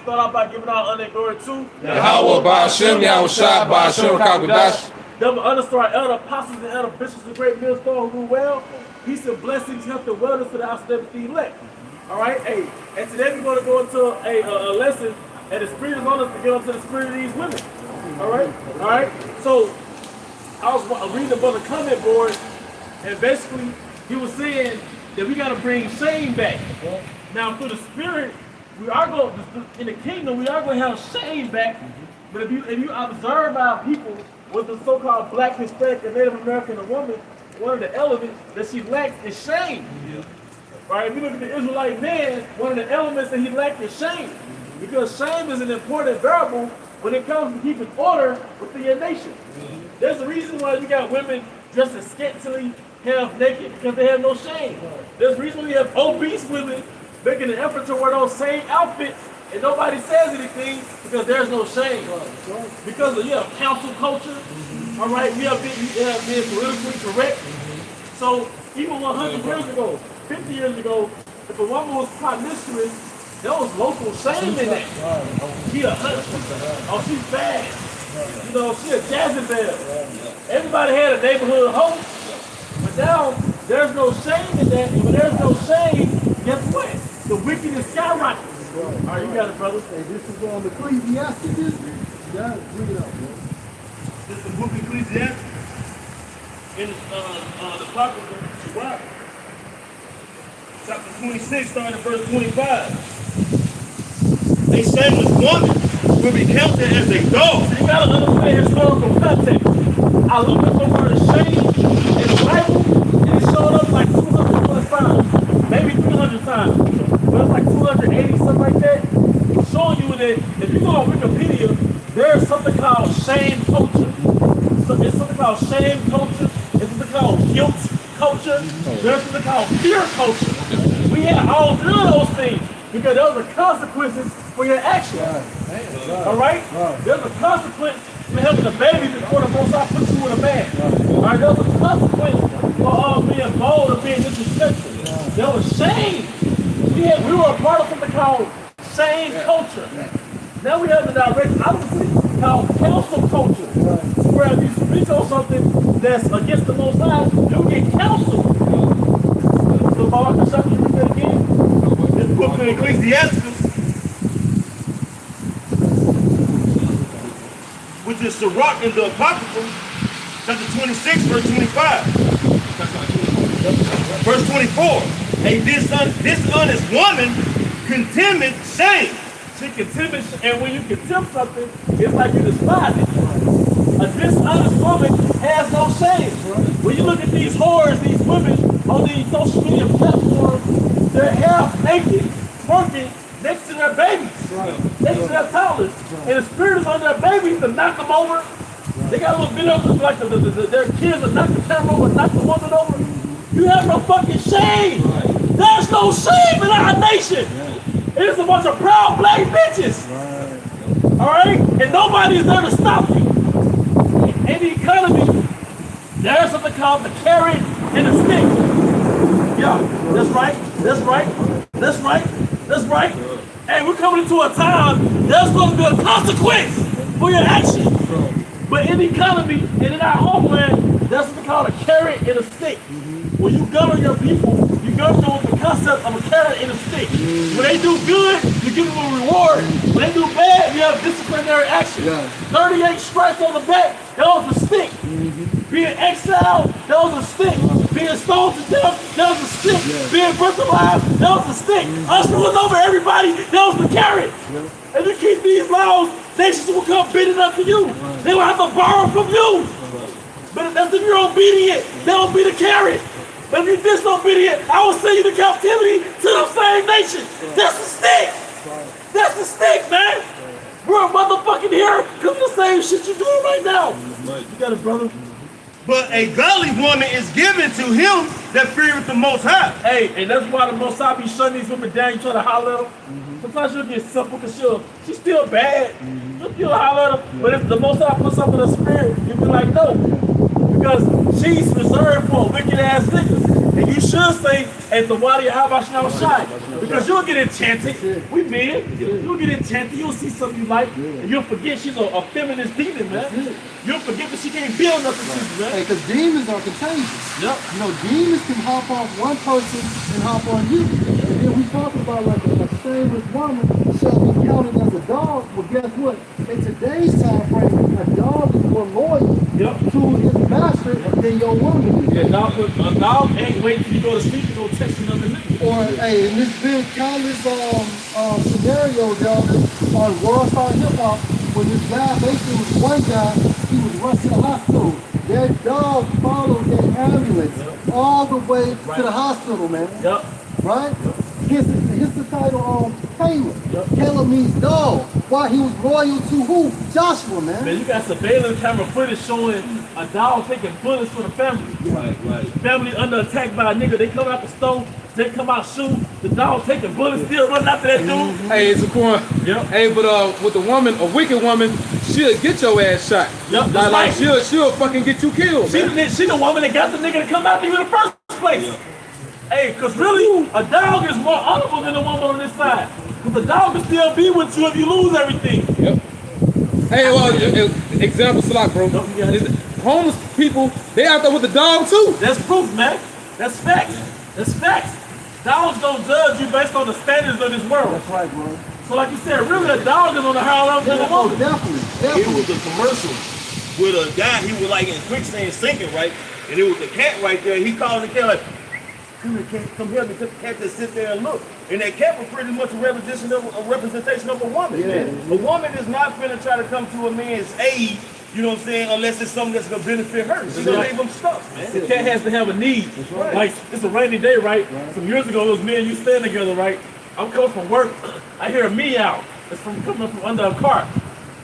start off by giving our honor and glory to Yahweh Ba'ashem, Yahushua Ba'ashem Kakudash. Double honor to our elder apostles and elder bishops of great millstone who rule well. Peace and blessings, health and wellness to the house of everything elect. All right, hey, and today we're going to go into a lesson, and the Spirit is on us to get onto the spirit of these women. All right. So I was reading the brother comment board, and basically he was saying that we got to bring shame back. Now through the Spirit, we are going in the kingdom. We are going to have shame back. But if you observe our people with the so-called Black, Hispanic, and Native American woman, one of the elements that she lacks is shame. Right? If you look at the Israelite man, one of the elements that he lacked is shame. Because shame is an important variable when it comes to keeping order within your nation. There's a reason why you got women dressed as scantily, half naked, because they have no shame. There's a reason why you have obese women making an effort to wear those same outfits and nobody says anything because there's no shame. Because of, you have council culture, all right? We have being politically correct. So even 100 years ago, 50 years ago, if a woman was promiscuous, there was local shame in that. She a hunter. Oh, she's bad. You know, she a Jezebel. Everybody had a neighborhood hoe. But now, there's no shame in that. When there's no shame, guess what? The wickedness skyrockets. All right, you got it, brother. Hey, this is on the Ecclesiastes. Yeah, bring it up, man. This is the book of Ecclesiastes. In the Apocrypha, Sirach. Chapter 26, starting at verse 25. A shameless woman will be counted as a dog. So you gotta understand historical context. I looked up the word shame in the Bible, and it showed up like 200 plus times, maybe 300 times. But it's like 280, something like that. Showing you that if you go on Wikipedia, there's something called shame culture. So it's something called shame culture. It's something called guilt culture. There's something called fear culture. We had all three of those things because those are consequences for your actions. All right? There's a consequence for having a baby before the Most High puts you in a man. All right? There's a consequence for being bold or being disrespectful. There was shame. We were a part of something called shame culture. Now we have the direct opposite called counsel culture. Where if you speak on something that's against the Most High, you get counsel. So, Bob, I can read that again. This book of Ecclesiastes, which is Sirach in the Apocrypha, chapter 26, verse 25. Verse 24. A dishonest woman contemneth shame. She contemns, and when you contempt something, it's like you despise it. A dishonest woman has no shame. When you look at these whores, these women on these social media platforms, they're half naked, twerking next to their babies, next to their toddlers, and the Spirit is on their babies to knock them over. They got a little bit of like their kids will knock the camera over, knock the woman over. You have no fucking shame. There's no shame in our nation. It is a bunch of proud black bitches. All right? And nobody is there to stop you. In the economy, there's something called the carrot and the stick. Yeah, that's right. And we're coming into a time, there's going to be a consequence for your action. But in the economy and in our homeland, there's something called a carrot and a stick. When you govern your people, you govern them with the concept of a carrot and a stick. When they do good, you give them a reward. When they do bad, you have disciplinary action. 38 stripes on the back, that was a stick. Being exiled, that was a stick. Being stoned to death, that was a stick. Being burnt alive, that was a stick. Us ruling over everybody, that was the carrot. If you keep these laws, nations will come bidding up to you. They will have to borrow from you. But that's if you're obedient, that will be the carrot. But if you're disobedient, I will send you to captivity to the same nation. That's the stick. That's the stick, man. We're motherfucking here because of the same shit you're doing right now. You got it, brother. But a godly woman is given to him that feareth the Most High. Hey, and that's why the Most High be shutting these women down. You try to holler at them. Sometimes she'll get simple because she's still bad. She'll still holler at them. But if the Most High puts something in her spirit, you'll be like, no. Because she's reserved for wicked ass niggas. And you should say, at the Wadi Habash now shine. Because you'll get enchanted. We men. You'll get enchanted. You'll see something you like, and you'll forget she's a feminist demon, man. You'll forget that she can't build nothing to you, man. Hey, because demons are contagious. Yep. You know, demons can hop off one person and hop on you. And then we talk about like a shameless woman shall be counted as a dog. Well, guess what? In today's time frame, a dog is more loyal to his master than your woman is. Yeah, a dog ain't waiting till you go to sleep to go text another nigga. Or, hey, and there's been countless scenarios out there on World Star Hip Hop when this guy, basically was one guy, he was rushed to the hospital. That dog followed that ambulance all the way to the hospital, man. Yep. Right? Here's the title on Caleb. Caleb means dog. Why? He was loyal to who? Joshua, man. Man, you got surveillance camera footage showing a dog taking bullets for the family. Right. Family under attack by a nigga. They come out the stove, they come out shooting. The dog taking bullets, still running after that dude. Hey, it's a point. Yep. Hey, but with the woman, a wicked woman, she'll get your ass shot. Yep. Like she'll fucking get you killed. She the woman that got the nigga to come after you in the first place. Hey, cause really, a dog is more honorable than a woman on this side. Cause the dog will still be with you if you lose everything. Yep. Hey, well, example, Salak, bro. Homeless people, they out there with the dog too. That's proof, man. That's facts. That's facts. Dogs don't judge you based on the standards of this world. That's right, bro. So like you said, really a dog is on the higher level than a woman. Definitely. It was a commercial with a guy, he was like in quicksand sinking, right? And it was the cat right there. He called the cat like, come here, cat, come here, because the cat just sit there and look. And that cat was pretty much a representation of a woman, man. A woman is not finna try to come to a man's aid, you know what I'm saying, unless it's something that's gonna benefit her. She's gonna leave him stuck, man. The cat has to have a need. Right. Like, it's a rainy day, right? Some years ago, it was me and you standing together, right? I'm coming from work, I hear a meow. It's coming from under a car.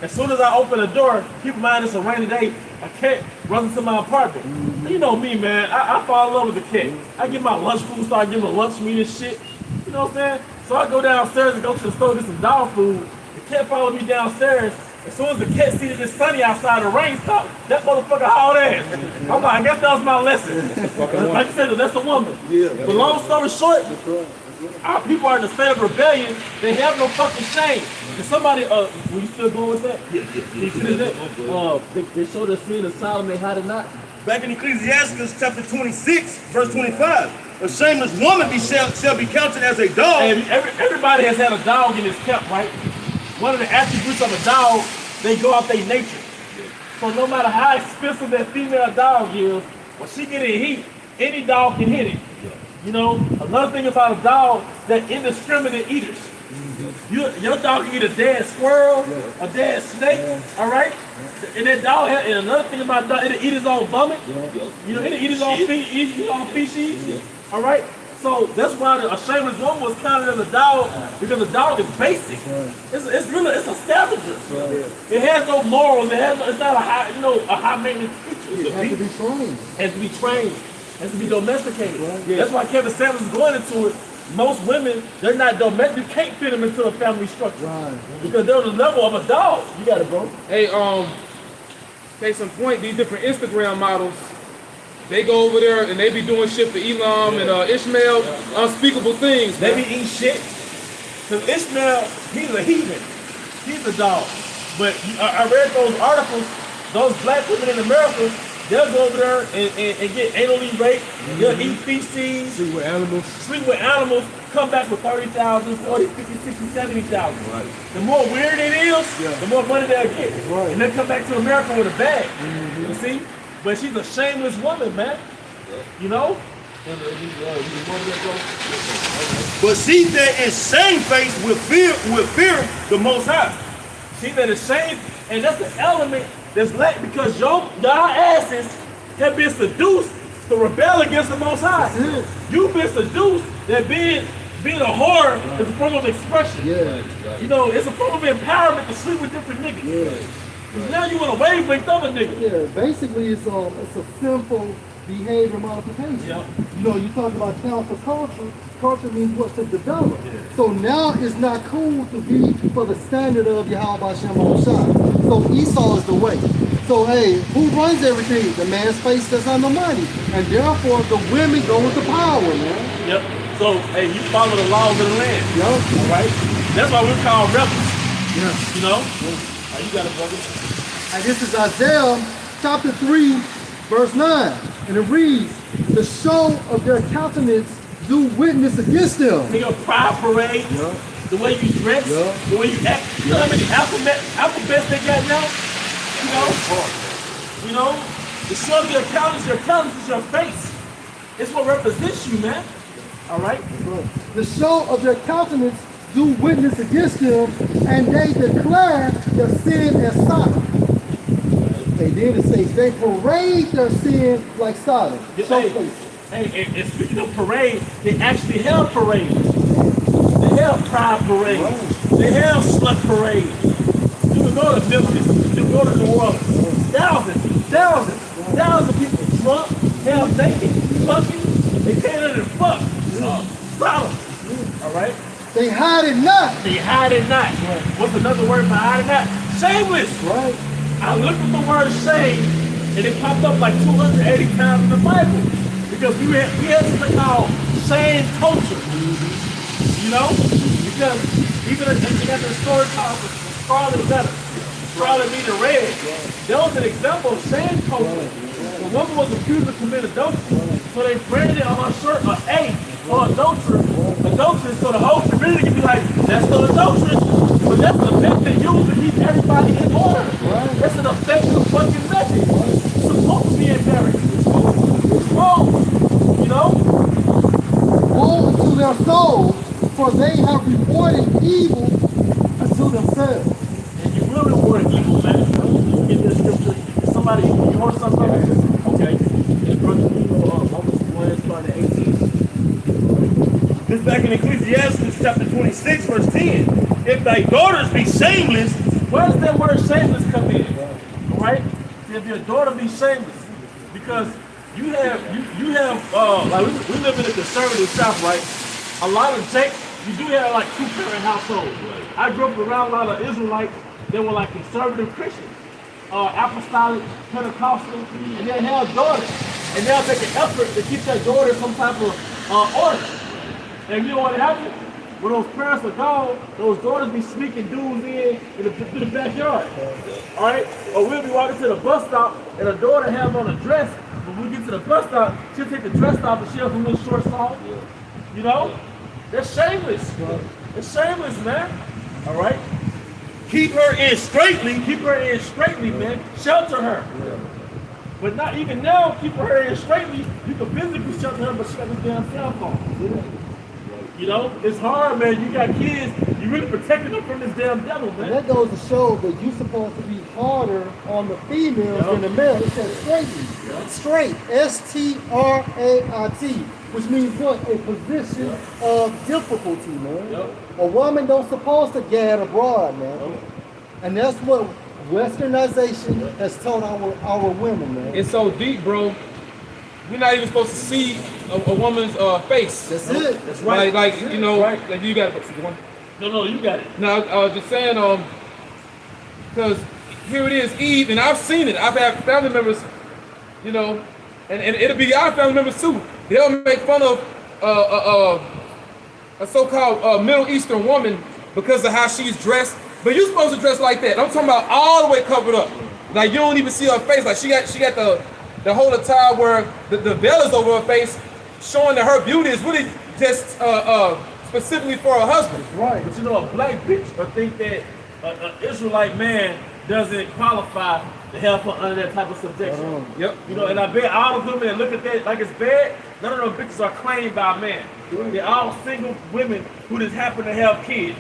As soon as I open the door, keep in mind it's a rainy day, a cat runs into my apartment. You know me, man. I fall in love with the cat. I get my lunch food, start giving her lunch meat and shit. You know what I'm saying? So I go downstairs and go to the store to get some dog food. The cat follows me downstairs. As soon as the cat sees that it's sunny outside, the rain stopped, that motherfucker hauled ass. I'm like, I guess that was my lesson. Like I said, that's a woman. But long story short, our people are in a state of rebellion. They have no fucking shame. And somebody, were you still going with that? They showed us scene of Solomon, how to not. Back in Ecclesiastes chapter 26, verse 25, a shameless woman shall be counted as a dog. Hey, everybody has had a dog in his camp, right? One of the attributes of a dog, they go off their nature. So no matter how expensive that female dog is, when she get in heat, any dog can hit it. You know, another thing about a dog, they're indiscriminate eaters. Your dog can eat a dead squirrel, a dead snake, all right? And that dog, and another thing about a dog, it'll eat his own vomit. You know, it'll eat his own feces, all right? So that's why a shameless woman was counted as a dog, because a dog is basic. It's really a scavenger. It has no morals. It's not a high maintenance creature. It has to be trained. It has to be trained. It has to be domesticated. That's why Kevin Sanders is going into it. Most women, they're not domestic. You can't fit them into a family structure. Right. Because they're on the level of a dog. You got it, bro. Hey, case in point, these different Instagram models, they go over there and they be doing shit for Elam and Ishmael, unspeakable things. They be eating shit. Because Ishmael, he's a heathen. He's a dog. But I read those articles, those black women in America, they'll go over there and get anally raped. They'll eat feces. Sleep with animals. Come back with 30,000, 40, 50, 60, 70,000. Right. The more weird it is, the more money they'll get. Right. And they'll come back to America with a bag. You see? But she's a shameless woman, man. You know? But she that is shamefaced will fear the Most High. She that is shame, and that's the element that's lack, because y'all asses have been seduced to rebel against the Most High. You've been seduced that being a whore is a form of expression. You know, it's a form of empowerment to sleep with different niggas. Now you want to wavelength other niggas. Basically it's a simple behavior modification. You know, you talk about counter culture. Culture means what? To develop. So now it's not cool to be for the standard of Yahweh Shem Shai. So Esau is the way. So hey, who runs everything? The man's face that's on the money. And therefore the women go with the power, man. So, hey, you follow the laws of the land. Yup. All right? That's why we're called rebels. Yeah. You know? You got it, brother. And this is Isaiah chapter 3, verse 9. And it reads, the show of their countenance do witness against them. Your pride parade, the way you dress, the way you act. You know how many alphabets they got now? You know, the show of your countenance is your face. It's what represents you, man. All right? The show of their countenance do witness against them, and they declare their sin as Sodom. And then it says they parade their sin like Sodom. And speaking of parade, they actually held parades. They held pride parades. They held slut parades. You can go to Memphis. You can go to New Orleans. Thousands of people drunk, held naked, fucking. They can't let it fuck. Sodom. All right? They hide it not. They hide it not. What's another word for hide it not? Shameless. Right. I looked at the word shame, and it popped up like 280 times in the Bible. Because we had something called shame culture. You know? Because even they got the story called Scarlet Letter. Scarlet meaning red. That was an example of shame culture. The woman was accused of committing adultery, so they branded it on her shirt an A for adultery, so the whole community can be like, that's still adultery. But that's the method they use to keep everybody in order. That's an effective fucking method. It's supposed to be embarrassed. It's wrong. You know? Woe unto their souls, for they have reported evil unto themselves. And you will reward evil, man. You get this scripture. Somebody, you heard something? Okay. Romans 1, starting at 18. This back in Ecclesiastes chapter 26, verse 10. If thy daughters be shameless, where does that word shameless come in? All right? If your daughter be shameless, because you have like we live in a conservative South, right? A lot of you do have like two-parent households. I grew up around a lot of Israelites that were like conservative Christians, apostolic, Pentecostal, and they have daughters, and they'll make an effort to keep their daughter some type of order. And you know what happens? When those parents are gone, those daughters be sneaking dudes to the backyard. All right? Or we'll be walking to the bus stop and a daughter has on a dress. When we get to the bus stop, she'll take the dress off and she'll have a little short song. You know? They're shameless. They're shameless, man. All right? keep her in straightly. Keep her in straightly, man. Shelter her. But not even now, keep her in straightly. You can physically shelter her, but she got this damn cell phone. You know, it's hard, man. You got kids, you really protecting them from this damn devil, man. And that goes to show that you're supposed to be harder on the females than the male. It says straightly. Straight. S-T-R-A-I-T. Which means what? A position of difficulty, man. A woman don't supposed to gad abroad, man. And that's what Westernization has taught our women, man. It's so deep, bro. We're not even supposed to see a woman's face. That's it. That's right. Like you know, right. like you got it. No, you got it. No, I was just saying, because here it is, Eve, and I've seen it. I've had family members, you know, and it'll be our family members too. They'll make fun of a so-called Middle Eastern woman because of how she's dressed. But you're supposed to dress like that. I'm talking about all the way covered up. Like you don't even see her face. Like she got the whole attire where the veil is over her face, showing that her beauty is really just specifically for her husband. Right. But you know, a black bitch will think that an Israelite man doesn't qualify to have her under that type of subjection. Yep. You know, and I bet all the women that look at that like it's bad, none of those bitches are claimed by a man. They're all single women who just happen to have kids.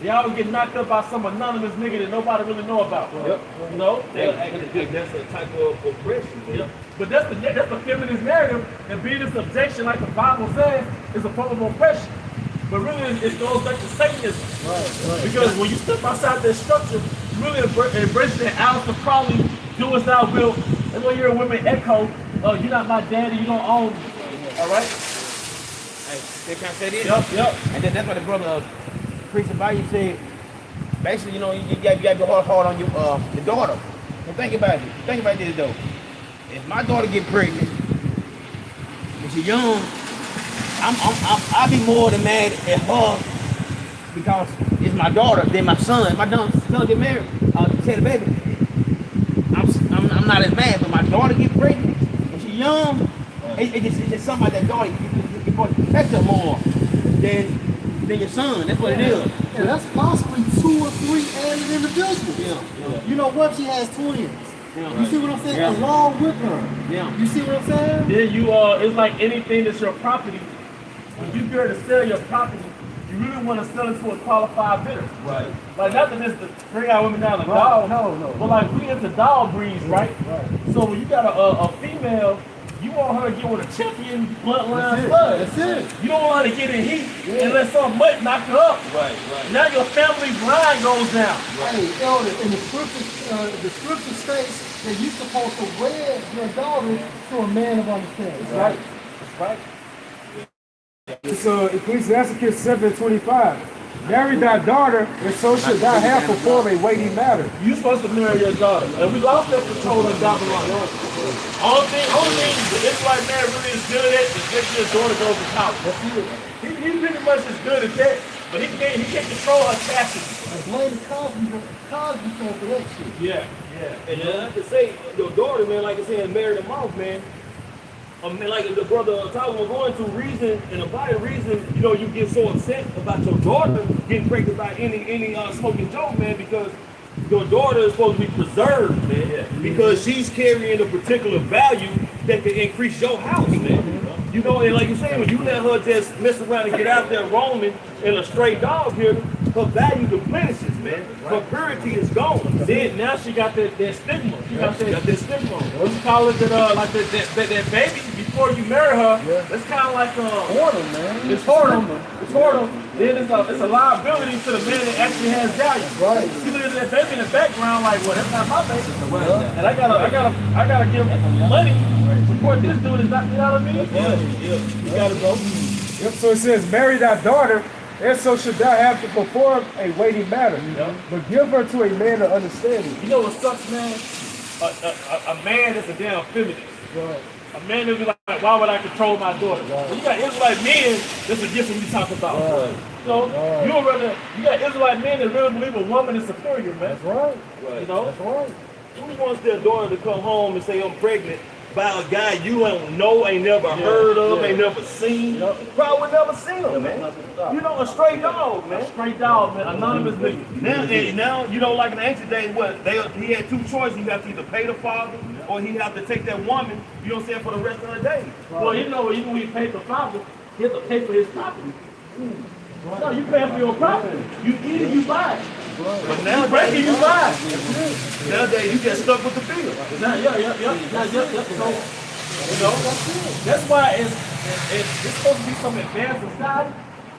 They always get knocked up by some anonymous nigga that nobody really know about. Yep. You know? That's a type of oppression. Yep. But that's the feminist narrative, and being in subjection, like the Bible says, is a form of oppression. But really, it goes back to Satanism. Right. Because when you step outside that structure, you really embrace that Alistair Crowley, do as thou wilt. And when you're a women echo, you're not my daddy, you don't own me. All right? Hey, can I say this? Yep. And then that's what the brother preaching about. You said, basically, you know, you got to be hard on your daughter. And think about it. Think about this though. If my daughter get pregnant, and she's young, I'd be more than mad at her because it's my daughter than my son. If my son get married, tell the baby, I'm not as mad, but my daughter get pregnant and she young. It's just something about that daughter. You're supposed to protect her more than your son. That's what it is. And that's possibly 2 or 3 added individuals. Yeah. You know what? She has twins. Yeah. You see what I'm saying? Yeah. Along with her. Yeah. You see what I'm saying? Then you it's like anything that's your property. When you go to sell your property, you really want to sell it to a qualified bidder. Right. Like nothing is to bring our women down to dog. No. But like we into dog breeds, right? So when you got a female, you want her to get with a champion bloodline stud. That's it. You don't want her to get in heat and let some mutt knock her up. Right. Now your family's line goes down. Hey, elder, in the scripture states that you're supposed to wed your daughter to a man of understanding. Right. Right. It's Ecclesiasticus 7:25. Marry thy daughter, and so should thy have perform a weighty matter. You supposed to marry your daughter, and we lost that control in Babylon. Only thing the Israelite man really is good at is making your daughter go to college. He pretty much is good at that, but he can't control her chastity. And blame Cosby for that shit. Yeah. And I have to say, your daughter, man, like I said, married him off, man. Like the brother Tyler was going to reason, and about the reason, you know, you get so upset about your daughter getting pregnant by any smoking joke, man, because your daughter is supposed to be preserved, man, because she's carrying a particular value that can increase your house, man. You know, and like you say, when you let her just mess around and get out there roaming in a stray dog here, her value diminishes, man. Her purity is gone. Then now she got that stigma. She got that stigma. What you call it? Like that baby before you marry her. It's kind of like Whoredom, man. It's whoredom. Then it's a liability to the man that actually has value. Right. See, there's that baby in the background, like, well, that's not my baby. And I gotta give money to support this dude. Is not, you know what I mean? Yeah. You gotta go. Yep, so it says, marry thy daughter, and so should thou have to perform a weighty matter. But give her to a man of understanding. You know what sucks, man? A man that's a damn feminist. Right. A man that be like, why would I control my daughter? Well, you got Israelite men, that's a different we talk about. You got Israelite men that really believe a woman is superior, man. That's right. You know? That's right. Who wants their daughter to come home and say, I'm pregnant by a guy you don't know, ain't never heard of, ain't never seen? Probably would never seen him, man. You know, a stray dog, man. Straight dog, man. Anonymous nigga. Now, you know, like in the ancient days, he had 2 choices. You have to either pay the father or he have to take that woman, you know what I'm saying, for the rest of the day. Well, you know, even when you pay the father, he has to pay for his property. No, you pay for your property. You eat it, you buy it. But now, You break it, you buy it. nowadays, you get stuck with the bill. So, you know, that's why it's supposed to be some advanced society,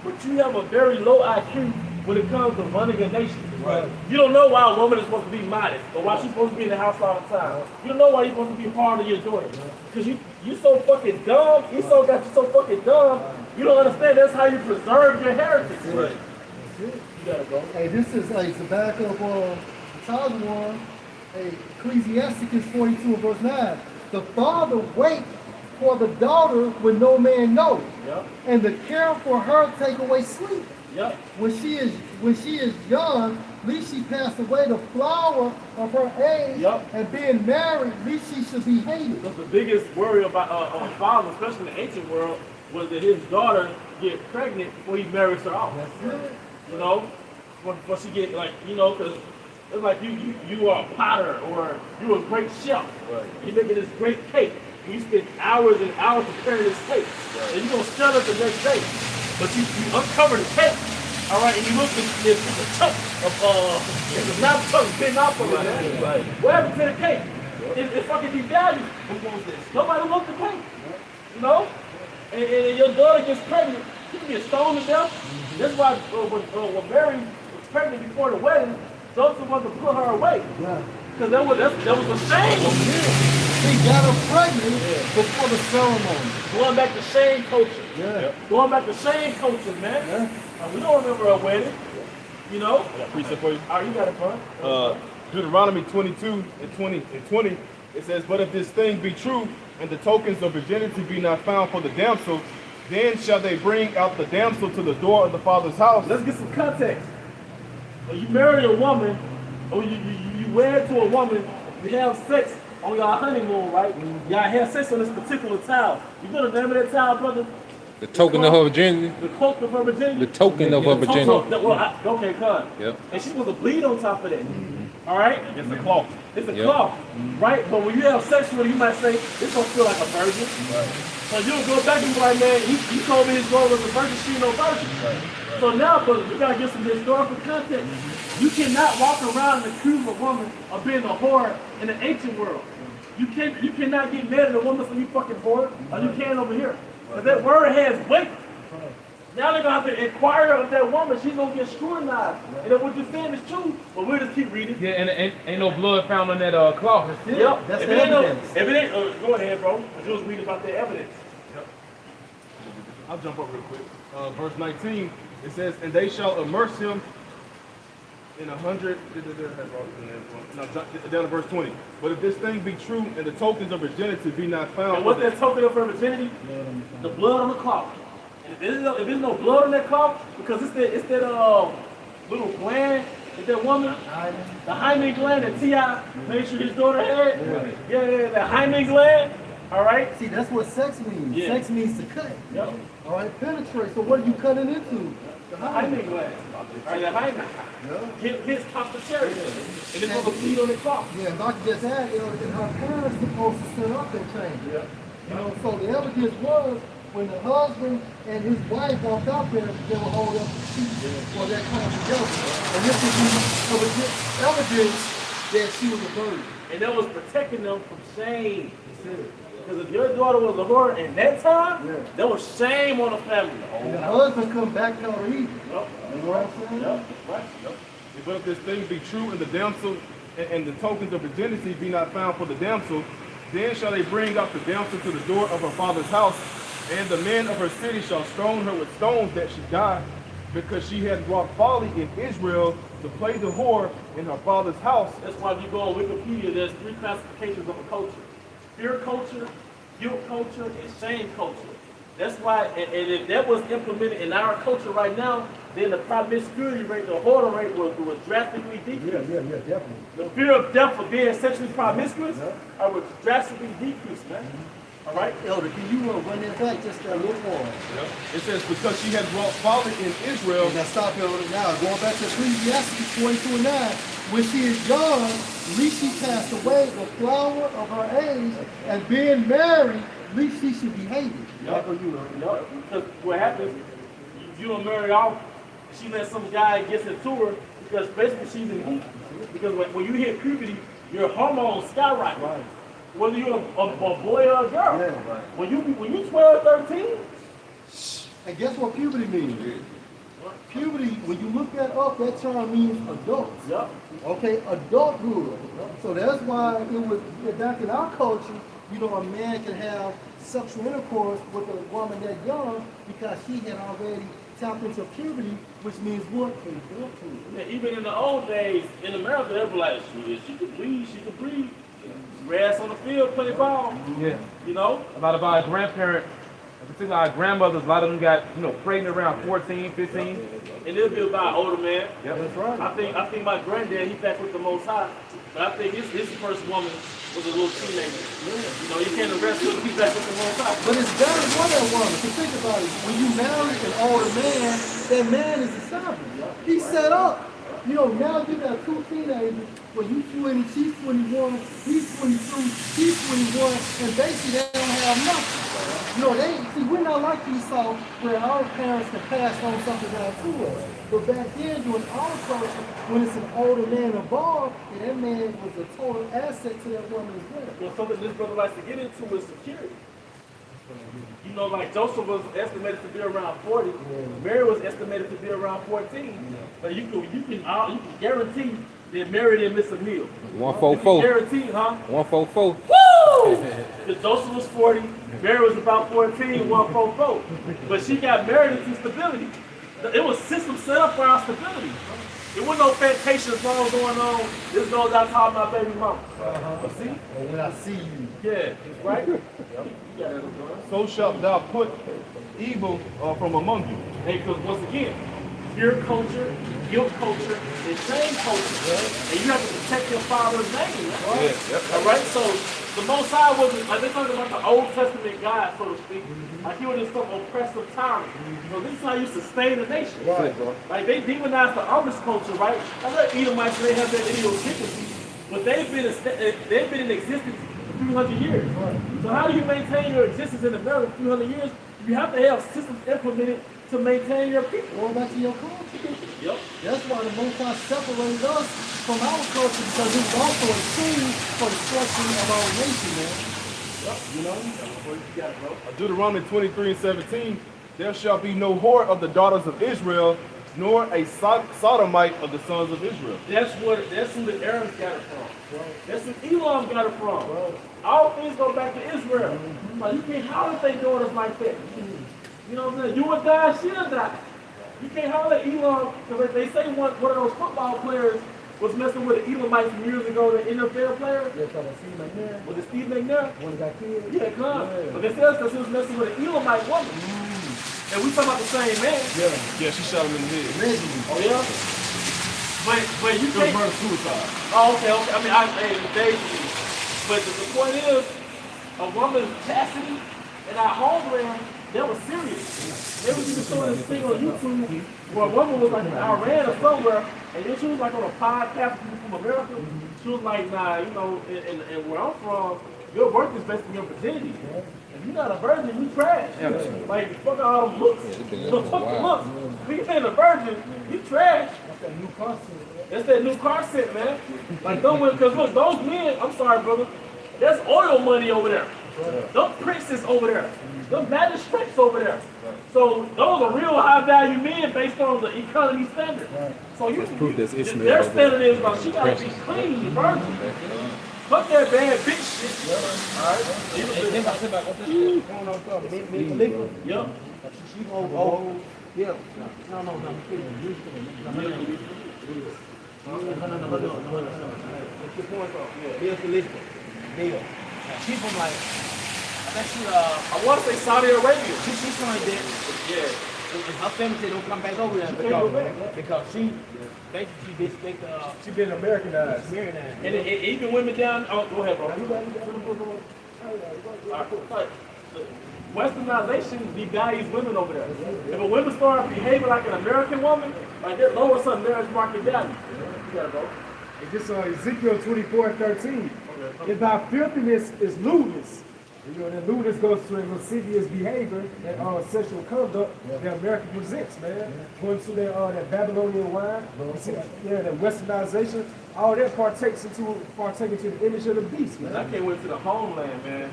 but you have a very low IQ when it comes to running a nation. Right. You don't know why a woman is supposed to be modest, or why she's supposed to be in the house all the time. You don't know why you're supposed to be part of your daughter. Because you so fucking dumb, Esau got you so fucking dumb, you don't understand that's how you preserve your heritage. Right. You gotta go. Hey, this is the back of the child one. Hey, Ecclesiasticus 42 and verse 9. The father waits for the daughter when no man knows, Yep. and the care for her take away sleep. Yep. When she is young, least she passed away the flower of her age, Yep. and being married, least she should be hated. Because the biggest worry about a father, especially in the ancient world, was that his daughter get pregnant before he marries her off. That's it. You know, before she get because it's like you are a potter or you a great chef. Right. You're making this great cake. And you spend hours and hours preparing this cake, and you're gonna sell it the next day. But you uncover the cake, all right, and you look at it's a chunk of it's a mouth chunk bitten off of it. Man. Right. What happened to the cake? It's fucking devalued. Who wants this? Nobody wants the cake. You know? And your daughter gets pregnant, she can get stoned to death. That's why when Mary was pregnant before the wedding, Joseph wanted to put her away. Yeah. Because that was a shame. He got her pregnant before the ceremony. Going back to shame culture. Yeah. Going back to shame culture, man. We don't remember a wedding. You know? I got precept for you. Oh, you got it, bro. Deuteronomy 22 and 20, it says, but if this thing be true, and the tokens of virginity be not found for the damsel, Then shall they bring out the damsel to the door of the father's house. Let's get some context. When you marry a woman, or you wed to a woman, you have sex on your honeymoon, right? Y'all have sex on this particular towel. You know the name of that towel, brother? The token of her virginity. The cloak of her virginity? The token of her virginity. Okay, cut. Yep. And she's supposed to bleed on top of that. All right? It's a cloth. It's a cloth, right? But when you have sex with her, you might say, this don't feel like a virgin. So you'll go back and be like, man, he told me his girl was a virgin, she ain't no virgin. So now, brother, we gotta get some historical context. You cannot walk around and accuse a woman of being a whore in the ancient world. You cannot get mad at a woman for you fucking whore, or you can over here. But that word has weight. Now they're gonna have to inquire of that woman. She's gonna get scrutinized. And if what you're saying is true, but we'll just keep reading. Yeah, and ain't no blood found on that cloth. Yep. That's if the it ain't evidence. If it ain't, go ahead, bro. I was reading about the evidence. I'll jump up real quick. Verse 19, it says, and they shall immerse him in 100. No, down to verse 20. But if this thing be true and the tokens of virginity be not found. And what's that token of her virginity? The blood on the cloth. And if there's no blood on that cloth, because it's that little gland that that woman, the hymen gland that T.I. made sure his daughter had. Yeah, the hymen gland. All right. See, that's what sex means. Yeah. Sex means to cut. Yep. All right, penetrate. So what are you cutting into? The Hymen gland. All right, the hymen. His posterity. And it's gonna bleed on the cloth. Yeah, if I could just add, and her parents supposed to set up that change. Yeah. You know, so the evidence was when the husband and his wife walked out there, they were holding up the sheet for that kind of together. And this would be evidence that she was a virgin. And that was protecting them from shame. Because if your daughter was a whore in that time, there was shame on the family. And the husband come back down to eat. Yep. You know what I'm saying? Yep. Right. But if this thing be true and the damsel and the tokens of virginity be not found for the damsel, then shall they bring up the damsel to the door of her father's house, and the men of her city shall stone her with stones that she die, because she had wrought folly in Israel to play the whore in her father's house. That's why if you go on Wikipedia, there's 3 classifications of a culture. Fear culture, guilt culture, and shame culture. That's why, and if that was implemented in our culture right now, then the promiscuity rate, the whoredom rate was drastically decreased. Yeah, definitely. The fear of death for being sexually promiscuous would drastically decrease, man. All right? Elder, can you run that back just a little more? It says, because she had wrought folly in Israel. Now stop here now. Going back to Ecclesiastes 22:9. When she is young, least she cast away the flower of her age, and being married, least she should be hated. Yep. Because what happens, you don't marry off, she let some guy get into her, because basically she's in heat. Because when you hit puberty, your hormones skyrocket. Right. Whether you're a boy or a girl. Yeah, right. When you 12, 13, And guess what puberty means? Puberty, when you look that up, that term means adult. yep. Okay, adulthood. So that's why it was back in our culture, you know, a man can have sexual intercourse with a woman that young because she had already tapped into puberty, which means what? Adulthood. Yeah, even in the old days, in America, they were like, she could breathe, she could breathe. Grass on the field, play ball. Yeah. You know? A lot of our grandparents, particularly our grandmothers, a lot of them got, pregnant around 14, 15. And it'll be about older man. Yep. That's right. I think my granddad, he back with the Most High. But I think his first woman was a little teenager. You know, you can't arrest him, he's back with the Most High. But it's better for that woman. So think about it. When you marry an older man, that man is established. He's set up. You know, now you got 2 teenagers. When you 20, she's 21, he's 22, she's 21, and basically they don't have nothing. You know, we're not like Esau, where our parents can pass on something down to us. But back then, during our culture, when it's an older man involved, and that man was a total asset to that woman as well. You know, something this brother likes to get into is security. You know, like Joseph was estimated to be around 40, Mary was estimated to be around 14. But you can guarantee that Mary didn't miss a meal. 144. Guaranteed, huh? 144. Woo! Because Joseph was 40, Mary was about 14, 144. But she got married into stability. It was system set up for our stability. There wasn't no fantasia song going on. This goes out to my baby mama. But see? Or when I see you. Yeah, right? So shalt thou put evil from among you. Hey, because once again, fear culture, guilt culture, and shame culture. And you have to protect your father's name. Right? All right? So the Most High wasn't, like they're talking about the Old Testament God, so to speak. Like he was in some oppressive time. So this is how you sustain a nation. Right. Like they demonized the Amish culture, right? I know Edomites, they have that idiosyncrasy, but they've been in existence for 300 years. Right. So how do you maintain your existence in America for 300 years? You have to have systems implemented to maintain your people. Going back to your culture. Yep. That's why the Most High separated us from our culture, because it was also a tool for the destruction of our nation, man. You know? You got it, bro. Deuteronomy 23:17, there shall be no whore of the daughters of Israel, nor a sodomite of the sons of Israel. That's who the Arabs got it from. That's who Elam got it from. All things go back to Israel. Like you can't holler at their daughters like that. You know what I'm saying? You will die, she'll die. You can't holler at Elam, because they say one of those football players was messing with the Elamites years ago, the NFL player. Yeah, talking about Steve McNair. Was it Steve McNair? One that got killed. Yeah, come. But they said because he was messing with an Elamite woman. And we talking about the same man. Yeah, she shot him in the head. Allegedly. Oh yeah. But you It was can't. murder-suicide. Oh, okay. I mean, but the point is, a woman's chastity in our homeland, that was serious. They was even showing this thing on YouTube where a woman was like in Iran or somewhere, and then she was like on a podcast from America. She was like, nah, you know, and where I'm from, your worth is based on your virginity. If you're not a virgin, you trash. Like, fuck all them looks. Fuck the looks. If you ain't a virgin, you trash. That new concept. That's that new car set, man. Like, don't win, because look, those men, I'm sorry, brother, there's oil money over there. Those princes over there. Those magistrates over there. So those are real high value men based on the economy standard. So you proof that's Ishmael their over standard is about she gotta be clean, virgin. Fuck that bad bitch shit. Yep. She oh, yeah. No. Bill. She from like, I think she I want to say Saudi Arabia. she's from like that. Yeah. And her family said don't come back over there can't go back. because she basically disrespect She been Americanized. Mary now. And even women down. Oh, go ahead, bro. Alright. Westernization devalues women over there. If a woman start behaving like an American woman, like that lowers her marriage market value. You gotta go. It's Ezekiel 24:13. If thy filthiness is lewdness, you know, and lewdness goes to a lascivious behavior and sexual conduct that America presents, man. Going to that Babylonian wine, that westernization, all that partake into the image of the beast, And man. I can't wait to the homeland, man.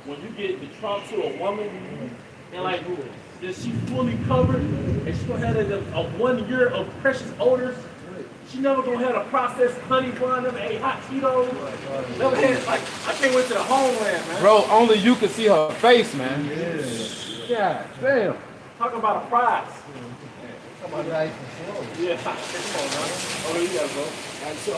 When you get the trunk to a woman, and like, is she fully covered, and she's gonna have a 1 year of precious odors. She never gonna have a processed honey bun, never ate hot Cheetos. Never had, like, I can't wait to the homeland, man. Bro, only you can see her face, man. God damn. Talk about a prize. Right. Yeah, come on, man. Oh, you gotta go. And so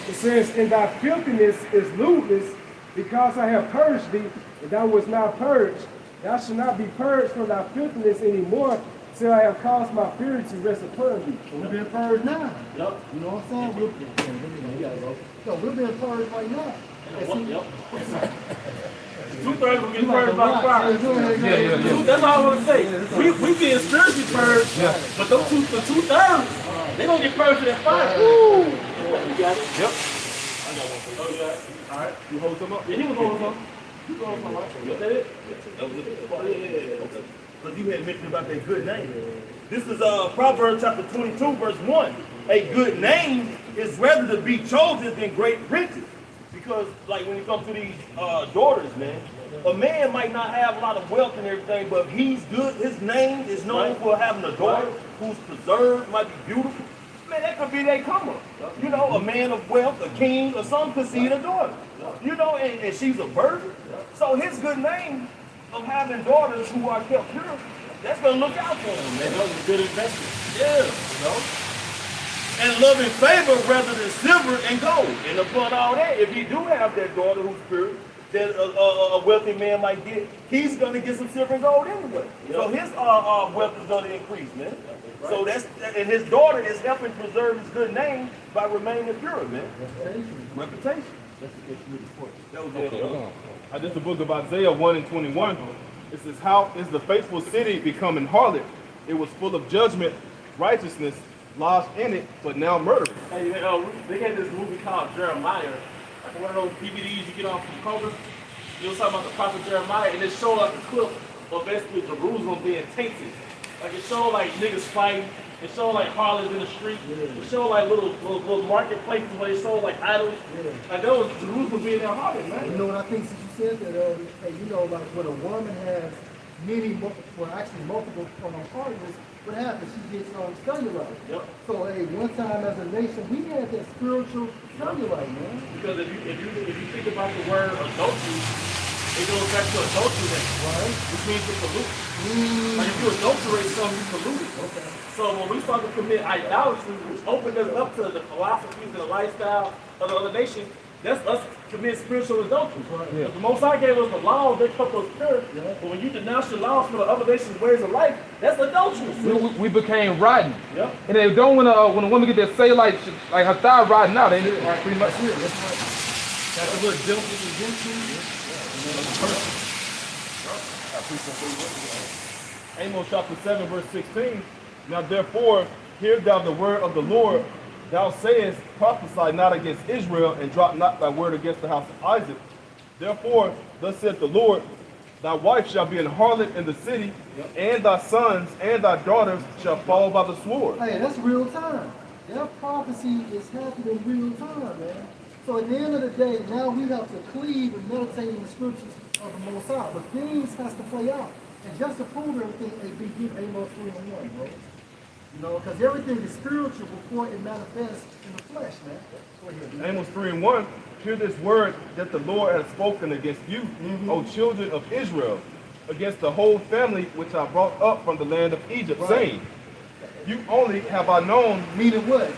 it says, and thy filthiness is lewdness, because I have purged thee, and thou wast not purged. Thou shalt not be purged from thy filthiness anymore, till I have caused my fury to rest upon thee. So we're being purged now. Yep. You know what I'm saying? We're being purged right now. And see, Yep. 2/3 will get purged by the fire. Yeah. That's all I want to say. We being spiritually purged, but those the 2/3, they gonna get purged with that fire. Woo! You got it? Yep. I got one for you. Oh, you got it? All right. You hold them up. Yeah, he was holding something. He was holding something, right? Is that it? That was it. Oh, yeah. Okay. Because you had mentioned about that good name. This is Proverbs chapter 22, verse 1. A good name is rather to be chosen than great riches. Because, like, when it comes to these daughters, man, a man might not have a lot of wealth and everything, but he's good. His name is known for having a daughter who's preserved, might be beautiful. Man, that could be their come up. You know, a man of wealth, a king, or some could see a daughter. You know, and she's a virgin. So his good name of having daughters who are kept pure, that's gonna look out for him, man. That was a good investment. Yeah, you know. and loving favor rather than silver and gold. And upon all that, if he do have that daughter who's pure, that a wealthy man might get, he's gonna get some silver and gold anyway. So his wealth is gonna increase, man. So and his daughter is helping preserve his good name by remaining pure, man. Reputation. That was it. This is the book of Isaiah 1:21. It says, how is the faithful city becoming harlot? It was full of judgment, righteousness lodged in it, but now murder. Hey, they had this movie called Jeremiah, like one of those DVDs you get off from Kroger. You know, talking about the prophet Jeremiah, and it showed like a clip of basically Jerusalem being tainted. Like it showed like niggas fighting. It showed like harlots in the street. It showed like little marketplaces where they sold like idols. Like that was Jerusalem being their harlot, man. You know what I think since you said that, hey, you know, like when a woman has multiple partners, what happens? She gets cellulite. Yep. So hey, one time as a nation, we had that spiritual cellulite, man. Because if you think about the word adultery, it goes back to adultery, right? Which means to pollute. Like if you adulterate something, you pollute it. Okay. So when we start to commit idolatry, which opened us up to the philosophies and the lifestyle of the other nations, that's us committing spiritual adultery. Yeah. The Most High gave us the laws, they kept us pure. But when you denounce your laws for the other nations' ways of life, that's adultery. We became rotten. Yep. And they don't when a woman get that cellulite, like her thigh rotting out, ain't it? Right. Pretty much. That's right. That's a little guilty against you. Amos chapter 7, verse 16. Now therefore, hear thou the word of the Lord. Thou sayest, prophesy not against Israel, and drop not thy word against the house of Isaac. Therefore, thus saith the Lord, thy wife shall be an harlot in the city, and thy sons and thy daughters shall fall by the sword. Hey, that's real time. That prophecy is happening in real time, man. So at the end of the day, now we have to cleave and meditate in the scriptures of the Most High. But things has to play out. And just to prove everything, give Amos 3:1, bro. You know, because everything is spiritual before it manifests in the flesh, man. Go ahead, Amos 3:1. Hear this word that the Lord has spoken against you, O children of Israel, against the whole family which I brought up from the land of Egypt, saying, you only have I known. Meaning what?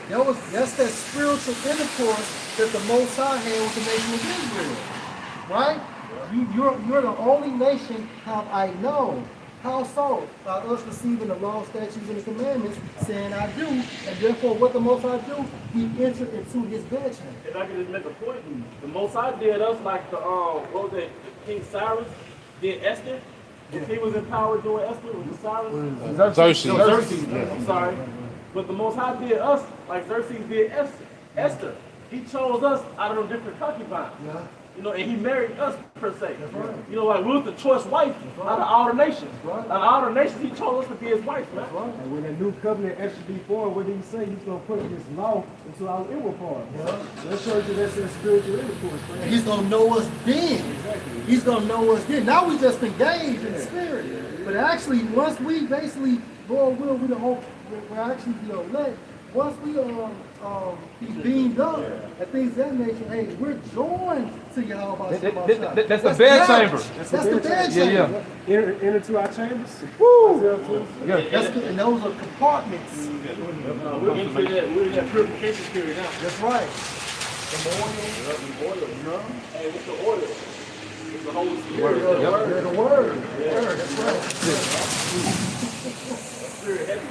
That's that spiritual intercourse that the Most High had with the nation of Israel. Right? You're the only nation have I known. How so? By us receiving the law, statutes, and the commandments, saying I do, and therefore what the Most High do, we enter into his bedchamber. If I could just make a point, the Most High did us like the what was it, King Cyrus did Esther. If he was in power doing Esther, was it Cyrus? Xerxes. I'm sorry. But the Most High did us like Xerxes did Esther. He chose us out of them different concubines. Yeah. You know, and he married us per se. Right. You know, like we was the choice wife out of all the nations. Right. Out of all the nations, he chose us to be his wife, man. Right. And when the new covenant actually be formed, what did he say? He's going to put this law into our inward part. Yeah. So that shows you that's in spiritual intercourse, man. He's going to know us then. Exactly. He's going to know us then. Now we just engaged in the spirit. But actually, once we basically, Lord will, we're actually the elect. Once we be beamed up and things of that nature, hey, we're joined to Yahweh. That's the bed chamber. That's the bed chamber. Enter to our chambers. Woo! Yeah, that's good. And those are compartments. We're in that purification period now. That's right. The oil. Hey, what's the oil? It's the Holy Spirit. Yeah, the word. Yeah. That's right. Spirit heavy.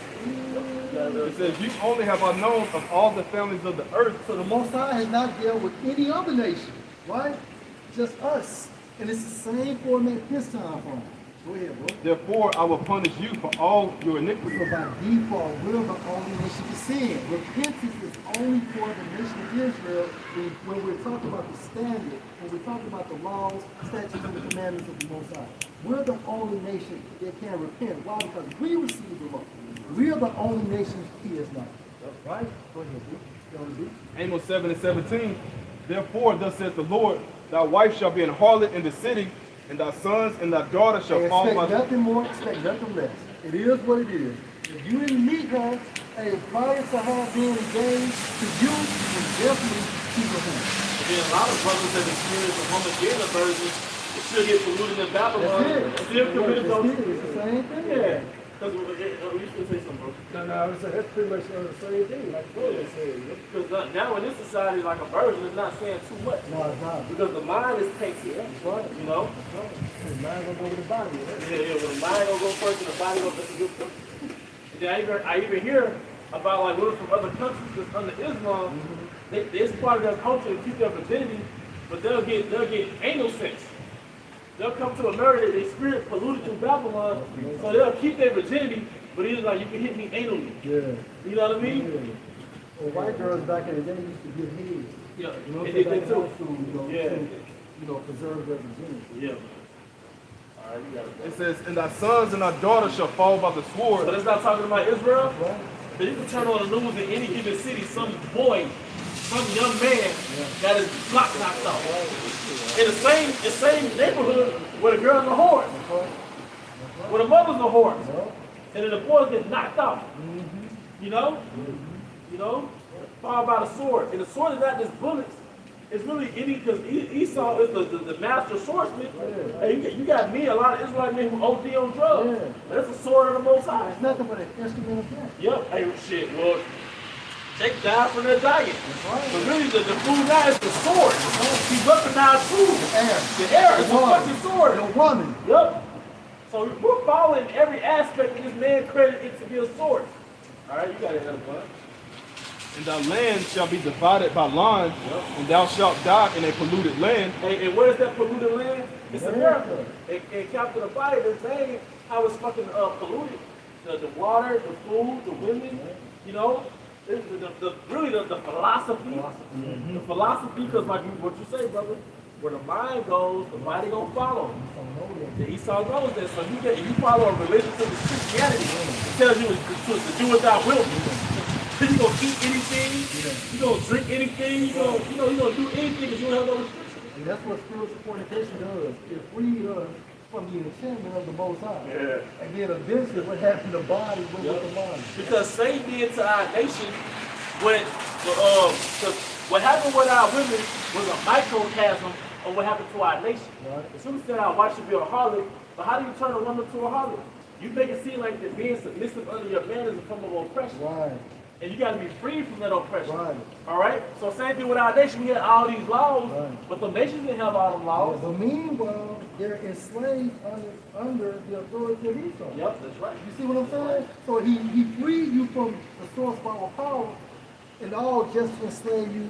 It says, you only have I known of all the families of the earth. So the Most High has not dealt with any other nation, right? Just us. And it's the same format this time for him. Go ahead, bro. Therefore, I will punish you for all your iniquities. So by default, we're the only nation to sin. Repentance is only for the nation of Israel when we're talking about the standard, when we're talking about the laws, statutes, and the commandments of the Most High. We're the only nation that can repent. Why? Because we received the law. We are the only nation he is not. Right? Go ahead, Amos 7:17. Therefore, thus saith the Lord, thy wife shall be an harlot in the city, and thy sons and thy daughters shall fall by expect nothing more, expect nothing less. It is what it is. If you didn't meet her, hey, prior to her being engaged to you, you will definitely keep her home. Then a lot of brothers that experience a woman getting a virgin, still get polluted in Babylon, That's it. still committed those. It's the same thing. Yeah. Because we should say something, bro. No, I was saying that's pretty much the same thing, like what they said. Because now in this society, like a virgin is not saying too much. No, it's not. Because the mind is tainted, That's right. you know? The mind gonna go to the body. Right? Yeah, when the mind gonna go first and the body gonna do good. And then I even hear about like women from other countries that's under Islam. It's part of their culture to keep their virginity, but they'll get anal sex. They'll come to America, their spirit polluted through Babylon, so they'll keep their virginity, but it's like you can hit me anally. Yeah. You know what I mean? Yeah. Well, white girls back in the day used to give head. Yeah. You know, And they they back in too. high school, Yeah. to preserve their virginity. Yeah. All right, you got it. It says, and thy sons and thy daughters shall fall by the sword. But it's not talking about Israel. Right? But you can turn on the news in any given city, some boy, some young man got his block knocked off. In the same neighborhood where the girl's a whore, where the mother's a whore. And then the boys get knocked off. You know? You know? Fall by the sword. And the sword is not just bullets. It's really any, because Esau is the master swordsman. Hey, you got me, a lot of Israelite men who OD on drugs. Yeah. But it's a sword of the Most High. It's nothing but an instrument of death. Yep. Hey, shit. Well, take die from their diet. But really, the food now is the sword. He weaponized food. The air is a fucking sword. The woman. Yep. So we're following every aspect of this man credited it to be a sword. All right, you got another one. And thy land shall be divided by lines, and thou shalt die in a polluted land. And where is that polluted land? It's America. And Captain the Bible is saying how it's fucking polluted. The water, the food, the women, you know. Really the philosophy. The philosophy, because like what you say, brother, where the mind goes, the body gonna follow. The Esau knows that. So you follow a religion to the Christianity, it tells you to do what thou wilt. You gonna eat anything, you gonna drink anything, you gonna do anything because you don't have no restrictions. And that's what spiritual fornication does. It frees us from the enchantment of the Most High. Yeah. And then eventually what happened to the body with the mind. Because Satan did to our nation what happened with our women was a microcosm of what happened to our nation. Right. As soon as said our wife should be a harlot, but how do you turn a woman to a harlot? You make it seem like that being submissive under your man is a form of oppression. Right. And you got to be free from that oppression. Right. All right? So same thing with our nation. We had all these laws, Right. but the nations didn't have all them laws. But meanwhile, they're enslaved under the authority of Esau. Yep, that's right. You see what I'm saying? So he freed you from the source of our power, and all just to enslave you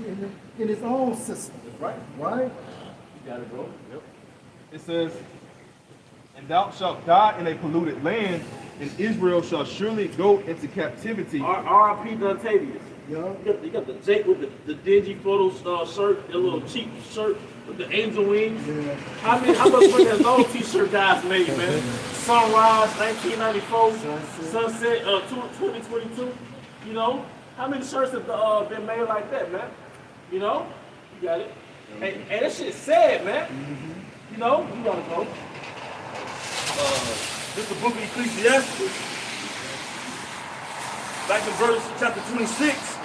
in his own system. That's right. Right? You got it, bro. Yep. It says, and thou shalt die in a polluted land, and Israel shall surely go into captivity. R.I.P. Dontavius. Yeah. You got the Jake with the dingy photo shirt, the little cheap shirt with the angel wings. Yeah. How much money has those t-shirt guys made, man? Sunrise, 1994, Sunset, 2022. You know, how many shirts have been made like that, man? You know, you got it. And that shit's sad, man. You know, you gotta go. This is the book of Ecclesiastes. Back in verse chapter 26,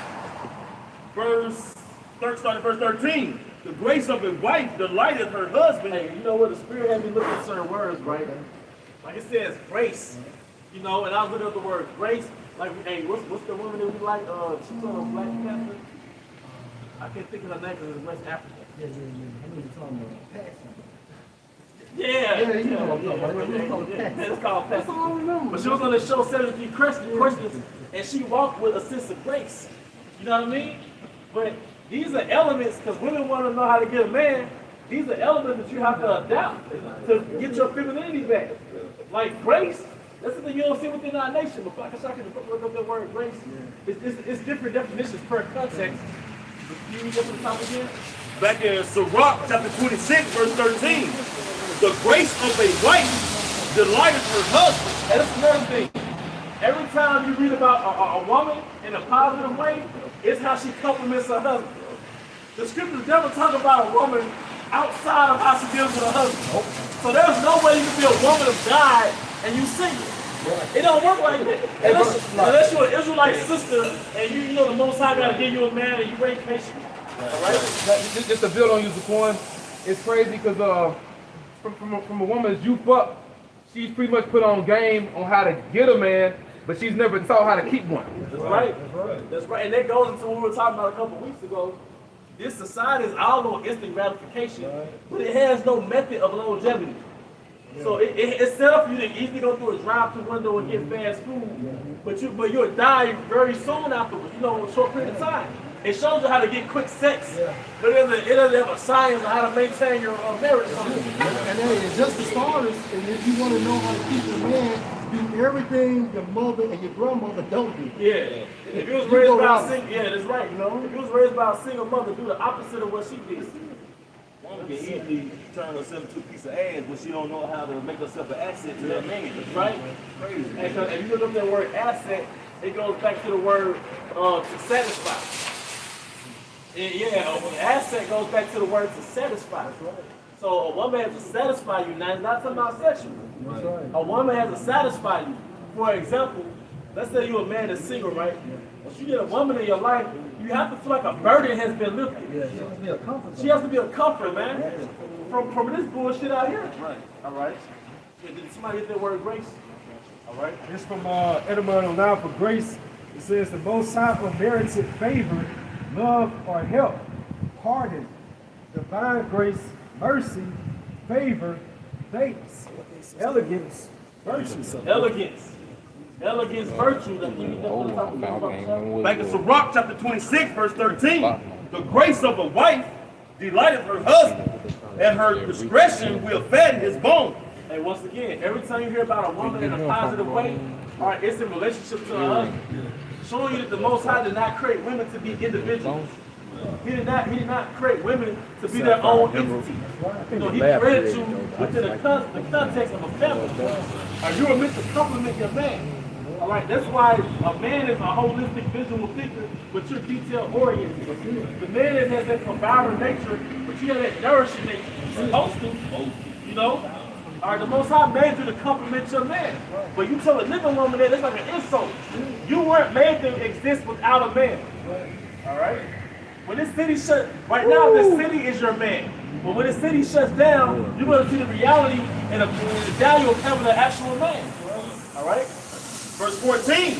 starting verse 13. The grace of a wife delighteth her husband. Hey, you know what? The Spirit had me looking at certain words, right? Like it says grace. You know, and I was looking at the word grace. Like, hey, what's the woman that we like? She's on a Black Panther. I can't think of her name because it's West Africa. Yeah. I need to talk about passion. Yeah, you know what I'm talking about. It's called Passion. It's called That's Passion. all I remember. But she was on the show 73 questions, and she walked with a sense of grace. You know what I mean? But these are elements, because women want to know how to get a man. These are elements that you have to adapt to get your femininity back. Like grace, that's the thing you don't see within our nation. But like I can look up that word grace. It's different definitions per context. Can you get to the top again? Back in Sirach chapter 26, verse 13. The grace of a wife delighteth her husband. And that's another thing. Every time you read about a woman in a positive way, it's how she compliments her husband. The scriptures never talk about a woman outside of how she deals with her husband. So there's no way you can be a woman of God and you single. It don't work like that. Unless you're an Israelite sister and you know the Most High got to give you a man and you ain't patient. All right? Just to build on you, Zaquan, it's crazy because from a woman's youth up, she's pretty much put on game on how to get a man, but she's never taught how to keep one. That's right. That's right. And that goes into what we were talking about a couple weeks ago. This society is all on instant gratification, but it has no method of longevity. So it's set up for you to easily go through a drive-through window and get fast food, but you'll die very soon afterwards. You know, in a short period of time. It shows you how to get quick sex, but it doesn't have a science on how to maintain your marriage. And hey, just for starters, and if you want to know how to keep your man, do everything your mother and your grandmother don't do. Yeah. If you was raised by a single, yeah, that's right. You know, if you was raised by a single mother, do the opposite of what she did. Woman can easily turn herself into a piece of ass, but she don't know how to make herself an asset to that man. Right? Crazy. And if you look up that word asset, it goes back to the word to satisfy. Asset goes back to the word to satisfy. So a woman has to satisfy you. Now, it's not talking about sexual. A woman has to satisfy you. For example, let's say you're a man that's single, right? Once you get a woman in your life, you have to feel like a burden has been lifted. She has to be a comfort, man. From this bullshit out here. Right. All right. Yeah, did somebody get that word grace? All right. It's from Etymology now for grace. It says the most high unmerited favor, love or help, pardon, divine grace, mercy, favor, thanks, elegance, virtue. Elegance, virtue. That's what we're talking about. Back in Sirach chapter 26, verse 13, the grace of a wife delighteth her husband, and her discretion will fatten his bone. Hey, once again, every time you hear about a woman in a positive way, all right, it's in relationship to her husband. Showing you that the Most High did not create women to be individuals. He did not create women to be their own entity. You know, he created you within the context of a family. You were meant to complement your man. All right, that's why a man is a holistic visual thinker, but you're detail oriented. The man has that provider nature, but you have that nourishing nature. You're supposed to, you know. All right, the Most High made you to complement your man. But you tell a nigga woman that, that's like an insult. You weren't made to exist without a man. All right? When this city right now the city is your man. But when the city shuts down, you're going to see the reality and the value of having an actual man. All right? Verse 14,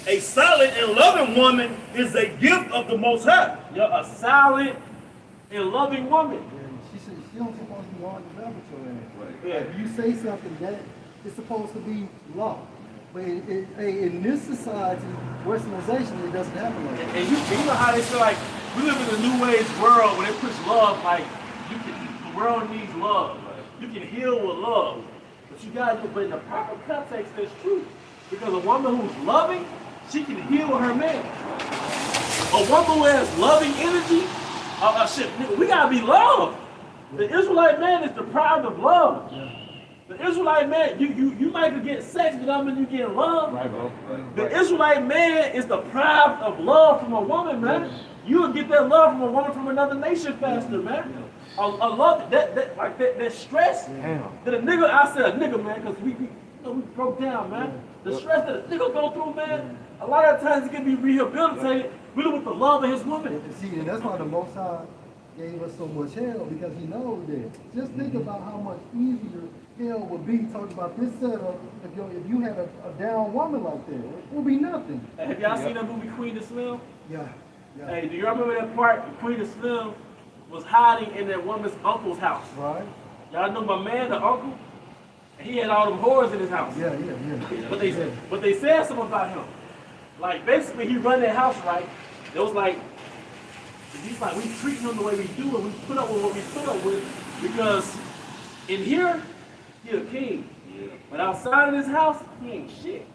a silent and loving woman is a gift of the Most High. You're a silent and loving woman. She said she don't supposed to be on the laboratory. Yeah. If you say something that it's supposed to be law. But in this society, westernization, it doesn't happen like that. And you know how they say, like, we live in a new age world where they push love, like, the world needs love. You can heal with love. But you gotta do, but in the proper context, that's true. Because a woman who's loving, she can heal her man. A woman who has loving energy, shit, we gotta be loved. The Israelite man is deprived of love. The Israelite man, you might get sex, but that means you get love. Right, bro. The Israelite man is deprived of love from a woman, man. You will get that love from a woman from another nation faster, man. I love that stress. That a nigga, I said a nigga, man, because we broke down, man. The stress that a nigga go through, man, a lot of times it can be rehabilitated really with the love of his woman. See, and that's why the Most High gave us so much hell, because he knows that. Just think about how much easier hell would be talking about this setup if you had a down woman like that. It would be nothing. Hey, have y'all seen that movie Queen of Slim? Yeah. Hey, do you remember that part? Queen of Slim was hiding in that woman's uncle's house. Right? Y'all know my man, the uncle? And he had all them whores in his house. Yeah. But they said something about him. Like, basically, he run that house right. It was like, he's like, we treat him the way we do, and we put up with what we put up with, because in here, he a king. But outside of this house, he ain't shit.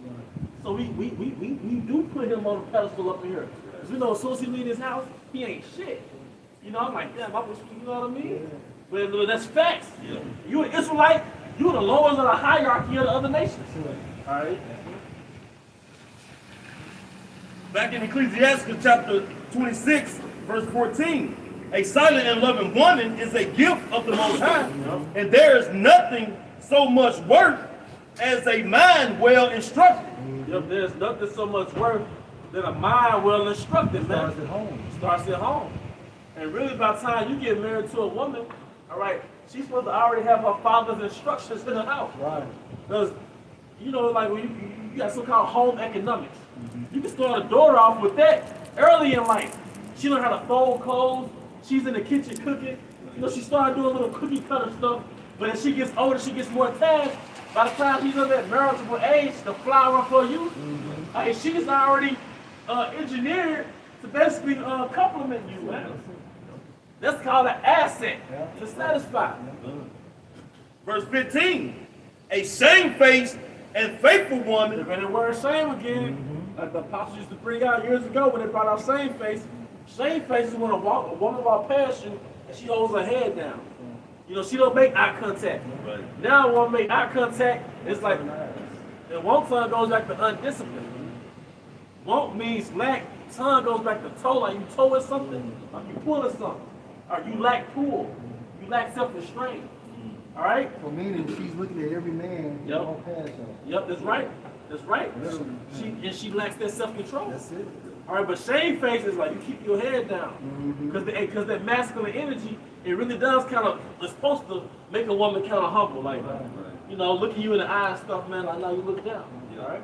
So we do put him on a pedestal up in here. Because we know as soon as he leave his house, he ain't shit. You know, I'm like, damn, I wish, you know what I mean? But that's facts. You an Israelite, you the lowest of the hierarchy of the other nations. All right? Back in Ecclesiastes chapter 26, verse 14, a silent and loving woman is a gift of the Most High, and there is nothing so much worth as a mind well instructed. Yep, there's nothing so much worth than a mind well instructed, man. Starts at home. Starts at home. And really, by the time you get married to a woman, all right, she's supposed to already have her father's instructions in the house. Right. Because, you know, like when you got so-called home economics. You can start a daughter off with that early in life. She learned how to fold clothes. She's in the kitchen cooking. You know, she started doing little cookie cutter stuff. But as she gets older, she gets more tasks. By the time she's of that marriageable age, the flower for you, she's already engineered to basically complement you, man. That's called an asset to satisfy. Verse 15. A shamefaced and faithful woman. They're the word shame again. Like the apostles used to bring out years ago when they brought out shame face. Shame face is when a woman walks past you and she holds her head down. You know, she don't make eye contact. Right. Now, when make eye contact, it's like, and one tongue goes back to undisciplined. Won't means lack. Tongue goes back to toe, like you towing something, like you pulling something, or you lack pull, you lack self-restraint. All right. So meaning she's looking at every man Yep. on past her. Yep, that's right. That's right. She lacks that self-control. That's it. All right, but shame face is like you keep your head down because that masculine energy, it really does kind of, it's supposed to make a woman kind of humble, like you know, looking you in the eye and stuff, man. Like now you look down. All right.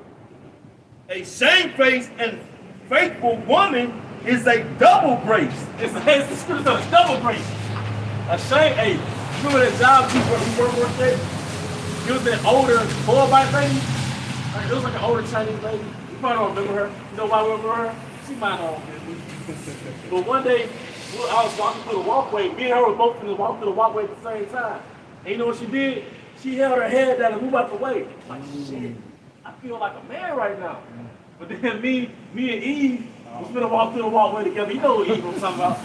A shamefaced and faithful woman is a double grace. It's the scripture of a double grace. A shame. Hey, you remember that job we worked at? It was that older boy lady. Like, it was like an older Chinese lady. You probably don't remember her. You know why we remember her? She might not. But one day, I was walking through the walkway. Me and her were both going to walk through the walkway at the same time. And you know what she did? She held her head down and moved out the way. Like, shit, I feel like a man right now. But then me and Eve was going to walk through the walkway together. You know what Eve I'm talking about.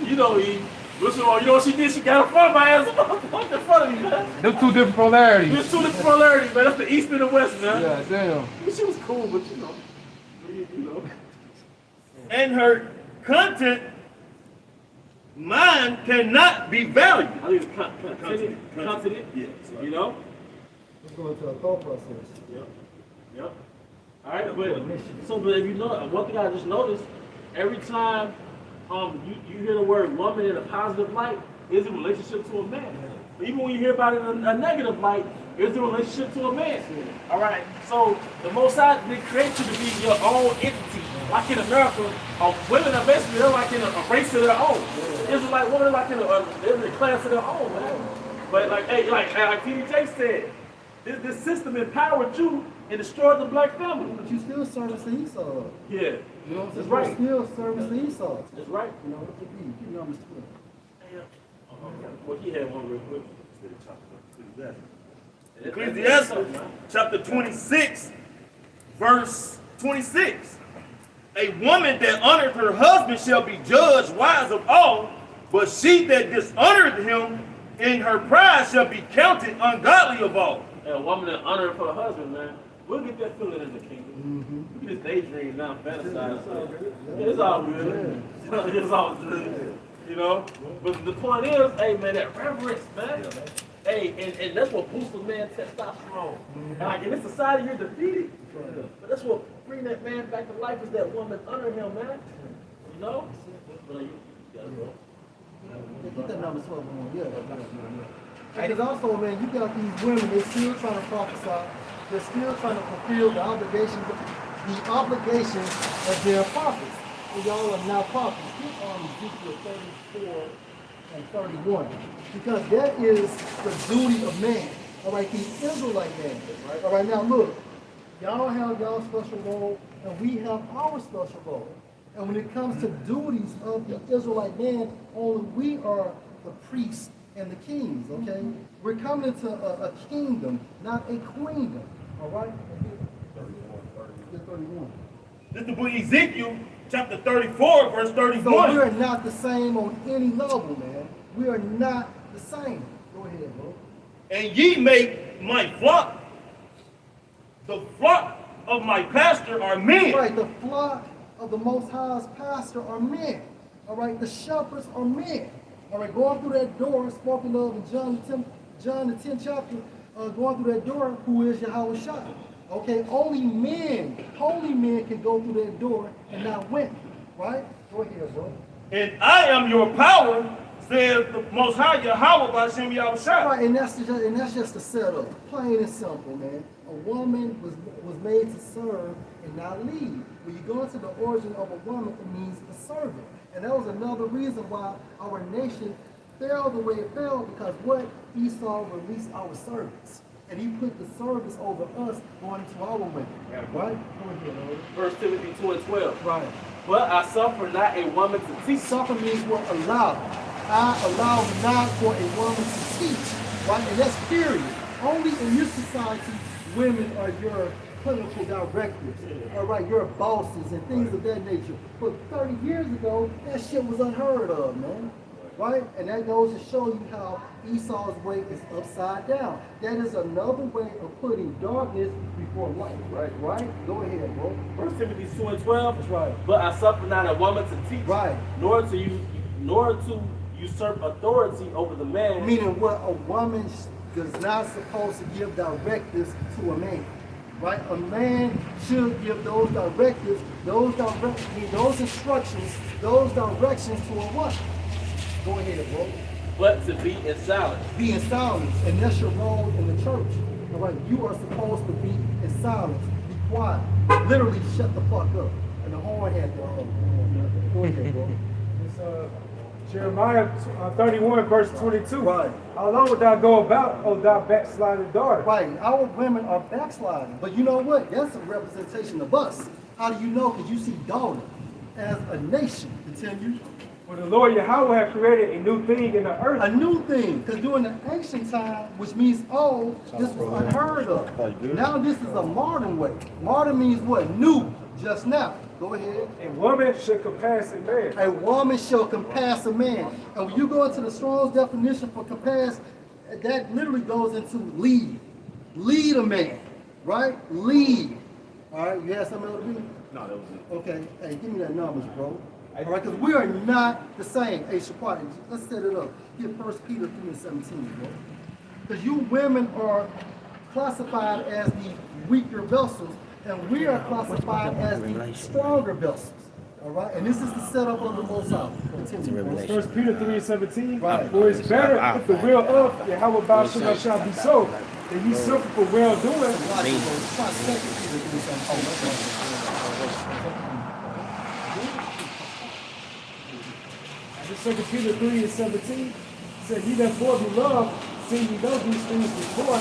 You know Eve. You know what she did? She got in front of my ass. Walked in front of me, man. Them two different polarities. There's two different polarities, man. That's the East and the West, man. Yeah, damn. She was cool, but you know. And her content, mine cannot be valued. I think it's continent. Yes. You know? Let's go into a thought process. Yep. All right, but if you know, one thing I just noticed, every time you hear the word woman in a positive light, is a relationship to a man. But even when you hear about it in a negative light, it's a relationship to a man. All right. So the Most High didn't create you to be your own entity. Like in America, women are basically they're like in a race of their own. Israelite women are like they're in a class of their own, man. But like TD said, this system empowered you and destroyed the black family. But you still service the Esau. Yeah. You know what I'm That's saying? right. You still service the Esau. That's right. You know, keep numbers 12. Well, he had one real quick. Ecclesiastes chapter 26, verse 26. A woman that honoreth her husband shall be judged wise of all, but she that dishonoreth him in her pride shall be counted ungodly of all. And a woman that honoreth her husband, man, we'll get that feeling in the kingdom. We can just daydream now, fantasize. It's all good. It's all good. You know? But the point is, hey man, that reverence, man. Hey, and that's what boosts a man's testosterone. And like in this society, you're defeated. But that's what bring that man back to life is that woman honor him, man. You know? Get that number 12 on. Yeah. Because also, man, you got these women, they're still trying to prophesy. They're still trying to fulfill the obligations of their prophets. And y'all are now prophets. Keep on Ezekiel 34 and 31. Because that is the duty of man. All right, the Israelite man. All right, now look. Y'all have y'all's special role, and we have our special role. And when it comes to duties of the Israelite man, only we are the priests and the kings, okay? We're coming into a kingdom, not a queendom, all right? 31. This is the book of Ezekiel, chapter 34, verse 31. So we are not the same on any level, man. We are not the same. Go ahead, bro. And ye make my flock, the flock of my pastor are men. Right, the flock of the Most High's pastor are men. All right, the shepherds are men. All right, going through that door, spoken of in John the 10th chapter, going through that door, who is Yahweh Shai. Okay, only men, holy men can go through that door and not women. Right? Go ahead, bro. And I am your power, says the Most High Yahweh by Shem Yahushua. Right, and that's just the setup. Plain and simple, man. A woman was made to serve and not lead. When you go into the origin of a woman, it means a servant. And that was another reason why our nation fell the way it fell, because what? Esau released our servants. And he put the service over us going to our women. Right? Go ahead, Lord. 1 Timothy 2:12. Right. But I suffer not a woman to teach. Suffer means what? Allow. I allow not for a woman to teach. Right? And that's period. Only in this society, women are your clinical directives. All right, your bosses and things of that nature. But 30 years ago, that shit was unheard of, man. Right? And that goes to show you how Esau's way is upside down. That is another way of putting darkness before light. Right? Go ahead, bro. 1 Timothy 2:12. That's right. But I suffer not a woman to teach, Right. nor to usurp authority over the man. Meaning what? A woman is not supposed to give directives to a man. Right? A man should give those directives, those instructions, those directions to a woman. Go ahead, bro. But to be in silence. Be in silence, and that's your role in the church. All right, you are supposed to be in silence, be quiet, literally shut the fuck up. And the horn had the go ahead, bro. It's Jeremiah 31, verse 22. Right. How long would thou go about, O thou backsliding daughter? Right, our women are backsliding, but you know what? That's a representation of us. How do you know? Because you see daughter as a nation. Continue. For the Lord Yahweh had created a new thing in the earth. A new thing, because during the ancient time, which means old, this was unheard of. Now this is a modern way. Modern means what? New, just now. Go ahead. A woman should compass a man. A woman shall compass a man. And when you go into the Strong's definition for compass, that literally goes into lead. Lead a man, right? Lead. All right, you have something else to do? No, that was it. Okay, hey, give me that numbers, bro. All right, because we are not the same. Hey, Shaquat, let's set it up. Get 1 Peter 3:17, bro. Because you women are classified as the weaker vessels, and we are classified as the stronger vessels. All right, and this is the setup of the Most High. Continue, bro. 1 Peter 3:17. Right. For it's better if the will of Yahweh Ba'al shall be so, than ye suffer for well doing. Watch it, bro. Try 2 Peter 3:17. And 2 Peter 3:17 said, ye therefore be loved, seeing ye know these things before.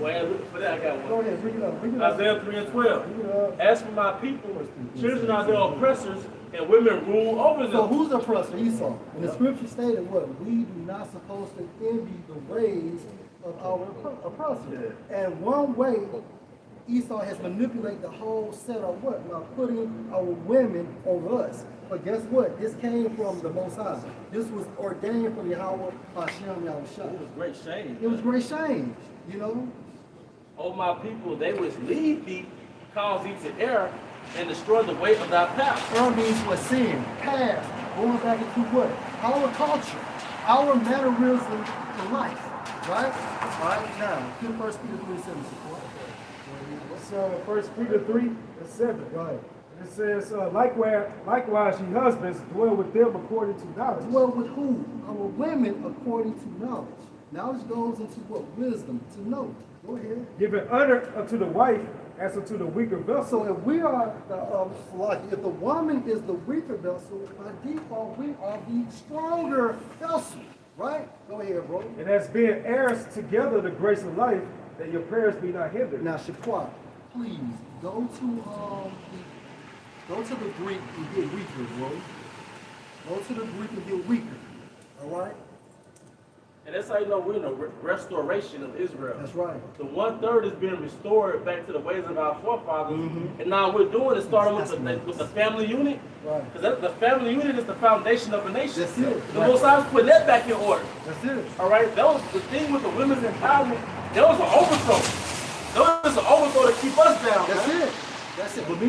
Well, for that, I got Go one. ahead, bring it up. Bring it up. Isaiah 3:12. Bring it up. As for my people, children are their oppressors, and women rule over So them. who's the oppressor? Esau. And the scripture stated what? We do not supposed to envy the ways of our oppressor. And one way Esau has manipulated the whole setup what? By putting our women over us. But guess what? This came from the Most High. This was ordained from Yahweh Hashem Yahushua. It was great shame. It was great shame, you know? O my people, they which lead thee, cause thee to err, and destroy the way of thy path. Err means what? Sin, past, going back into what? Our culture, our mannerism in life, right? All right, now, get 1 Peter 3:7. It's 1 Peter 3:7. Right. It says, likewise, ye husbands, dwell with them according to knowledge. Dwell with who? Our women according to knowledge. Knowledge goes into what? Wisdom, to know. Go ahead. Giving honor unto the wife as unto the weaker vessel. So if we are, if the woman is the weaker vessel, by default, we are the stronger vessel, right? Go ahead, bro. And as being heirs together the grace of life, that your prayers be not hindered. Now, Shaquat, please go to the Greek and get weaker, bro. Go to the Greek and get weaker. All right? And that's how you know we're in a restoration of Israel. That's right. The 1/3 is being restored back to the ways of our forefathers. And now we're doing is starting with the family unit. Right. Because the family unit is the foundation of a nation. That's it. The Most High is putting that back in order. That's it. All right? That was the thing with the women's empowerment. That was an overthrow. That was an overthrow to keep us down. That's man. it. That's it. But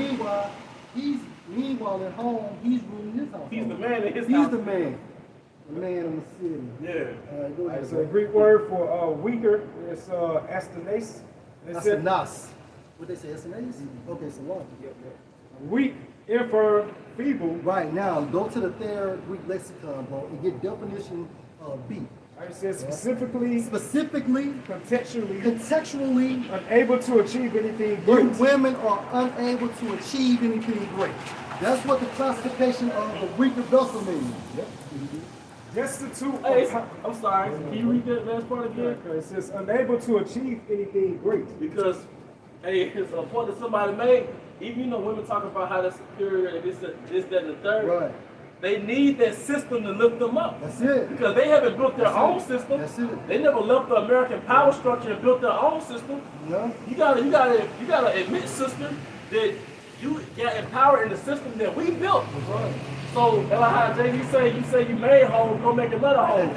meanwhile at home, he's ruling his house. He's the man in his He's house. the man. The man in the city. Yeah. All right, go ahead. So the Greek word for weaker is astanes. It That's said a nas. What they say, SNAs? Okay, so what? weak infirm, feeble. Right now, go to the third Greek lexicon, bro, and get definition of be. It says specifically, Specifically, contextually, contextually, unable to achieve anything you great. women are unable to achieve anything great. That's what the classification of the weaker vessel means. Destitute Hey, of I'm sorry. Can you read that last part again? it says unable to achieve anything great. Because, hey, it's a point that somebody made. Even women talk about how they're superior and this, that, and the third. Right. They need that system to lift them up. That's it. Because they haven't built their own system. That's it. They never left the American power structure and built their own system. Yeah. You gotta admit, sister, that you got empowered in the system that we built. Right. So, like how JD you say you made home, go make another home.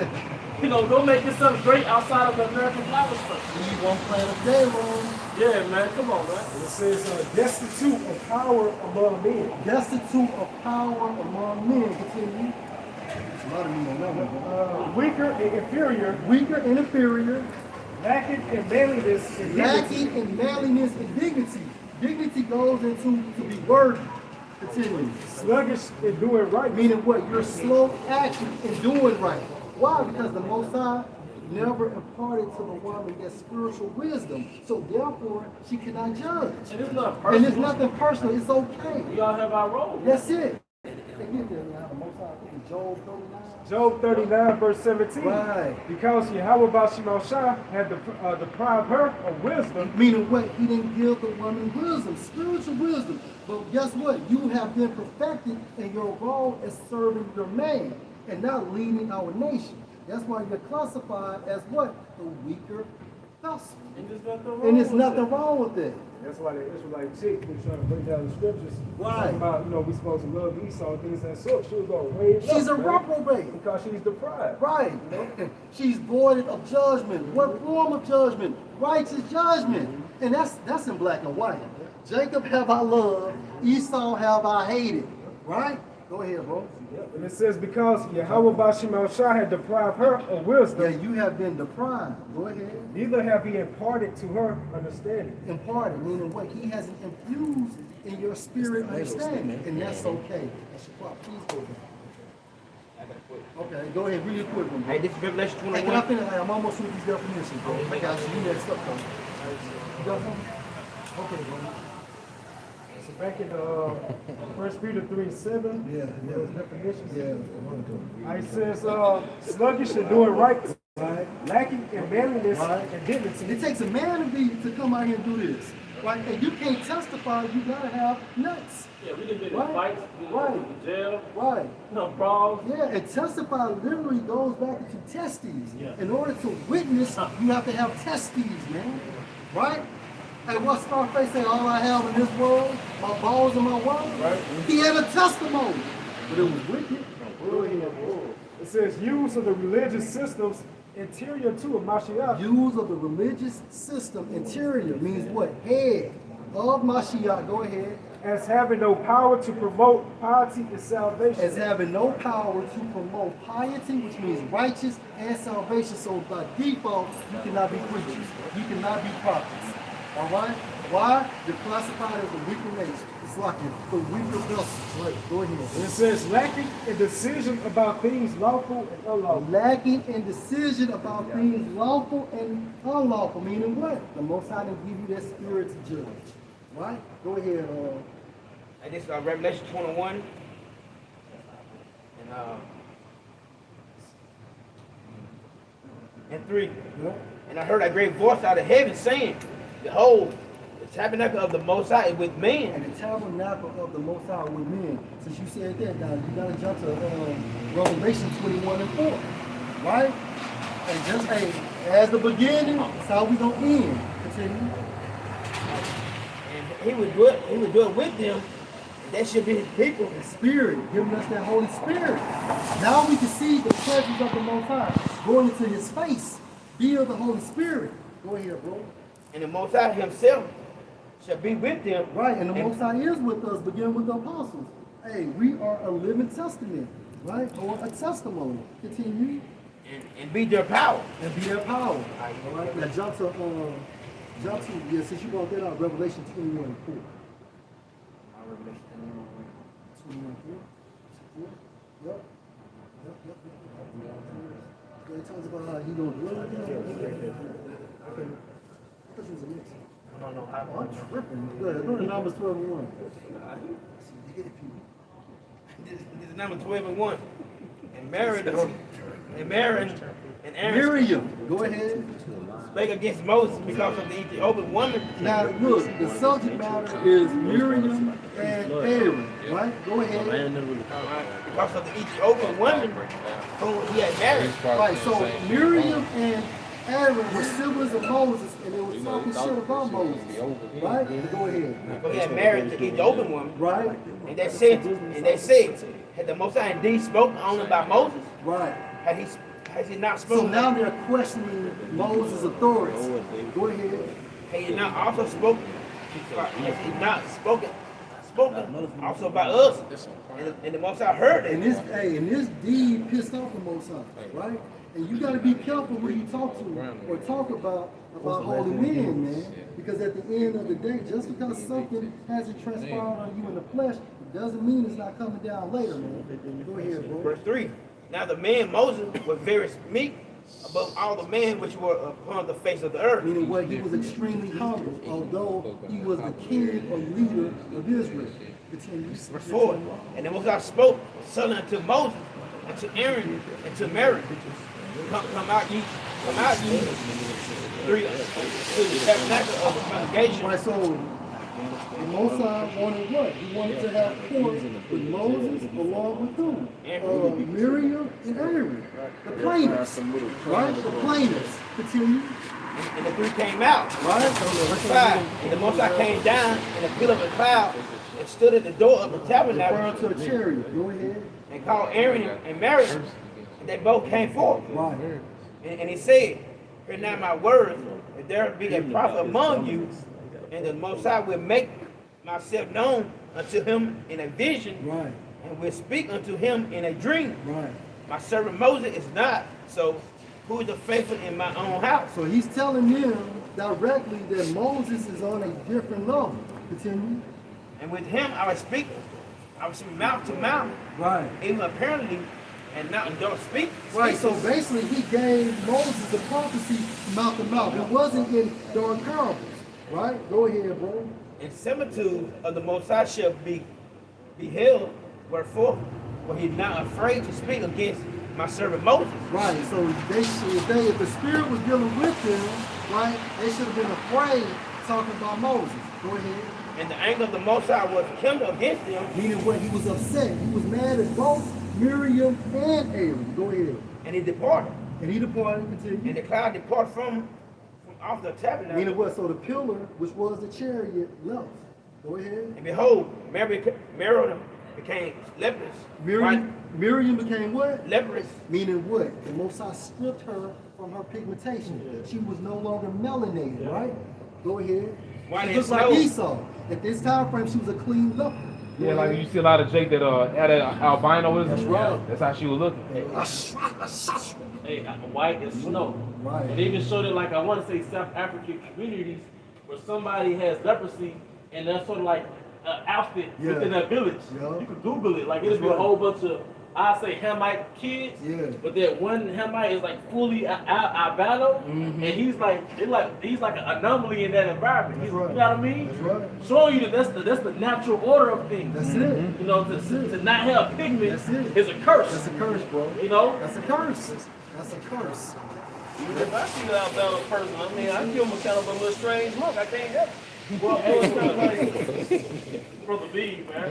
Go make this something great outside of the American power structure. You won't play the day wrong. Yeah, man, come on, man. It says destitute of power among men. Destitute of power among men. Continue. There's a lot of men on that one, bro. Weaker and inferior, Weaker and inferior. lacking in manliness and Lacking dignity. in manliness and dignity. Dignity goes into to be worthy. Continue. Sluggish in doing right. Meaning what? You're slow acting in doing right. Why? Because the Most High never imparted to the woman that spiritual wisdom. So therefore, she cannot judge. And it's not personal. And it's nothing personal. It's okay. We all have our role. That's it. They get there now. The Most High, I think it's Job 39. Job 39 verse 17. Right. Because Yahweh Bashimashah had deprived her of wisdom. Meaning what? He didn't give the woman wisdom, spiritual wisdom. But guess what? You have been perfected in your role as serving your man and not leading our nation. That's why you're classified as what? The weaker vessel. And there's nothing wrong And there's with nothing that. wrong with that. That's why the Israelite chick was trying to break down the scriptures. Right. Talking about, we supposed to love Esau and things like that sort. She was going way She's a reprobate. because she's deprived. Right. She's voided of judgment. What form of judgment? Righteous judgment. And that's in black and white. Jacob have I loved, Esau have I hated. Right? Go ahead, bro. And it says, because Yahweh Bashimashah had deprived her of Yeah, wisdom, you have been deprived. Go ahead. neither have he imparted to her understanding. Imparted, meaning what? He hasn't infused in your spirit understanding. And that's okay. That's your part. Please go ahead. Okay, go ahead. Read your quick one, bro. Hey, this is Revelation Hey, can I 21. finish? Hey, I'm almost with these definitions, bro. I got you. You next up, though. You got something? Okay, bro. So back in 1 Peter 3:7, Yeah, those definitions. yeah. It says, sluggish in doing right, Right. lacking in manliness Right. and dignity. It takes a man to come out here and do this. Right? And you can't testify, you gotta have nuts. Yeah, we done been in Right. fights, we done Right. been to jail, Right. problems. Yeah, and testify literally goes back into testes. In order to witness, you have to have testes, man. Right? And what Scarface said, all I have in this world, my balls and my wallet. Right. He had a testimony. But it was wicked. It says, use of the religious systems interior to a Mashiach. Use of the religious system, interior, means what? Head of Mashiach. Go ahead. As having no power to promote piety and salvation. As having no power to promote piety, which means righteous and salvation. So by default, you cannot be preachers. You cannot be prophets. All right? Why? You're classified as a weaker nation. It's like the weaker vessel. Right. Go ahead. And it says, lacking in decision about things lawful and unlawful. Lacking in decision about things lawful and unlawful. Meaning what? The Most High didn't give you that spirit to judge. Right? Go ahead. And this is Revelation 21. And 3. Yeah. And I heard a great voice out of heaven saying, behold, the tabernacle of the Most High is with men. And the tabernacle of the Most High with men. Since you said that, now you gotta jump to Revelation 21 and 4, right? And just as the beginning, that's how we gonna end. Continue. And he would do it with them. And that should be his people. The Spirit, giving us that Holy Spirit. Now we can see the presence of the Most High going into His face via the Holy Spirit. Go ahead, bro. And the Most High himself shall be with them. Right, and the Most High is with us, beginning with the apostles. Hey, we are a living testament, right? Or a testimony. Continue. And be their power. And be their power. All right, now jump to, yeah, since you brought that out, Revelation 21 and 4. Revelation 21. Yep. He talks about how he gonna dwell again. Okay. I thought it was a mix. No, Oh, I'm tripping. Go ahead. Go to Numbers 12 and 1. This is number 12 and 1. And Miriam and Aaron Miriam, go ahead. spake against Moses because of the Ethiopian woman. Now, look, the subject matter is Miriam and Aaron, right? Go ahead. Because of the Ethiopian woman whom he had married. Right, so Miriam and Aaron were siblings of Moses, and they were talking shit about Moses, right? Go ahead. But he had married the Ethiopian woman. Right? And they said, had the Most High indeed spoken only about Moses? Right. Has he not So spoken? now they're questioning Moses' authority. Go ahead. Has he not also spoken? Has he not spoken also about us? And the Most High heard And it. this deed pissed off the Most High, right? And you got to be careful when you talk to or talk about holy men, man. Because at the end of the day, just because something hasn't transpired on you in the flesh, it doesn't mean it's not coming down later, man. Go ahead, bro. Verse 3. Now the man Moses was very meek above all the men which were upon the face of the earth. Meaning what? He was extremely humble, although he was the king or leader of Israel. Verse 4. And the Most High spoke suddenly unto Moses, and to Aaron, and to Mary. Come out ye, three, to the tabernacle of the congregation. Right, so the Most High wanted what? He wanted to have court with Moses along with who? Miriam and Aaron. The plaintiffs. Right? The plaintiffs. Continue. And the three came out. Right? Verse 5. And the Most High came down in a pillar of a cloud and stood at the door of the tabernacle. Referring to a chariot. Go ahead. And called Aaron and Mary. And they both came forth. Right. And he said, hear now my words, if there be a prophet among you, and the Most High will make myself known unto him in a vision, Right. and will speak unto him in a dream. Right. My servant Moses is not, so who is the faithful in my own house? So he's telling them directly that Moses is on a different level. Continue. And with him I will speak mouth to mouth, Right. even apparently, and not don't speak. Right, so basically he gave Moses the prophecy mouth to mouth. It wasn't in dark parables. Right? Go ahead, bro. And similitude of the Most High shall be beheld, wherefore, for he is not afraid to speak against my servant Moses. Right, so if the Spirit was dealing with them, right, they should have been afraid talking about Moses. Go ahead. And the anger of the Most High was kindled against them. Meaning what? He was upset. He was mad at both Miriam and Aaron. Go ahead. And he departed. And he departed. Continue. And the cloud departed from off the tabernacle. Meaning what? So the pillar, which was the chariot, left. Go ahead. And behold, Mary became leprous. Miriam became what? Leprous. Meaning what? The Most High stripped her from her pigmentation. She was no longer melanated, right? Go ahead. White She as looked like snow. Esau. At this time frame, she was a clean leper. Go Yeah, like ahead. you see a lot of Jake that had an albinoism. That's right. That's how she was looking. Hey, white as snow. Right. And they even showed it like, I want to say, South African communities where somebody has leprosy and they're sort of like an outfit Yeah. within that village. Yeah. You can Google it. Like, it'll That's be a right. whole bunch of, I say, Hamite kids. Yeah. But that one Hamite is like fully albino. Mm-hmm. And he's like an anomaly in that environment. That's You right. know what I mean? That's right. Showing you that that's the natural order of things. That's it. You know, to not have pigment That's it. is a curse. That's a curse, bro. You know? That's a curse. That's a curse. If I see an albino person, I mean, I give him a kind of a little strange look. I can't help it. Well, hey, it's kind of like Brother B, man.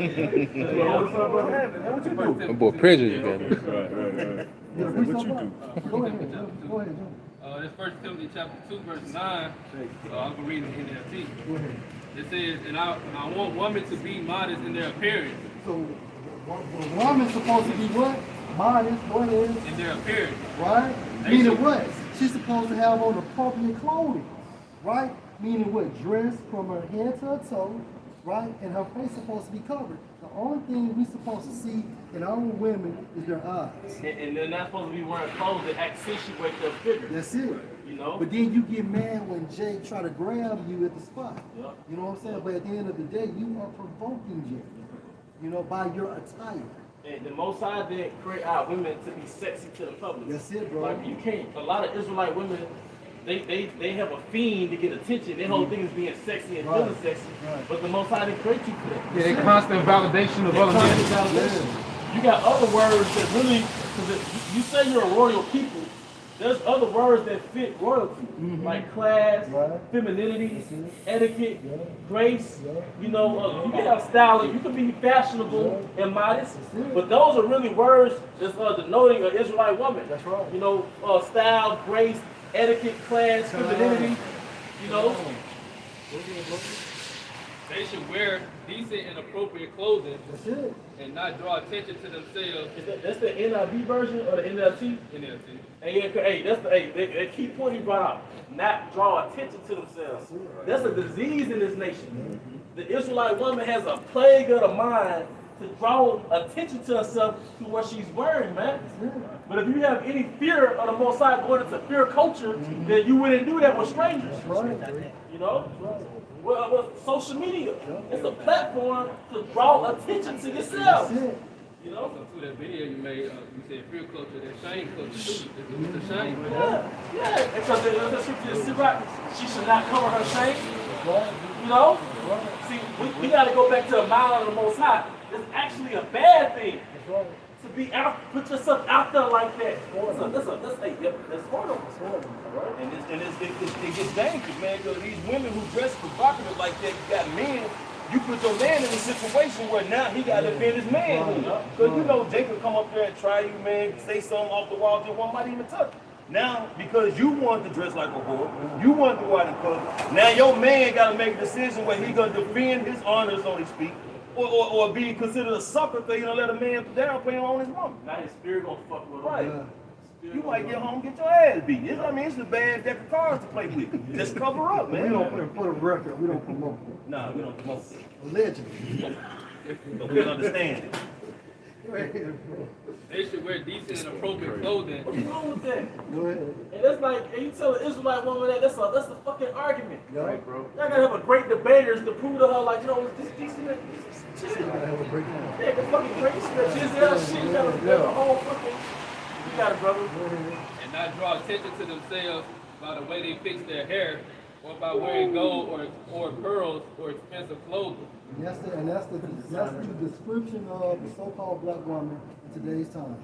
What you do? That boy prejudice, man. You gonna preach something? Go ahead. Go ahead, John. This 1 Timothy chapter 2, verse 9, I'll be reading the NLT. Go ahead. It says, and I want women to be modest in their appearance. So, the woman's supposed to be what? Modest. Go ahead. In their appearance. Right? Meaning what? She's supposed to have on appropriate clothing. Right? Meaning what? Dressed from her head to her toe. Right? And her face supposed to be covered. The only thing we're supposed to see in our women is their eyes. And they're not supposed to be wearing clothes that accentuate their figure. That's it. You know? But then you get mad when Jay try to grab you at the spot. Yeah. You know what I'm saying? But at the end of the day, you are provoking Jay. you know, by your attire. And the Most High didn't create our women to be sexy to the public. That's it, bro. Like you can't. A lot of Israelite women, they have a fiend to get attention. Their whole thing is being sexy and feeling sexy. Right. But the Most High didn't create you for that. Yeah, they constant validation of other Constant men. validation. You got other words that really, because you say you're a royal people. There's other words that fit royalty, like class, Right. femininity, etiquette, grace. You know, you can have style, you can be fashionable and modest, but those are really words that's denoting an Israelite woman. That's right. You know, style, grace, etiquette, class, femininity. You know, They should wear decent and appropriate clothing That's it. and not draw attention to themselves that's the NIV version or the NLT. in their Hey, that's the key point he brought out. Not draw attention to themselves. That's a disease in this nation. The Israelite woman has a plague of the mind to draw attention to herself to what she's wearing, man. But if you have any fear of the Most High going into fear culture, then you wouldn't do that with strangers. You know? Well, social media, it's a platform to draw attention to yourself. You know? So to that video you made, you said fear culture, that shame culture too. It's a shame. Yeah, because the scripture is right. She should not cover her shame. You know? See, we got to go back to the mind of the Most High. It's actually a bad thing to be out, put yourself out there like that. That's horrible. And it gets dangerous, man, because these women who dress provocative like that, you got men, you put your man in a situation where now he got to defend his man. Because you know, Jake will come up there and try you, man, say something off the wall, just one might even touch you. Now, because you want to dress like a whore, you want to go out in public, now your man got to make a decision where he going to defend his honor, so to speak, or be considered a sucker because you don't let a man down play on his woman. Now his spirit gonna fuck with him. Right. You might get home and get your ass beat. It's a bad deck of cards to play with. Just cover up, man. We don't put a record. We don't promote it. Nah, we don't promote it. Allegedly. But we understand it. They should wear decent and appropriate clothing. What's wrong with that? Go ahead. And that's like, and you tell an Israelite woman that's a fucking argument. Right, Y'all gotta have a great debaters to prove to her, like, you know, this decent. Gotta have a break down. Yeah, the fucking great shit. You gotta have a whole fucking. You got it, brother. And not draw attention to themselves by the way they fix their hair or by wearing gold or pearls or expensive clothing. And that's the description of the so-called black woman in today's time.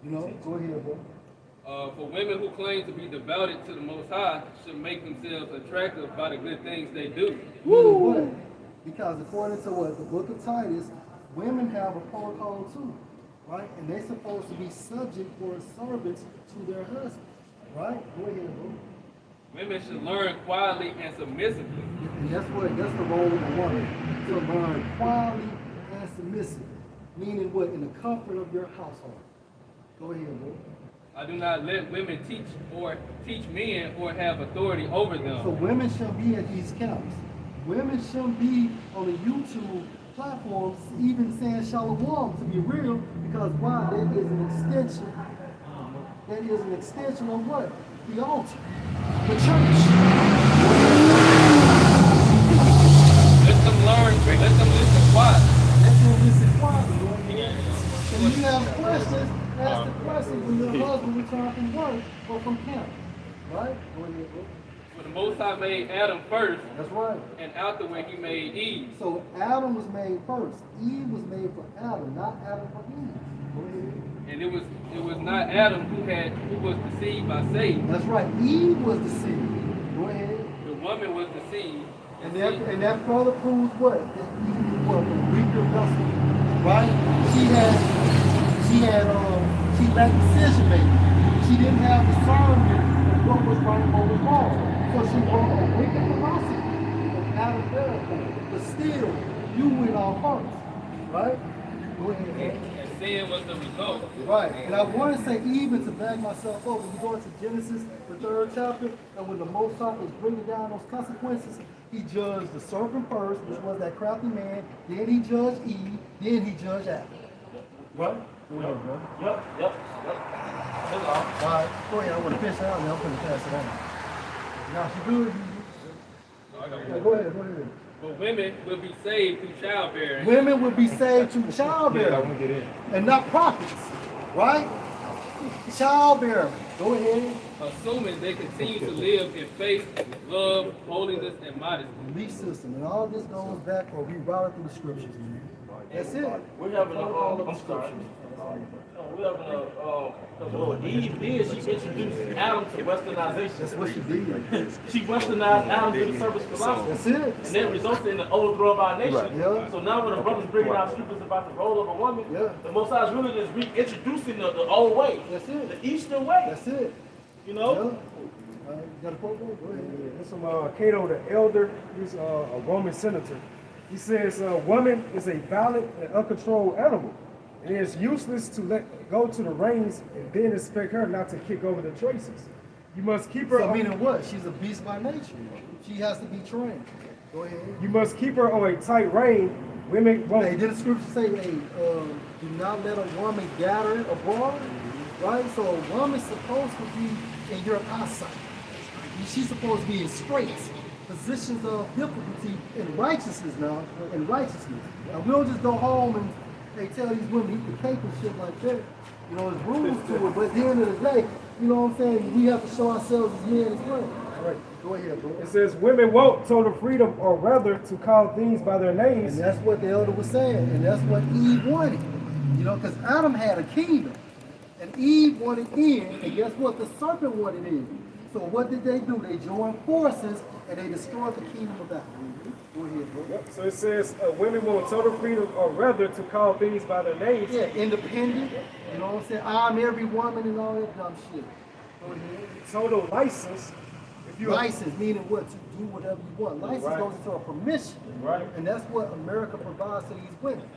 You know, go ahead, bro. For women who claim to be devoted to the Most High should make themselves attractive by the good things they do. Woo! Because according to what the book of Titus, women have a protocol too, right? And they're supposed to be subject or servants to their husbands, right? Go ahead, bro. Women should learn quietly and submissively. And that's the role of a woman, to learn quietly and submissive, meaning what? In the comfort of your household. Go ahead, bro. I do not let women teach men or have authority over them. So women shouldn't be at these camps. Women shouldn't be on the YouTube platforms even saying shalom to be real, because why? That is an extension. That is an extension of what? The altar. The church. Let them learn, let them listen quietly. That's what this is quietly. And if you have questions, ask the question when your husband returns from work or from camp. Right? Go ahead, bro. For the Most High made Adam first, That's right. and afterward he made Eve. So Adam was made first. Eve was made for Adam, not Adam for Eve. Go ahead. And it was not Adam who was deceived by Satan. That's right. Eve was deceived. Go ahead. The woman was deceived. And that further proves what? That Eve was a weaker vessel. Right? She lacked decision making. She didn't have discernment of what was right and what was wrong. So she brought a wicked philosophy of Adam therefore. But still, you went off first. Right? Go ahead. And sin was the result. Right, and I want to say even to back myself up, when you go into Genesis, the 3rd chapter, and when the Most High was bringing down those consequences, he judged the serpent first, which was that crafty man, then he judged Eve, then he judged Adam. Right? Go ahead, bro. Yep. That's all. All right, go ahead, I want to finish out, and I'm going to pass it on. Now, she good? Yeah, go ahead. But women will be saved through childbearing. Women will be saved through childbearing and not prophets, right? Childbearing. Go ahead. Assuming they continue to live in faith, love, holiness, and modesty. Belief system. And all this goes back or we brought it through the scriptures. That's it. We're having a I'm sorry. We're having what Eve did, she introduced Adam to westernization. That's what she did. She westernized Adam to the service philosophy. That's it. And that resulted in the overthrow of our nation. Right. Yeah. So now when the brothers bringing out scriptures about the role of a woman, Yeah. the Most High is really just reintroducing the old way. That's it. The Eastern way. That's it. You know? Yeah. You got a quote there? Go ahead. This from Cato the Elder. He's a Roman senator. He says, woman is a violent and uncontrolled animal. It is useless to let go to the reins and then expect her not to kick over the traces. You must keep her. So meaning what? She's a beast by nature. She has to be trained. Go ahead. You must keep her on a tight rein. Women won't. Hey, didn't the scripture say, hey, do not let a woman gather abroad? Right? So a woman's supposed to be in your eyesight. She's supposed to be in straight positions of difficulty in righteousness now, in righteousness. And we don't just go home and they tell these women eat the cake and shit like that. You know, there's rules to it, but at the end of the day, you know what I'm saying, we have to show ourselves as men as well. Right. Go ahead, bro. It says women won't total freedom, or rather to call things by their names. And that's what the elder was saying, and that's what Eve wanted. You know, because Adam had a kingdom, and Eve wanted in, and guess what? The serpent wanted in. So what did they do? They joined forces, and they destroyed the kingdom of Adam. Go ahead, bro. Yep. So it says women want total freedom, or rather to call things by their names. Yeah, independent. You know what I'm saying? I'm every woman and all that dumb shit. Go ahead. Total license. If you License meaning what? To do whatever you want. License Right. goes into a permission. Right. And that's what America provides to these women.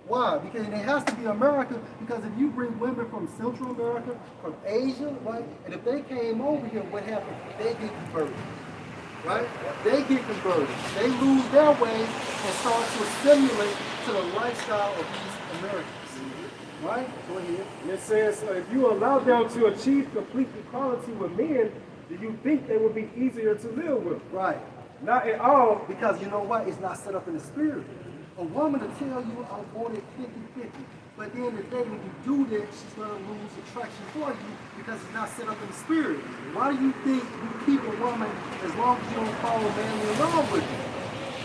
Why? Because it has to be America, because if you bring women from Central America, from Asia, right? And if they came over here, what happened? They get converted. Right? They get converted. They lose their ways and start to assimilate to the lifestyle of these Americans. Right? Go ahead. And it says, if you allow them to achieve complete equality with men, do you think they would be easier to live with? Right. Not at all. Because you know what? It's not set up in the spirit. A woman will tell you, I want it 50-50. But at the end of the day, when you do that, she's going to lose attraction for you because it's not set up in the spirit. Why do you think you keep a woman as long as you don't fall madly in love with her?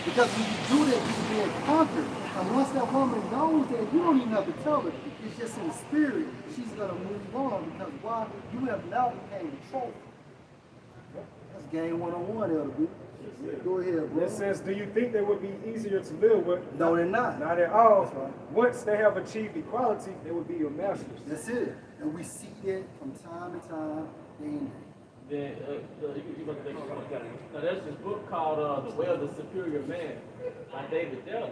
Because when you do that, you're being conquered. And once that woman knows that, you don't even have to tell her. It's just in the spirit. She's going to move on because why? You have now became the trophy. That's game 101, Elder B. Go ahead, bro. It says, do you think they would be easier to live with? No, they're not. Not at all. That's right. Once they have achieved equality, they will be your masters. That's it. And we see that from time to time, day and day. Then now there's this book called The Way of the Superior Man by David Della.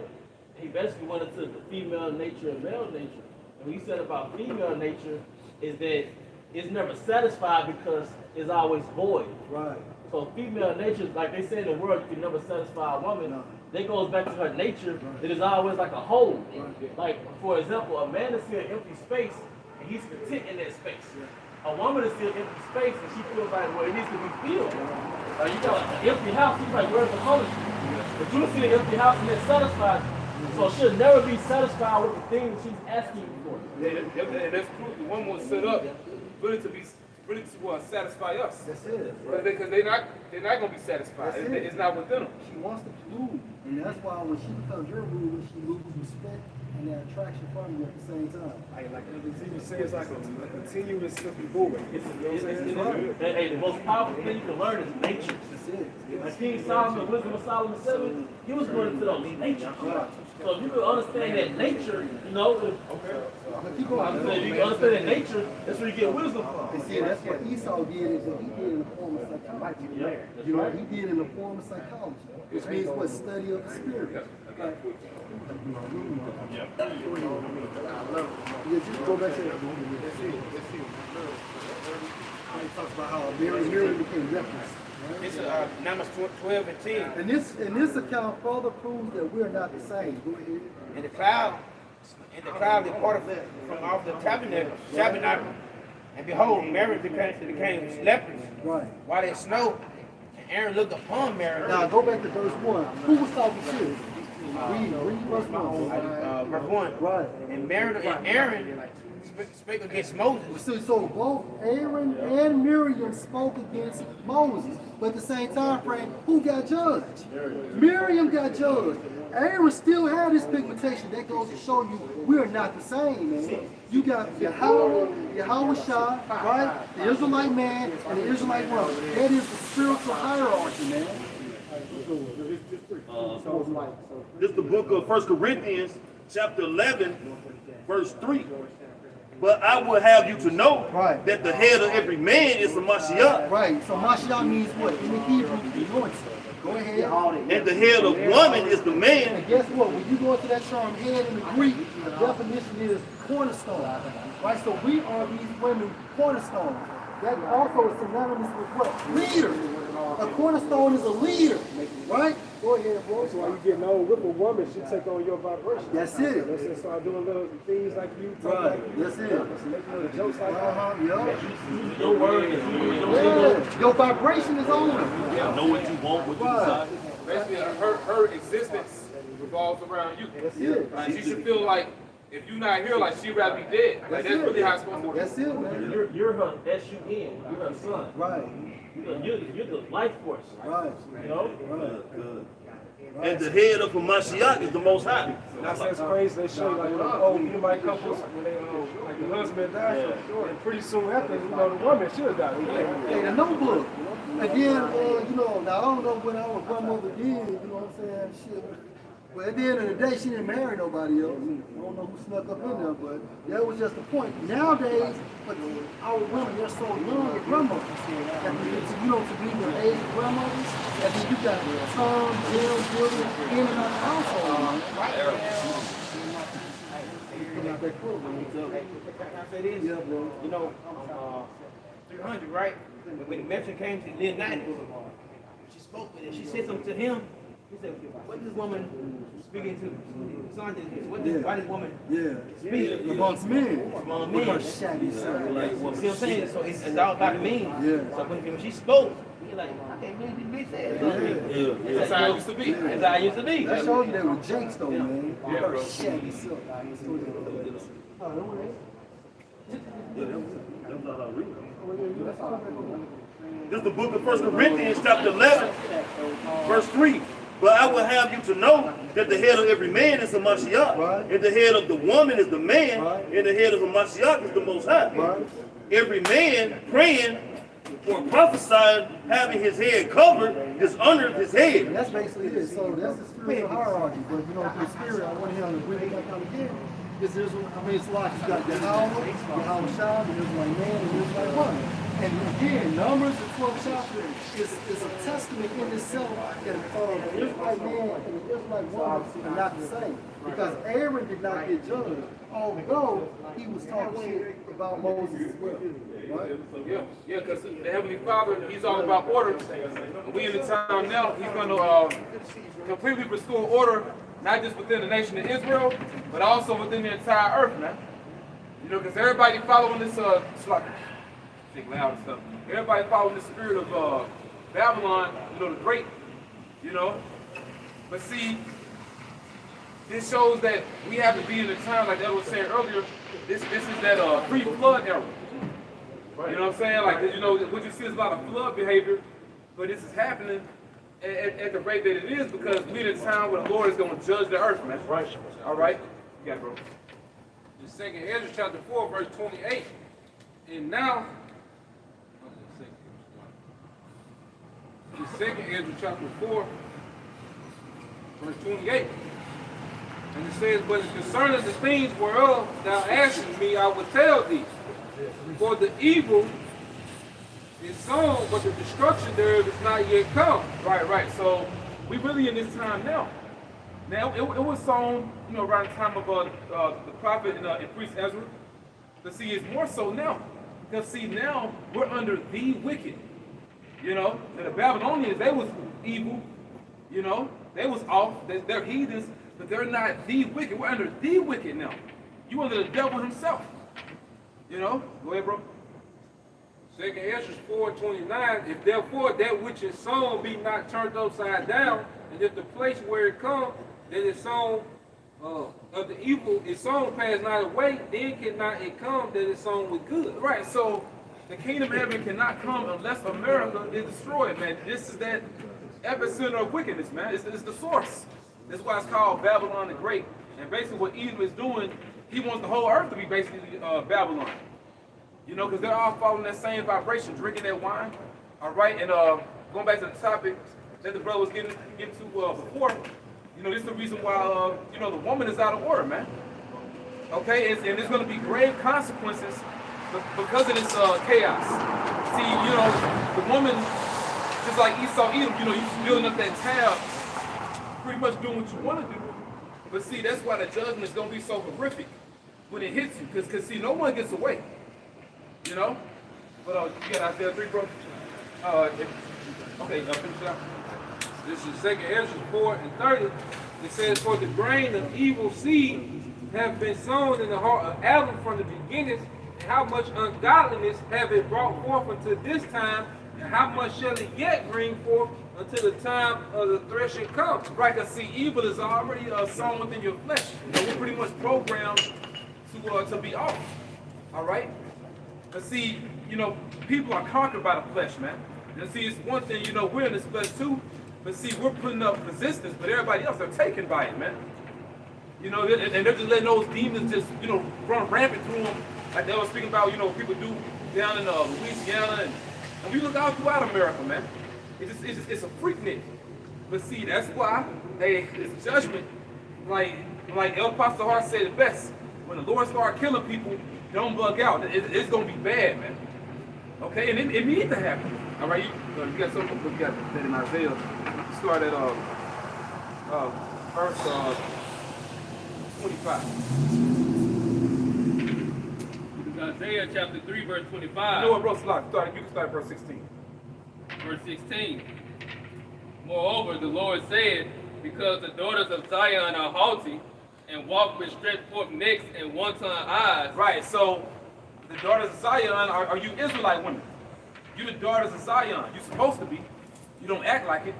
He basically went into the female nature and male nature. And what he said about female nature is that it's never satisfied because it's always void. Right. So female nature, like they say in the world, you can never satisfy a woman. No. That goes back to her nature. It is always like a hole. Like, for example, a man is see an empty space and he's content in that space. A woman is see an empty space and she feels like, well, it needs to be filled. Like, you got an empty house, she's like, where's the furniture? But you see an empty house and it satisfies you. So she'll never be satisfied with the things she's asking you for. And that's proof the woman was set up really to satisfy us. That's it. Right? Because they're not gonna be satisfied. That's it. It's not within them. She wants to rule. And that's why when she becomes your ruler, she loses respect and that attraction from you at the same time. Like you say, it's like a continuous silky bullet. Hey, the most powerful thing you can learn is nature. That's it. Like King Solomon, Wisdom of Solomon 7, he was going into those nature. So if you can understand that nature, you know, I'm gonna keep going. if you can understand that nature, that's where you get wisdom from. And see, that's what Esau did, is that he did in the form of psychology. That's You know, right. he did in the form of psychology, which means what? Study of the spirit. Right. Yeah, just go back to that. He talks about how Mary became leprous. This is Numbers 12 and 10. And this account further proves that we're not the same. Go ahead. And the cloud departed from off the tabernacle, and behold, Mary became leprous. Right. While it snowed, Aaron looked upon Mary. Now go back to verse 1. Who was talking shit? Read verse 1. Verse 1. Right. And Aaron spake against Moses. So both Aaron and Miriam spoke against Moses. But at the same time frame, who got judged? Miriam got judged. Aaron still had his pigmentation. That goes to show you we are not the same, man. You got Yahweh Shah, right? The Israelite man and the Israelite woman. That is the spiritual hierarchy, man. This is the book of 1 Corinthians, chapter 11, verse 3. But I will have you to know that the head of every man is the Mashiach. Right. So Mashiach means what? In the Hebrew, anointed. Go ahead. And the head of woman is the man. And guess what? When you go into that term head in the Greek, the definition is cornerstone. Right? So we are these women cornerstones. That also is synonymous with what? Leader. A cornerstone is a leader. Right? Go ahead, bro. So while you getting old with a woman, she take on your vibration. That's it. Let's just start doing little things like you, talk Right. like you. That's it. Making little jokes like that. Yeah. Your word is Yeah. Your vibration is on her. Know what you want, what you Right. desire. Basically, her existence revolves around you. That's it. Like, she should feel like if you're not here, like she'd rather be dead. Like that's really how it's supposed to work. That's it, man. You're her S-U-N. You're her son. Right. You're the life force. Right. You know? Good. And the head of the Mashiach is the Most High. That's crazy. They show you like old Edomite couples when they like the husband died, and pretty soon after, the woman should die. Hey, the notebook. And then, now I don't know what our grandmother did, you know what I'm saying? Shit. But at the end of the day, she didn't marry nobody else. I don't know who snuck up in there, but that was just the point. Nowadays, but our women, they're so young at grandmothers. That to be their age grandmothers, and then you got Tom, Jill, William, in and out the household. Can I say this? Yeah, bro. 300, right? When the mention came to Lynn Knight, she spoke with him. She said something to him. He said, what is this woman speaking to? Why this woman speak? Amongst men. Among With her men. shaggy self. See what I'm saying? So it's all about the mean. Yeah. So when she spoke, he like, I can't believe this bitch said something. That's how it used to be. That's how I used to be. That showed you they were jakes though, man. Yeah, Her bro. shaggy self. This is the book of 1 Corinthians, chapter 11, verse 3. But I will have you to know that the head of every man is the Mashiach, Right. and the head of the woman is the man, Right. and the head of the Mashiach is the Most High. Right. Every man praying or prophesying, having his head covered, dishonored his And head. that's basically it. So that's the spiritual hierarchy. But the spirit, I want him to bring it back out again. It's like you got Yahweh Shah, the Israelite man, and the Israelite woman. And again, Numbers, the 12th chapter, is a testament in itself that the Israelite man and the Israelite woman are not the same. Because Aaron did not get judged, although he was talking shit about Moses as well. Right? Yeah, because the Heavenly Father, He's all about order. And we in the time now, He's going to completely restore order, not just within the nation of Israel, but also within the entire earth, man. Because everybody following this, it's like, think loud and stuff. Everybody following the spirit of Babylon, the great, But see, this shows that we have to be in a time, like that was saying earlier, this is that pre-flood era. You know what I'm saying? Like, what you see is a lot of flood behavior, but this is happening at the rate that it is because we're in a time where the Lord is going to judge the earth, man. Right. All right? You got it, bro. The 2nd Ezra chapter 4, verse 28. And now, the 2nd Ezra chapter 4, verse 28. And it says, but concerning the things whereof thou askest me, I will tell thee. For the evil is sown, but the destruction thereof is not yet come. Right. So we really in this time now. Now it was sown, around the time of the prophet and priest Ezra. But see, it's more so now. Because see, now we're under the wicked. Now the Babylonians, they was evil. They was off. They're heathens, but they're not the wicked. We're under the wicked now. You under the devil himself. Go ahead, bro. 2 Ezra 4:29, if therefore that which is sown be not turned upside down, and if the place where it comes that is sown of the evil is sown pass not away, then cannot it come that is sown with good. Right, so the kingdom of heaven cannot come unless America is destroyed, man. This is that epicenter of wickedness, man. It's the source. That's why it's called Babylon the Great. And basically what Edom is doing, he wants the whole earth to be basically Babylon. You know, because they're all following that same vibration, drinking that wine. All right, and going back to the topic that the brother was getting to before, you know, this is the reason why, you know, the woman is out of order, man. Okay, and there's going to be grave consequences because of this chaos. See, you know, the woman, just like Esau, Edom, you know, you're building up that tab, pretty much doing what you want to do. But see, that's why the judgment is going to be so horrific when it hits you, because see, no one gets away. You know? But you got Isaiah 3, bro? Okay, finish it out. This is 2 Ezra 4:30. It says, for the grain of evil seed have been sown in the heart of Adam from the beginning, and how much ungodliness have it brought forth until this time, and how much shall it yet bring forth until the time of the threshing comes. Right, because see, evil is already sown within your flesh. And we're pretty much programmed to be off. All right? But see, you know, people are conquered by the flesh, man. And see, it's one thing, you know, we're in this flesh too. But see, we're putting up resistance, but everybody else are taken by it, man. You know, and they're just letting those demons just, you know, run rampant through them. Like they were speaking about, you know, people do down in Louisiana. And we look out throughout America, man. It's a freaknik. But see, that's why it's judgment. Like El Pastor Hart said it best. When the Lord start killing people, don't bug out. It's going to be bad, man. Okay, and it needs to happen. All right, you got something. We got that in Isaiah. Start at verse 25. Isaiah chapter 3, verse 25. You know what, bro? You can start at verse 16. Verse 16. Moreover, the Lord said, because the daughters of Zion are haughty, and walk with stretched forth necks and wanton eyes. Right, so the daughters of Zion are you Israelite women. You the daughters of Zion. You're supposed to be. You don't act like it,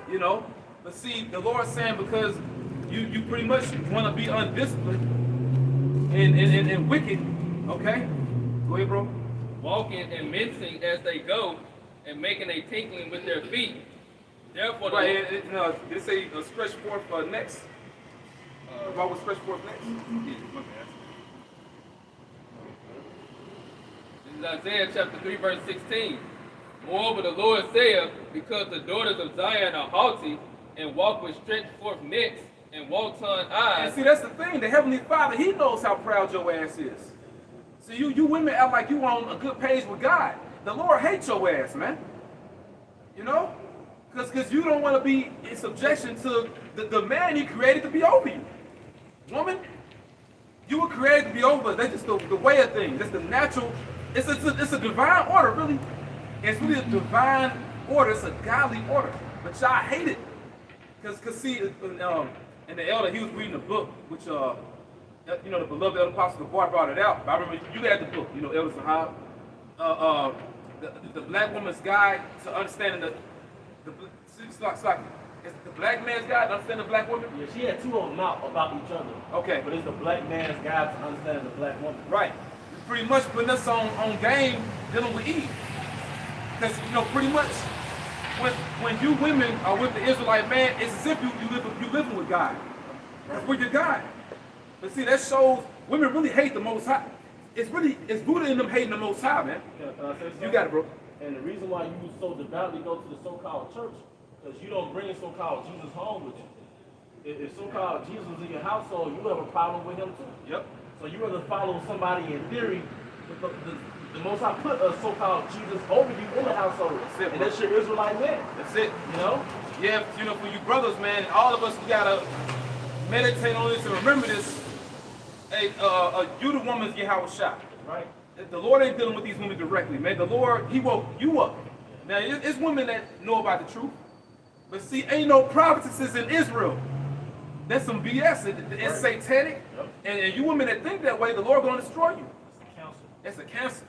you know. But see, the Lord's saying because you pretty much want to be undisciplined and wicked, okay? Go ahead, bro. Walking and mincing as they go, and making a tinkling with their feet. Therefore, the Right, it say stretch forth necks. What was stretch forth necks? This is Isaiah chapter 3, verse 16. Moreover, the Lord saith, because the daughters of Zion are haughty, and walk with stretched forth necks and wanton eyes. And see, that's the thing. The Heavenly Father, He knows how proud your ass is. See, you women act like you on a good page with God. The Lord hates your ass, man. You know? Because you don't want to be in subjection to the man He created to be over you. Woman, you were created to be over. That's just the way of things. That's the natural. It's a divine order, really. It's really a divine order. It's a godly order. But y'all hate it. Because see, and the elder, he was reading a book, which, you know, the beloved Elder Apostle Bar brought it out. I remember you had the book, you know, Elder Sahab. The Black Woman's Guide to Understanding it's the Black Man's Guide to Understanding the Black Woman? Yeah, she had two of them out about each other. Okay. But it's the black man's guide to understanding the black woman. Right. Pretty much putting us on game dealing with Eve. Because, you know, pretty much when you women are with the Israelite man, it's as if you living with God. That's with your God. But see, that shows women really hate the Most High. It's rooted in them hating the Most High, man. Can I say something? You got it, bro. And the reason why you so devoutly go to the so-called church, because you don't bring so-called Jesus home with you. If so-called Jesus is in your household, you have a problem with him too. Yep. So you rather follow somebody in theory. The Most High put a so-called Jesus over you in the household. That's it, and bro. that's your Israelite man. That's it. You know? Yeah, you know, for you brothers, man, all of us, we gotta meditate on this and remember this. Hey, you the woman's Yahweh shot. Right? The Lord ain't dealing with these women directly, man. The Lord, He woke you up. Now, it's women that know about the truth. But see, ain't no prophetesses in Israel. That's some BS. It's satanic. Yep. And you women that think that way, the Lord gonna destroy you. It's a counsel. That's a cancer.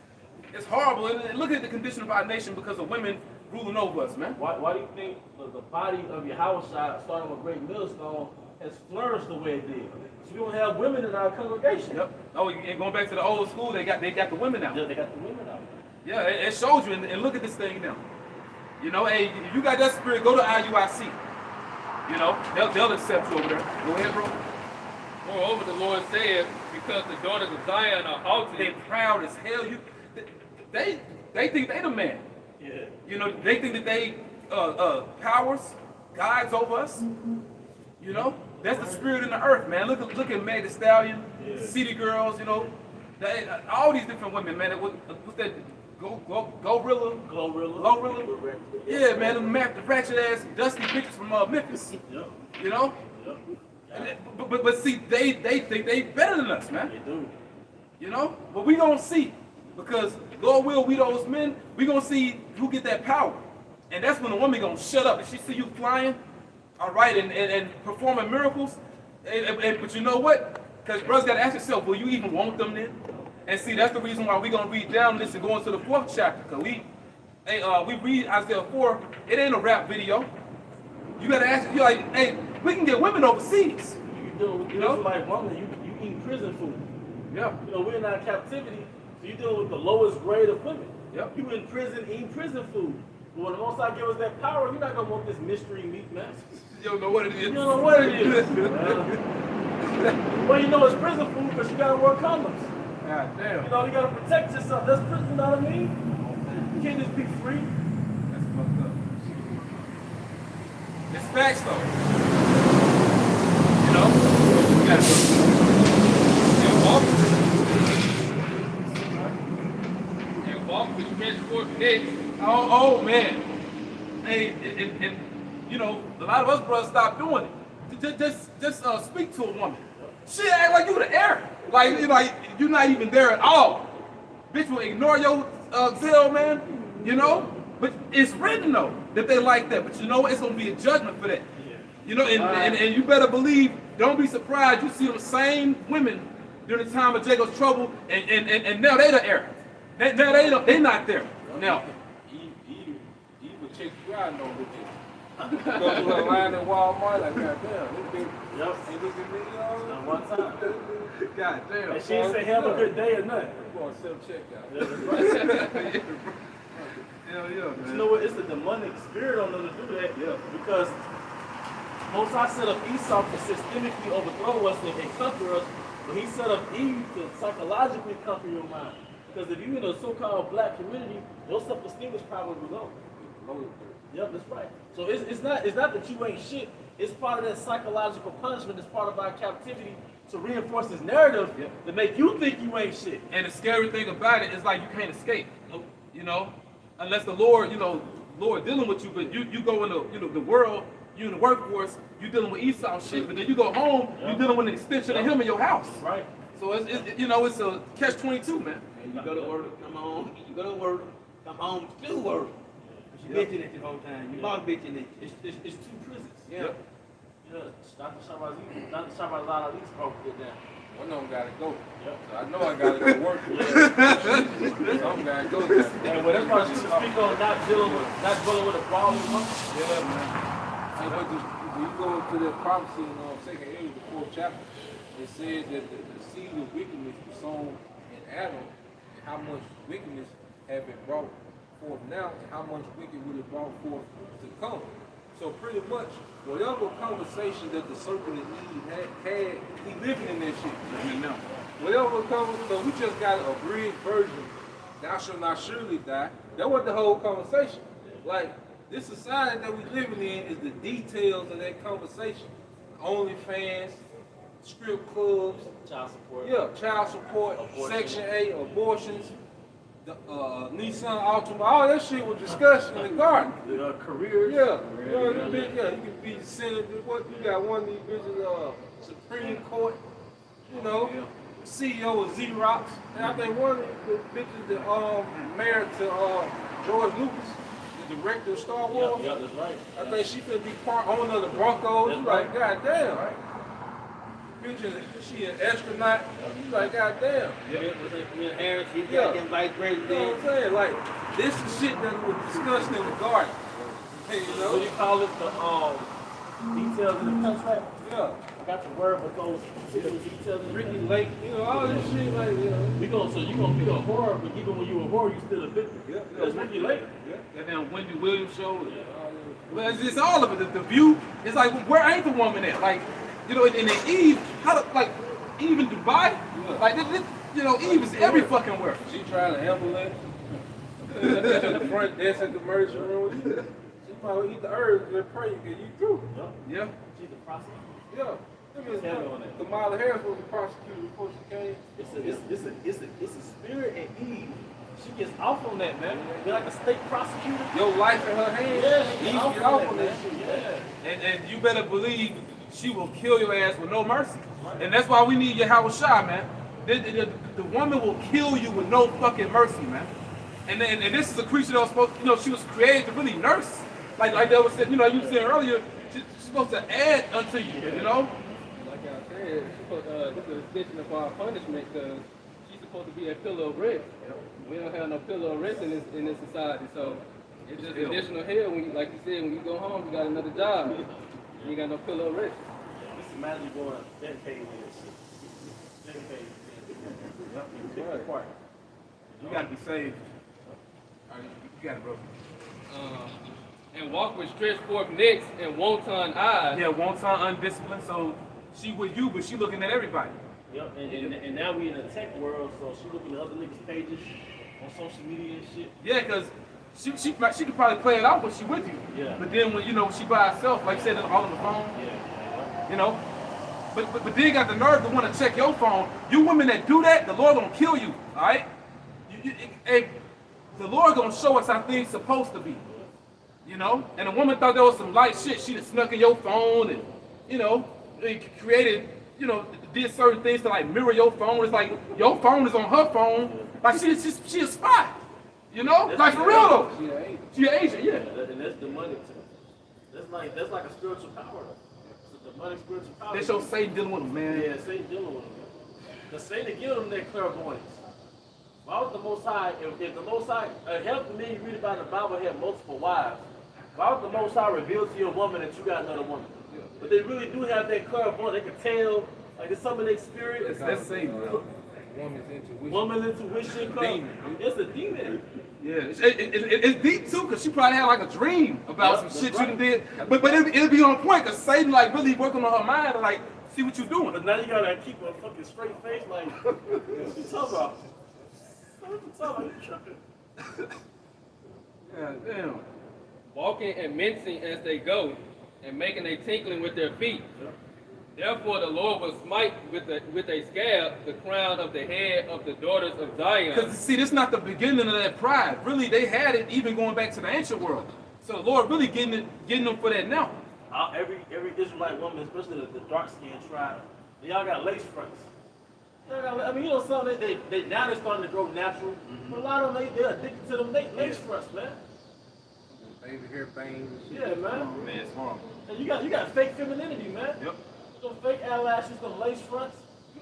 It's horrible. And look at the condition of our nation because of women ruling over us, man. Why do you think the body of your house, starting with Great Millstone, has flourished the way it did? So we don't have women in our congregation. Yep. Oh, and going back to the old school, they got the women now. Yeah, they got the women out. Yeah, it shows you. And look at this thing now. You know, hey, if you got that spirit, go to IUIC. You know, they'll accept you over there. Go ahead, bro. Moreover, the Lord said, because the daughters of Zion are haughty, They're proud as hell. They think they the man. Yeah. You know, they think that they powers, guides over us. You know, that's the spirit in the earth, man. Look at Meg Thee Stallion, City Girls. You know, all these different women, man. What's that? Glorilla. Yeah, man. The ratchet ass, dusty bitches from Memphis. Yep. You know. Yep. But see, they think they better than us, man. They do. You know, but we gonna see, because Lord will, we those men, we gonna see who get that power, and that's when the woman gonna shut up. If she see you flying, all right, and performing miracles, but you know what? Because brothers gotta ask yourself, will you even want them then? And see, that's the reason why we gonna read down this and go into the 4th chapter, because we read Isaiah 4. It ain't a rap video. You gotta ask, you're like, hey, we can get women overseas. You know, like woman, you eat prison food. Yeah. You know, we're in our captivity, so you're dealing with the lowest grade of women. Yep. You in prison eating prison food. But when the Most High give us that power, you're not gonna want this mystery meat, man. You don't know what it is. You don't know what it is. Well, you know it's prison food because you gotta wear condoms. God damn. You know, you gotta protect yourself. That's prison, you know what I mean? You can't just be free. That's fucked up. It's facts though. You know? You gotta walk with stretched forth necks. Oh man. Hey, and you know, a lot of us brothers stop doing it. Just speak to a woman. She act like you the air. Like you're not even there at all. Bitch will ignore your zeal, man. You know? But it's written though that they like that. But you know it's gonna be a judgment for that. You know, and you better believe, don't be surprised, you see them same women during the time of Jacob's trouble, and now they the air. Now they not there. Now. Eve would check you out on with this. Go to her line at Walmart, like, God damn, this bitch ain't looking at me, Not one time. God damn. And she didn't say have a good day or nothing. I'm going to self-checkout. Hell yeah, man. But you know what? It's the demonic spirit on them to do that. Yeah. Because Most High set up Esau to systemically overthrow us and conquer us, but he set up Eve to psychologically conquer your mind. Because if you're in a so-called black community, your self-esteem is probably low. Yep, that's right. So it's not that you ain't shit. It's part of that psychological punishment. It's part of our captivity to reinforce this narrative to make you think you ain't shit. And the scary thing about it is like you can't escape. You know, unless the Lord, Lord dealing with you, but you go into, the world, you in the workforce, you dealing with Esau shit, but then you go home, you dealing with an extension of him in your house. Right. So it's a catch-22, man. You go to work, come home. You go to work, come home, still work. You bitching at the whole time. You boss bitching at you. It's two prisons. Yeah. Yeah, Dr. Shabazz allowed these folks to get down. One of them got to go. Yep. So I know I got to go work. Some got to go there. And well, that's why she should speak on not dealing with a problem. Yeah, man. And when you go into the prophecy in 2nd Age, the 4th chapter, it says that the seed of wickedness was sown in Adam, and how much wickedness have been brought forth now, and how much wicked will it brought forth to come. So pretty much, whatever conversation that the serpent and Eve had, he living in that shit. Now, whatever conversation, so we just got a abridged version. Thou shalt not surely die. That was the whole conversation. Like, this society that we living in is the details of that conversation. OnlyFans, strip clubs, Child support. yeah, child support, Abortion. Section 8, abortions, the Nissan Altima, all that shit was discussed in the garden. The careers. Yeah, you can be senator. What you got? One of these bitches, Supreme Court. CEO of Xerox, and I think one of the bitches that married to George Lucas, the director of Star Wars. Yeah, that's right. I think she could be part owner of the Broncos. That's Like, right. goddamn. picture, she an astronaut. You like, goddamn. With Harris, he's Yeah. got them vice You know president. what I'm saying? Like, this is shit that was discussed in the garden. Hey, you What know? do you call it? The details in the contract. Yeah. I got the word, but those details in the Ricky Lake, you know, all this shit, like, you know. So you gonna be a horror, but even when you a horror, you still a victim. Yeah. That's Ricky Lake. Yeah. And then Wendy Williams show. Well, it's all of it. The view. It's like, where ain't the woman at? Like, you know, and then Eve, like, Eve in Dubai? Like, this, you know, Eve is every fucking where. She trying to help her in the front desk at the emergency room. She probably eat the herbs and pray you get you through. Yeah. She's the prosecutor. Yeah. Kamala Harris was the prosecutor before she came. It's a spirit in Eve. She gets off on that, man. Be like a state prosecutor. Your life in her hands. Yeah, she Eve get off get on off that, on man. that shit. Yeah. And you better believe she will kill your ass with no mercy. And that's why we need Yahweh Shai, man. The woman will kill you with no fucking mercy, man. And this is a creature that was supposed, you know, she was created to really nurse. Like that was said, you know, you were saying earlier, she's supposed to add unto you, you know? Like I said, this is an extension of our punishment because she's supposed to be a pillar of rest. We don't have no pillar of rest in this society, so it's just additional hell. When you, like you said, when you go home, you got another job. You ain't got no pillar of rest. Just imagine going dedicated to this shit. Dedicated. Yep. You gotta be saved. All right, you got it, bro. And walk with stretched forth necks and wanton eyes. Yeah, wanton undisciplined, so she with you, but she looking at everybody. Yep, and now we in the tech world, so she looking at other niggas' pages on social media and shit. Yeah, because she could probably play it out when she with you. Yeah. But then when, you know, she by herself, like you said, all on the phone, Yeah. you know. But then you got the nerve to want to check your phone. You women that do that, the Lord gonna kill you, all right? The Lord gonna show us how things supposed to be, you know? And a woman thought there was some light shit. She just snuck in your phone and, you know, created, you know, did certain things to like mirror your phone. It's like your phone is on her phone. Like she a spy, you know? Like for real though. She an agent, yeah. And that's demonic too. That's like a spiritual power. It's a demonic spiritual power. They show Satan dealing with them, man. Yeah, Satan dealing with them. Because Satan give them that clairvoyance. Why would the Most High, if the Most High, help me read about the Bible had multiple wives, why would the Most High reveal to your woman that you got another woman? But they really do have that clairvoyance. They can tell, like it's some of their spirit. That's Satan, bro. Woman's intuition. Woman's intuition. It's a demon. Yeah, it's deep too, cause she probably had like a dream about Yeah, some shit that's you done did. But it'll be on point, cause Satan like really working on her mind and like see what you doing. But now you gotta keep a fucking straight face, like, what you talking about? What you talking about? You tripping? Yeah, damn. Walking and mincing as they go, and making a tinkling with their feet. Therefore the Lord will smite with a scab the crown of the head of the daughters of Zion. Cause see, this is not the beginning of that pride. Really, they had it even going back to the ancient world. So the Lord really getting them for that now. Every Israelite woman, especially the dark skinned tribe, they all got lace fronts. I mean, you know, some they now they're starting to grow natural. But a lot of them, they're addicted to them lace fronts, man. Baby hair bangs and shit. Yeah, man. Man, it's horrible. And you got fake femininity, man. Yep. Some fake eyelashes, some lace fronts.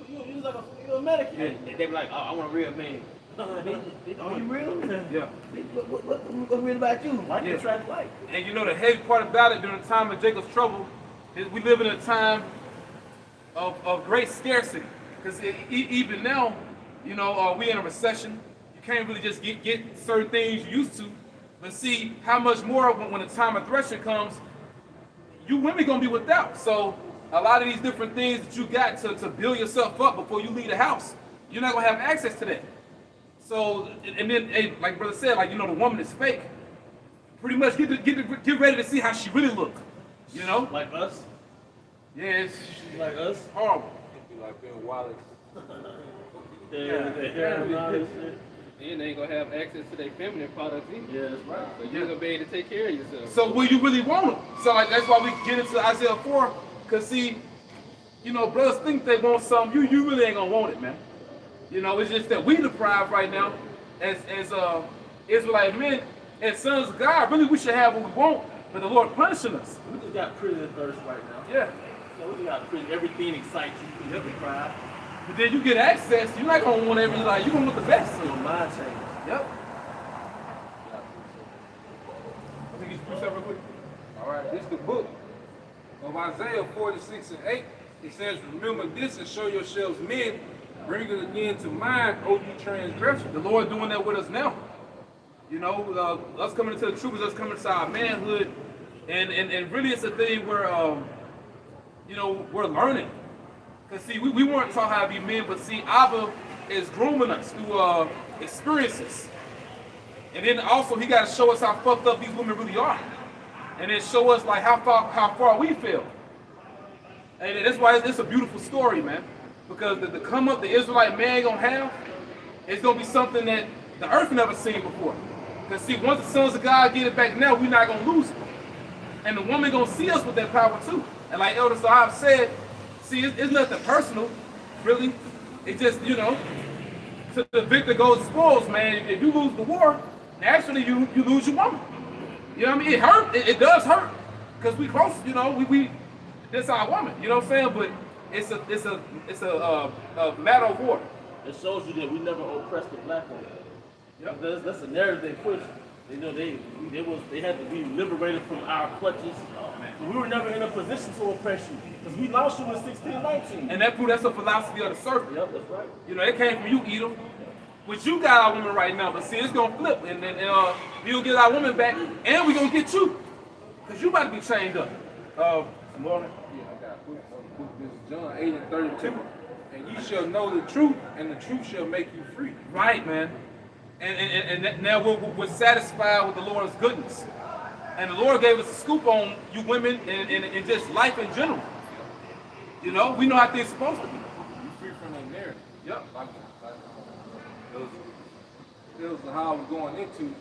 You like a mannequin. And they be like, oh, I want a real man. Oh, you real? Yeah. What's real about you? Like Yeah. attract like. And you know the heavy part about it during the time of Jacob's trouble is we live in a time of great scarcity. Because even now, you know, we in a recession. You can't really just get certain things you used to. But see how much more when the time of threshing comes, you women gonna be without. So a lot of these different things that you got to build yourself up before you leave the house, you're not gonna have access to that. So and then, hey, like brother said, like you know the woman is fake. Pretty much get ready to see how she really look. You know? Like us. Yeah, it's Like us. horrible. Like Bill Wallace. Yeah, with the hair and all this shit. And they ain't gonna have access to their feminine products either. Yeah, that's right. So you're gonna be able to take care of yourself. So will you really want them? So like that's why we get into Isaiah 4, cause see, you know, brothers think they want something, you really ain't gonna want it, man. You know, it's just that we deprived right now as Israelite men and sons of God. Really we should have what we want, but the Lord punishing us. We just got pretty and thirst right now. Yeah. So we got to treat everything excites you. You never cry. But then you get access, you're not gonna want every like you're gonna want the best. So your mind changes. Yep. I think it's real quick. All right, this is the book of Isaiah 46 and 8. It says, remember this and show yourselves men. Bring it again to mind, O you transgressors. The Lord doing that with us now. You know, us coming into the truth is us coming to our manhood. And really it's a thing where, you know, we're learning. Because see, we weren't taught how to be men, but see, Abba is grooming us through experiences. And then also he got to show us how fucked up these women really are. And then show us like how far we feel. And that's why it's a beautiful story, man. Because the come up the Israelite man gonna have, it's gonna be something that the earth never seen before. Because see, once the sons of God get it back now, we're not gonna lose it. And the woman gonna see us with that power too. And like Elder Sahab said, see, it's nothing personal, really. It's just, you know, to the victor goes the spoils, man. If you lose the war, naturally you lose your woman. You know what I mean? It hurt. It does hurt. Because we close, you know, we that's our woman. You know what I'm saying? But it's a matter of war. It shows you that we never oppressed the black woman. Yep. That's the narrative they pushed. You know, they had to be liberated from our clutches. We were never in a position to oppress you because we lost you in 1619. And that's a philosophy of the serpent. Yep, that's right. You know, it came from you, Edom. Which you got our woman right now, but see, it's gonna flip, and then we'll get our woman back, and we're gonna get you, cause you about to be chained up. Yeah, I Morning. got a book. This is John 8 and 32. And you shall know the truth, and the truth shall make you free. Right, man. And now we're satisfied with the Lord's goodness. And the Lord gave us a scoop on you women and just life in general. You know, we know how things supposed to be. You free from that narrative. Yep. It was how I was going into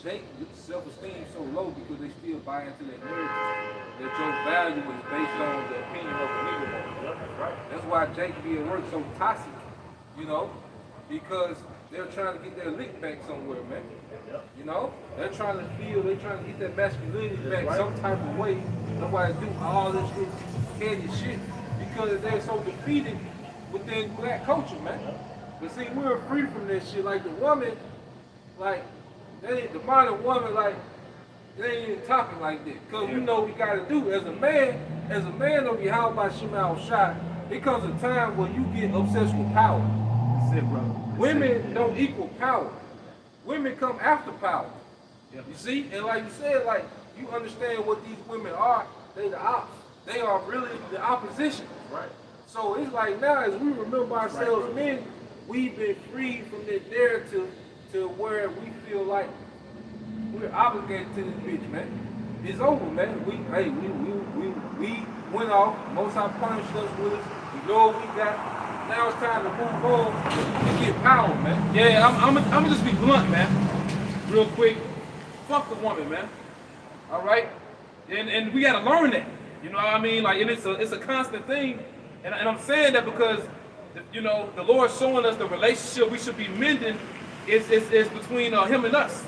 Jake with self-esteem so low because they still buy into that narrative that your value is based on the opinion of the nigga. That's why Jake be at work so toxic, you know, because they're trying to get their lick back somewhere, man. You know, they're trying to get that masculinity back some type of way. That's why they do all this little heady shit because they're so defeated within black culture, man. But see, we're free from that shit. Like the woman, like the modern woman, like they ain't even talking like that. Cause we know we gotta do as a man of your house by Shemal Shot, it comes a time when you get obsessed with power. That's it, brother. Women don't equal power. Women come after power. Yeah. You see? And like you said, like you understand what these women are, they the ops. They are really the opposition. Right. So it's like now as we remember ourselves men, we've been freed from that narrative to where we feel like we're obligated to this bitch, man. It's over, man. We went off. Most High punished us with us. We know what we got. Now it's time to move on and get power, man. Yeah, I'm gonna just be blunt, man. Real quick. Fuck the woman, man. All right? And we gotta learn that. You know what I mean? Like, and it's a constant thing. And I'm saying that because, you know, the Lord's showing us the relationship we should be mending is between him and us.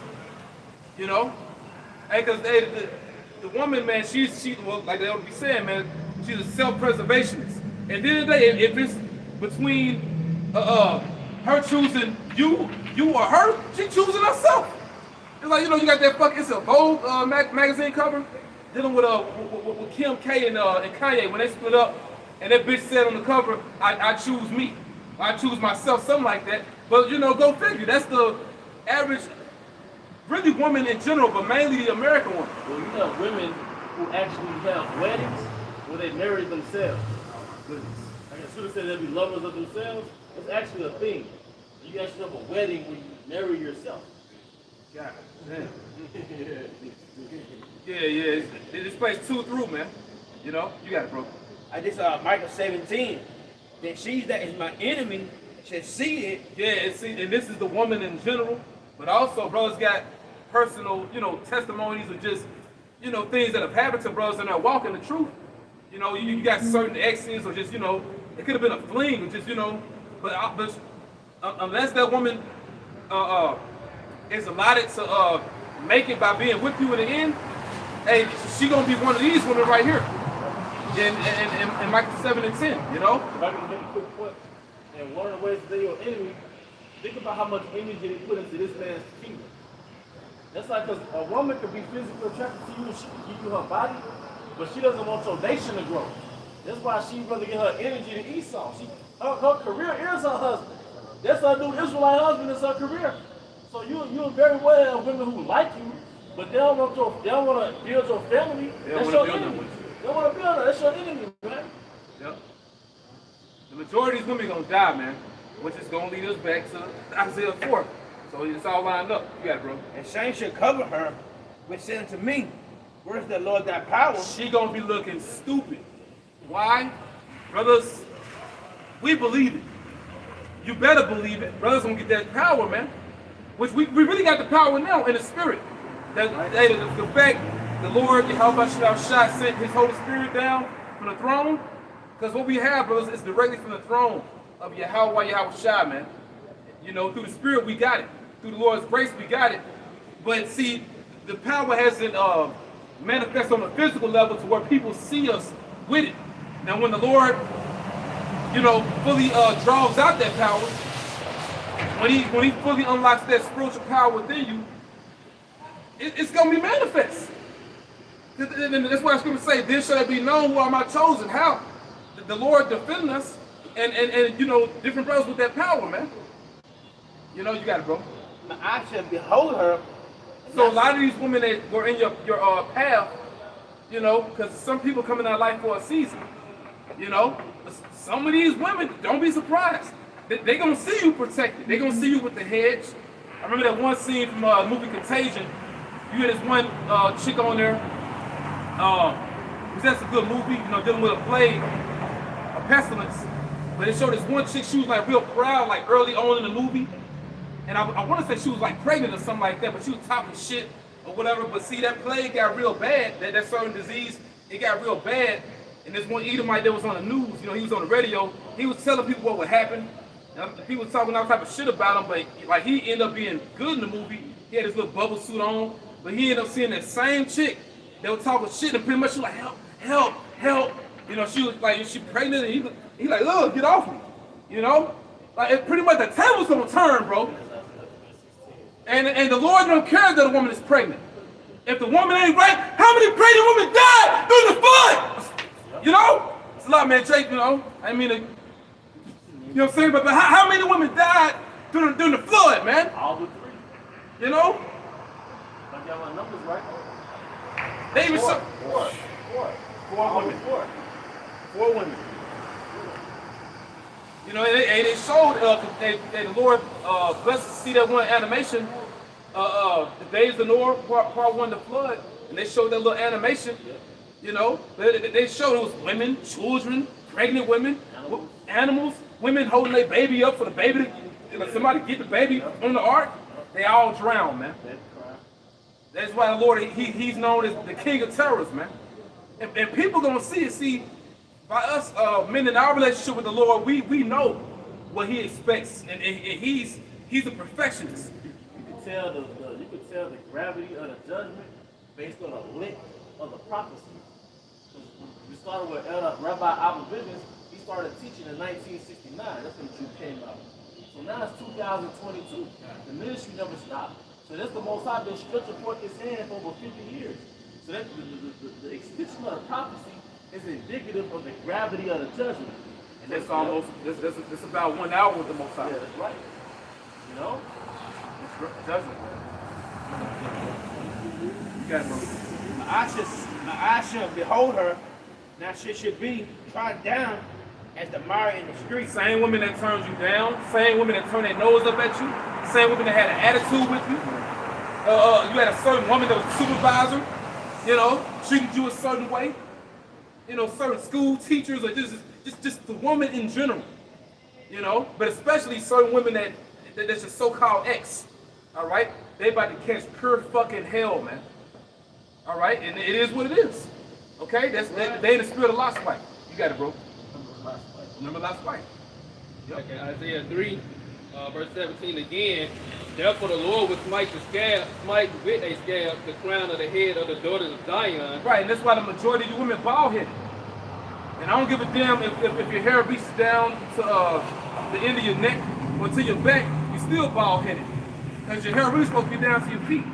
You know? Hey, because the woman, man, she's well, like they would be saying, man, she's a self-preservationist. And at the end of the day, if it's between her choosing you or her, she choosing herself. It's like, you know, you got that it's a Vogue magazine cover dealing with Kim K and Kanye when they split up, and that bitch said on the cover, I choose me. I choose myself, something like that. But, you know, go figure. That's the average, really woman in general, but mainly the American woman. Well, you have women who actually have weddings where they marry themselves. Goodness. Like as soon as they be lovers of themselves, it's actually a thing. You actually have a wedding where you marry yourself. God damn. Yeah. This place too through, man. You know, you got it, bro. I just Micah 17. That she's that is my enemy should see it. Yeah, and this is the woman in general, but also brothers got personal, you know, testimonies of just, you know, things that have happened to brothers and are walking the truth. You know, you got certain exes or just, you know, it could have been a fling or just, you know, but unless that woman is allotted to make it by being with you in the end, hey, she gonna be one of these women right here. in Micah 7 and 10, you know? If I can make a quick point, and one of the ways they're your enemy, think about how much energy they put into this man's kingdom. That's like, because a woman could be physically attracted to you and she can give you her body, but she doesn't want your nation to grow. That's why she'd rather get her energy to Esau. Her career is her husband. That's her new Israelite husband, is her career. So you're very well have women who like you, but they don't want to build your family. That's your enemy. They don't want to build her. That's your enemy, man. Yep. The majority of these women gonna die, man, which is gonna lead us back to Isaiah 4. So it's all lined up. You got it, bro. And shame should cover her, which said to me, where's the Lord thy power? She gonna be looking stupid. Why? Brothers, we believe it. You better believe it. Brothers gonna get that power, man. Which we really got the power now in the spirit. The fact the Lord, Yahweh Shah, sent his Holy Spirit down from the throne. Because what we have, brothers, is directly from the throne of Yahweh Shah, man. You know, through the spirit we got it. Through the Lord's grace we got it. But see, the power hasn't manifested on a physical level to where people see us with it. Now when the Lord, you know, fully draws out that power, when he fully unlocks that spiritual power within you, it's gonna be manifest. And that's why Scripture say, then shall it be known who are my chosen. How? The Lord defending us and you know, different brothers with that power, man. You know, you got it, bro. My eye shall behold her. So a lot of these women that were in your path, you know, because some people come in our life for a season, you know, some of these women, don't be surprised. They gonna see you protected. They gonna see you with the hedge. I remember that one scene from the movie Contagion. You had this one chick on there. That's a good movie, you know, dealing with a plague, a pestilence. But it showed this one chick, she was like real proud, like early on in the movie. And I want to say she was like pregnant or something like that, but she was talking shit or whatever. But see, that plague got real bad, that certain disease, it got real bad. And this one Edomite that was on the news, you know, he was on the radio, he was telling people what would happen. And people was talking all type of shit about him, but like he ended up being good in the movie. He had his little bubble suit on, but he ended up seeing that same chick that was talking shit, and pretty much she was like, help. You know, she was like, she pregnant, and he like, look, get off me. You know? Like, it pretty much the table's gonna turn, bro. And the Lord don't care that a woman is pregnant. If the woman ain't right, how many pregnant women died during the flood? You know? It's a lot, man. Drake, you know, I mean, you know what I'm saying? But how many women died during the flood, man? All but 3. You know? I got my numbers right. They even show. 4 women. 4 women. You know, they showed the Lord blessed to see that one animation, the Days of Noah, part 1, the flood, and they showed that little animation. You know, they showed it was women, children, pregnant women, animals, women holding their baby up for the baby to somebody get the baby on the ark. They all drowned, man. That's why the Lord, he's known as the king of terrors, man. And people gonna see it. See, by us men in our relationship with the Lord, we know what he expects, and he's a perfectionist. You can tell the gravity of the judgment based on the length of the prophecy. We started with Rabbi Abba Business. He started teaching in 1969. That's when the truth came out. So now it's 2022. The ministry never stopped. So that's the Most High been stretching forth his hand for over 50 years. So that the extension of the prophecy is indicative of the gravity of the judgment. And that's almost, that's about 1 hour with the Most High. Yeah, that's right. You know? It's judgment. You got it, bro. My eye shall behold her. Now she should be trodden down as the mire in the street. Same women that turned you down, same women that turned their nose up at you, same women that had an attitude with you. You had a certain woman that was a supervisor, you know, treated you a certain way. You know, certain school teachers or just the woman in general, you know, but especially certain women that's your so-called ex, all right? They about to catch pure fucking hell, man. All right, and it is what it is. Okay, they in the spirit of Lot's wife. You got it, bro. Remember Lot's wife. Yep. Okay, Isaiah 3, verse 17 again. Therefore the Lord will smite with a scab the crown of the head of the daughters of Zion. Right, and that's why the majority of you women bald-headed. And I don't give a damn if your hair reaches down to the end of your neck or to your back, you're still bald headed. Because your hair really supposed to be down to your feet.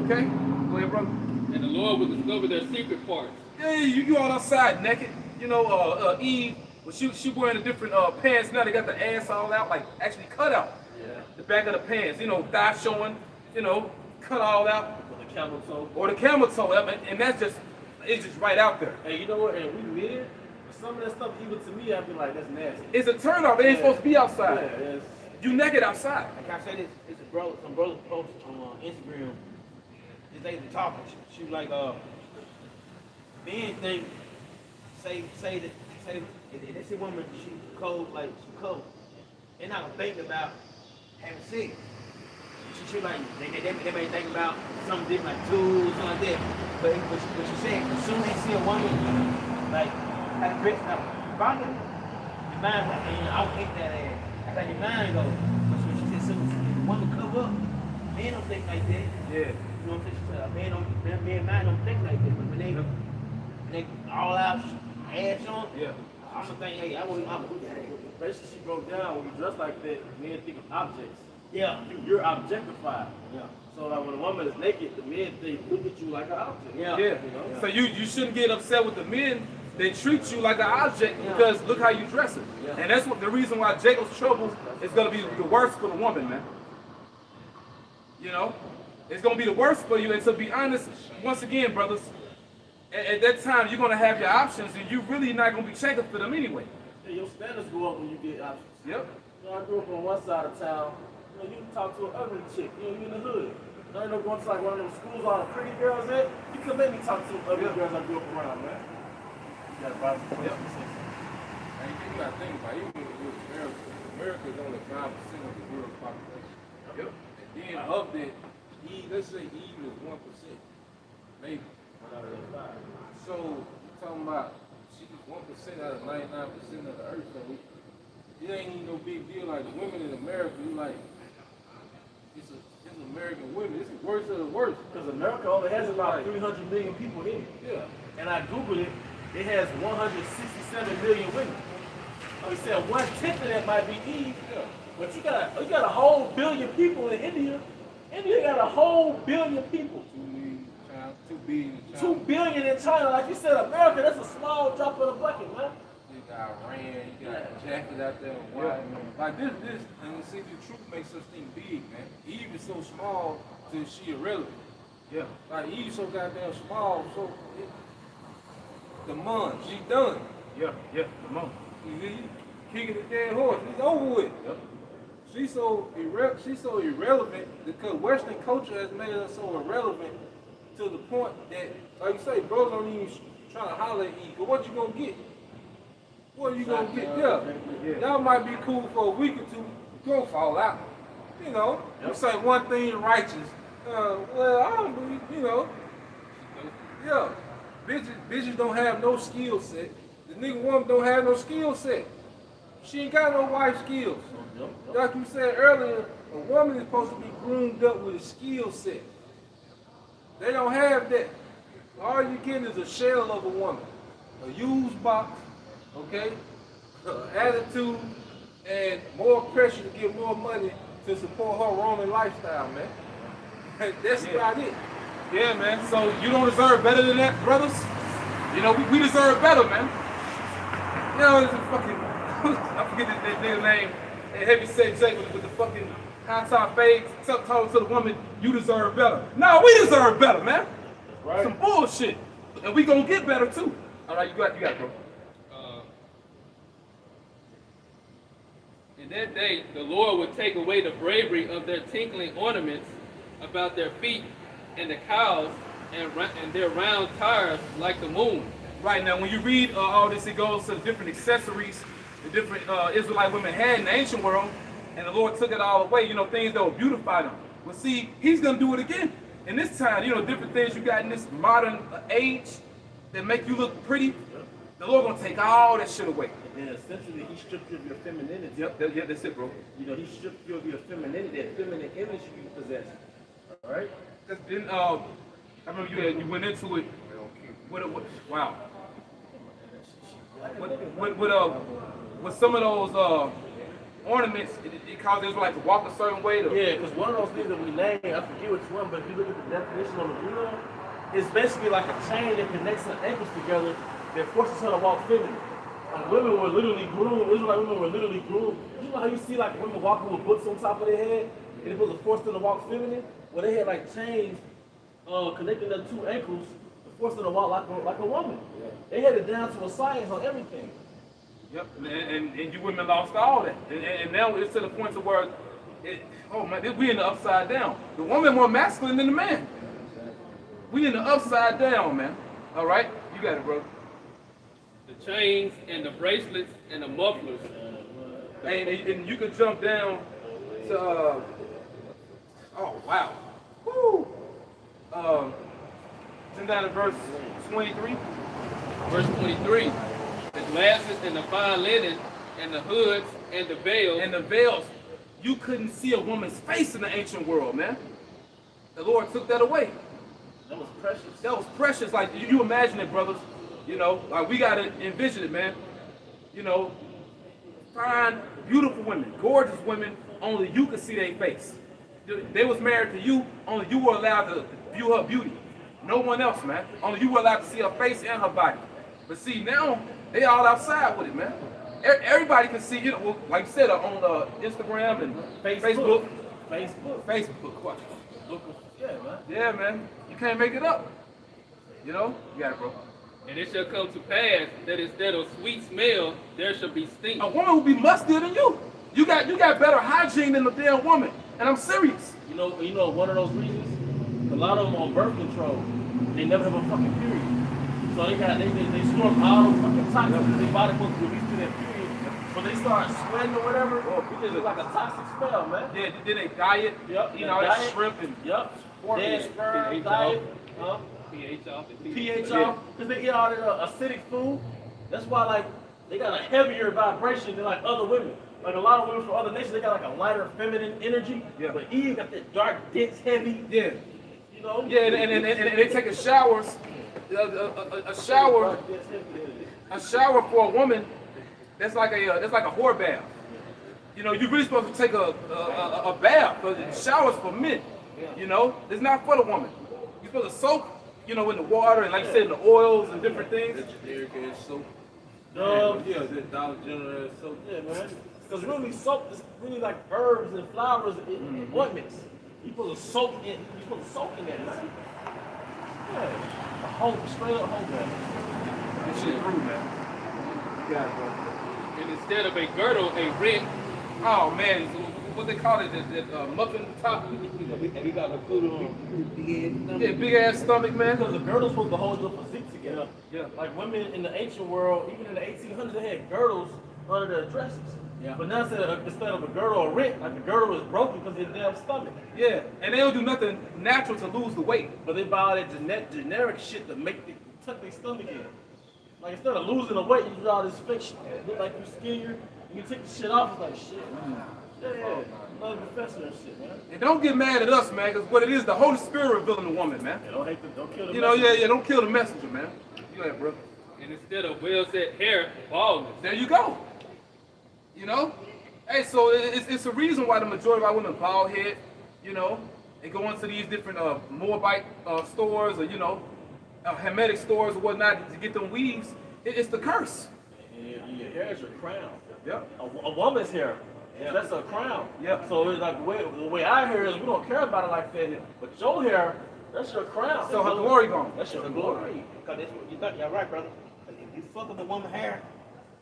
Okay? Go ahead, brother. And the Lord will discover their secret parts. Yeah, you all outside naked. You know, Eve, well, she wearing the different pants now. They got the ass all out, like actually cut out. Yeah. The back of the pants, you know, thigh showing, you know, cut all out. Or the camel toe. Or the camel toe, and that's just, it's just right out there. Hey, you know what? And we men, some of that stuff, even to me, I'd be like, that's nasty. It's a turnoff. It ain't supposed to be outside. Yeah, it's, You naked outside. Like I said, it's a bro. Some brother post on Instagram. This lady talking. She was like, men think say that if they see a woman she cold like she cold, they're not gonna think about having sex. She like they may think about something different like tools, something like that. But she said as soon as they see a woman like have dressed up, body, your mind like, man, I'll take that ass. That's how your mind goes. But she said, so if a woman cover up, men don't think like that. Yeah. You know what I'm saying? Men mind don't think like that. But when they all out ass on, Yeah. I'm gonna think, hey, I want to do that. basically, she broke down when you dress like that, men think of objects. Yeah. You're objectified. Yeah. So like when a woman is naked, the men think look at you like an object. Yeah. Yeah. You know? So you shouldn't get upset with the men that treat you like an object Yeah. because look how you dress it. Yeah. And that's what the reason why Jacob's trouble is gonna be the worst for the woman, man. You know? It's gonna be the worst for you. And to be honest, once again, brothers, at that time you're gonna have your options and you really not gonna be checking for them anyway. Yeah, your standards go up when you get options. Yep. You know, I grew up on one side of town. You know, you can talk to an ugly chick. You know, you in the hood. I ain't no going to like one of those schools all the pretty girls at. You can let me talk to ugly girls I grew up around, man. You got to buy some And you got to think about it, even with America, America is only 5% of the world's population. Yep. And then of that, Eve, let's say Eve is 1%, maybe. So you're talking about she's 1% out of 99% of the earth, so it ain't even no big deal. Like the women in America, you like, it's American women. It's the worst of the worst. Because America only has about 300 million people in it. Yeah. And I Googled it, it has 167 million women. So he said 1/10 of that might be Eve. Yeah. But you got a whole billion people in India. India got a whole billion people. 2 million China, 2 billion in China. 2 billion in China. Like you said, America, that's a small drop in the bucket, man. You got Iran, you got a jacket out there on white. Like this, and see, the truth makes us think big, man. Eve is so small till she irrelevant. Yeah. Like Eve so goddamn small, so the month, she done. Yeah. Yeah. Come on. You kicking the dead horse, it's over with. Yep. She's so irrelevant because Western culture has made her so irrelevant to the point that, like you say, bros don't even try to holler at Eve. But what you gonna get? What are you gonna get? Yeah. Y'all might be cool for a week or two. You gonna fall out. You know, you say one thing righteous. Well, I don't believe, you know. Yeah. Bitches don't have no skill set. The nigga woman don't have no skill set. She ain't got no wife skills. Like you said earlier, a woman is supposed to be groomed up with a skill set. They don't have that. All you getting is a shell of a woman. A used box, okay? Attitude, and more pressure to get more money to support her Roman lifestyle, man. That's about it. Yeah, man. So you don't deserve better than that, brothers? You know, we deserve better, man. You know, it's a fucking, I forget that nigga name, Heavy Set Jake with the fucking high top fade, talking to the woman, you deserve better. No, we deserve better, man. Right. Some bullshit. And we gonna get better too. All right, you got it, bro. In that day, the Lord would take away the bravery of their tinkling ornaments about their feet and the cows and their round tires like the moon. Right, now when you read all this, it goes to the different accessories the different Israelite women had in the ancient world, and the Lord took it all away, you know, things that would beautify them. Well, see, he's going to do it again. And this time, you know, different things you got in this modern age that make you look pretty, the Lord going to take all that shit away. And essentially, he stripped you of your femininity. Yep, that's it, bro. You know, he stripped you of your femininity, that feminine image you possess. All right? Then, I remember you went into it. Wow. with some of those ornaments, it caused the Israelites to walk a certain way. Yeah, because one of those things that we named, I forget which one, but if you look at the definition on the video, it's basically like a chain that connects the ankles together that forces her to walk feminine. Women were literally groomed, Israelite women were literally groomed. You know how you see like women walking with books on top of their head, and it was a force them to walk feminine? Well, they had like chains connecting their two ankles to force them to walk like a woman. They had it down to a science on everything. Yep, and you women lost all that, and now it's to the point to where, we in the upside down. The woman more masculine than the man. We in the upside down, man. All right, you got it, bro. The chains and the bracelets and the mufflers. And you could jump down to, oh wow, woo. Jump down to verse 23. Verse 23. The glasses and the fine linen and the hoods and the veils. And the veils, you couldn't see a woman's face in the ancient world, man. The Lord took that away. That was precious. That was precious. Like, you imagine it, brothers. You know, like we gotta envision it, man. You know, fine, beautiful women, gorgeous women, only you could see their face. They was married to you, only you were allowed to view her beauty. No one else, man. Only you were allowed to see her face and her body. But see, now, they all outside with it, man. Everybody can see, you know, well, like you said, on Instagram and Facebook. What? Yeah, man. Yeah, man. You can't make it up. You know? You got it, bro. And it shall come to pass that instead of sweet smell, there shall be stink. A woman will be mustier than you. You got better hygiene than a damn woman. And I'm serious. You know one of those reasons? A lot of them on birth control, they never have a fucking period. So they store all those fucking toxins in their body supposed to release to their period. When they start sweating or whatever, it just like a toxic spell, man. Yeah, then they diet, eat all that shrimp and dead sperm, diet, pH off. pH off, because they eat all that acidic food. That's why like they got a heavier vibration than like other women. Like a lot of women from other nations, they got like a lighter feminine energy. Yeah. But Eve got that dark, dense, heavy. Yeah. You know. Yeah, and they take showers. A shower for a woman, that's like a whore bath. You know, you're really supposed to take a bath. But showers for men. You know, it's not for the woman. You're supposed to soak, you know, in the water and like you said, in the oils and different things. Soap. Yeah, that Dollar General soap. Yeah, man. Because really soap is really like herbs and flowers and ointments. You're supposed to soak in. You're supposed to soak in that. Yeah. A whole straight up whole bath. That shit true, man. You got it, bro. And instead of a girdle, a ring. Oh man, what they call it, that muffin top. And we got a good on Big ass stomach, man. Because the girdle's supposed to hold your physique together. Yeah. Like women in the ancient world, even in the 1800s, they had girdles under their dresses. Yeah. But now instead of a girdle or rent, like the girdle is broken because of their damn stomach. Yeah, and they don't do nothing natural to lose the weight. But they buy all that generic shit to tuck their stomach in. Like instead of losing the weight, you do all this fake shit. Look like you're skinnier. You take the shit off, it's like shit, man. Yeah. Another professor and shit, man. And don't get mad at us, man, because what it is, the Holy Spirit revealing the woman, man. Yeah, don't kill the you know, messenger. don't kill the messenger, man. You got it, bro. And instead of well-set hair, baldness. There you go. You know? Hey, so it's a reason why the majority of our women bald head, you know, and go into these different Moabite stores or, you know, Hamitic stores or whatnot to get them weaves. It's the curse. Your hair is your crown. Yep. A woman's hair. Yeah. That's a crown. Yep. So it's like the way our hair is, we don't care about it like that. But your hair, that's your crown. So her glory gone. That's your glory. Because you're right, brother. If you fuck up a woman's hair,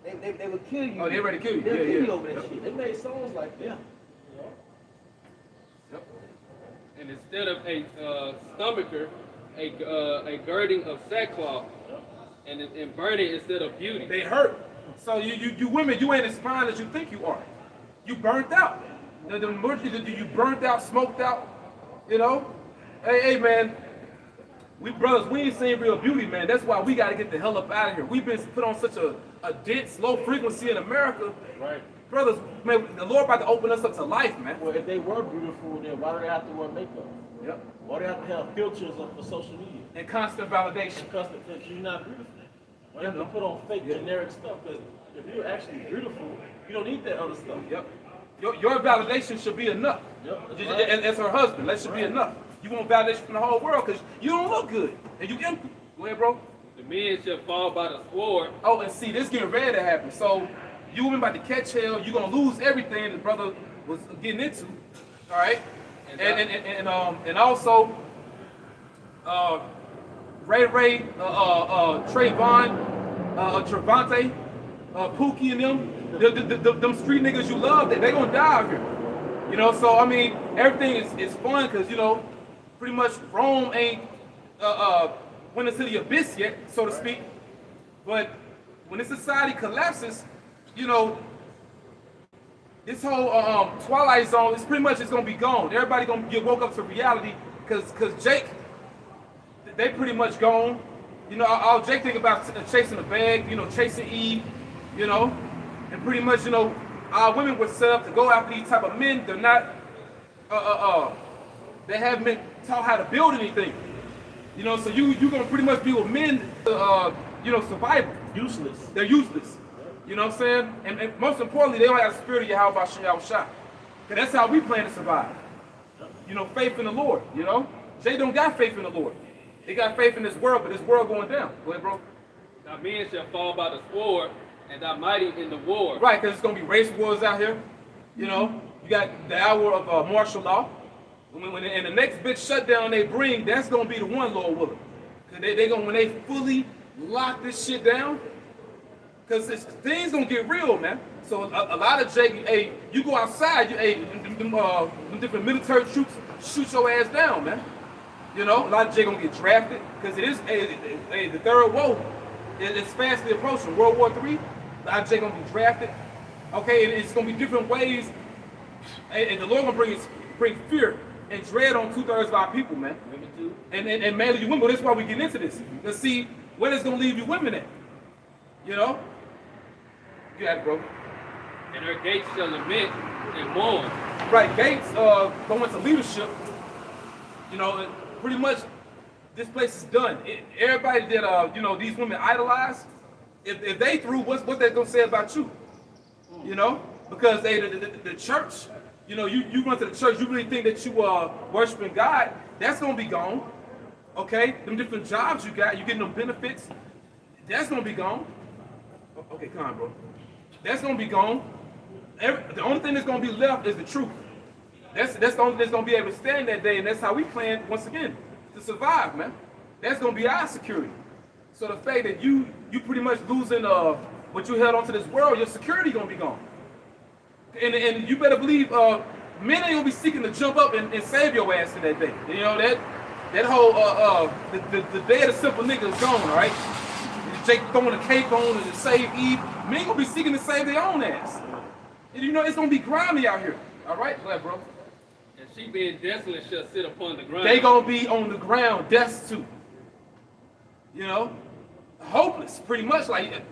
they would kill you. Oh, they ready to kill you. They'll kill you over that Yep. shit. They made songs like that. Yeah. Yep. And instead of a stomacher, a girding of sackcloth, and burning instead of beauty. They hurt. So you women, you ain't as fine as you think you are. You burnt out. You burnt out, smoked out. You know? Hey, man. We brothers, we ain't seen real beauty, man. That's why we got to get the hell up out of here. We've been put on such a dense, low frequency in America. Right. Brothers, man, the Lord about to open us up to life, man. Well, if they were beautiful, then why do they have to wear makeup? Yep. Why do they have to have filters for social media? And constant validation. Because you're not beautiful. You have to put on fake generic stuff, because if you're actually beautiful, you don't need that other stuff. Yep. Your validation should be enough. Yep. As her husband, that should be enough. You want validation from the whole world because you don't look good and you empty. Go ahead, bro. The men shall fall by the sword. Oh, and see, this getting ready to happen. So you women about to catch hell. You're gonna lose everything the brother was getting into. All right. And also Ray, Trayvon, Trevante, Pookie and them street niggas you love, they gonna die out here. You know, so I mean, everything is fun because, you know, pretty much Rome ain't went into the abyss yet, so to speak. But when this society collapses, you know, this whole Twilight Zone is pretty much it's gonna be gone. Everybody gonna get woke up to reality because Jake, they pretty much gone. You know, all Jake think about chasing the bag, you know, chasing Eve, you know, and pretty much, you know, our women were set up to go after these type of men. They're not, they haven't been taught how to build anything. You know, so you gonna pretty much be with men, you know, survival. Useless. They're useless. You know what I'm saying? And most importantly, they don't have the spirit of Yahweh Shah. Because that's how we plan to survive. You know, faith in the Lord, you know? They don't got faith in the Lord. They got faith in this world, but this world going down. Go ahead, bro. Thy men shall fall by the sword, and thy mighty in the war. Right, because it's going to be race wars out here. You know, you got the hour of martial law. And the next big shutdown they bring, that's going to be the one, Lord willing. Because they going, when they fully lock this shit down, because things going to get real, man. So a lot of Jake, hey, you go outside, them different military troops shoot your ass down, man. You know, a lot of Jake going to get drafted, because it is, the third woe is fastly approaching. World War III, a lot of Jake going to be drafted. Okay, and it's going to be different ways. And the Lord going to bring fear and dread on 2/3 of our people, man. Women too. And mainly you women. That's why we get into this. Let's see where it's going to leave you women at. You know? You got it, bro. And her gates shall lament and mourn. Right, Gates going to leadership. You know, pretty much this place is done. Everybody that you know, these women idolize, if they through, what's they gonna say about you? You know, because the church, you know, you run to the church, you really think that you are worshiping God, that's gonna be gone. Okay, them different jobs you got, you getting them benefits, that's gonna be gone. Okay, come on, bro. That's gonna be gone. The only thing that's gonna be left is the truth. That's the only thing that's gonna be able to stand that day, and that's how we plan once again to survive, man. That's gonna be our security. So the fact that you pretty much losing what you held onto this world, your security gonna be gone. And you better believe men ain't gonna be seeking to jump up and save your ass in that day. You know that whole the day of the simple nigga is gone, all right? Jake throwing a cape on to save Eve. Men ain't gonna be seeking to save their own ass. And you know it's gonna be grimy out here. All right, go ahead, bro. And she being desolate shall sit upon the ground. They gonna be on the ground, destitute. You know, hopeless, pretty much. Like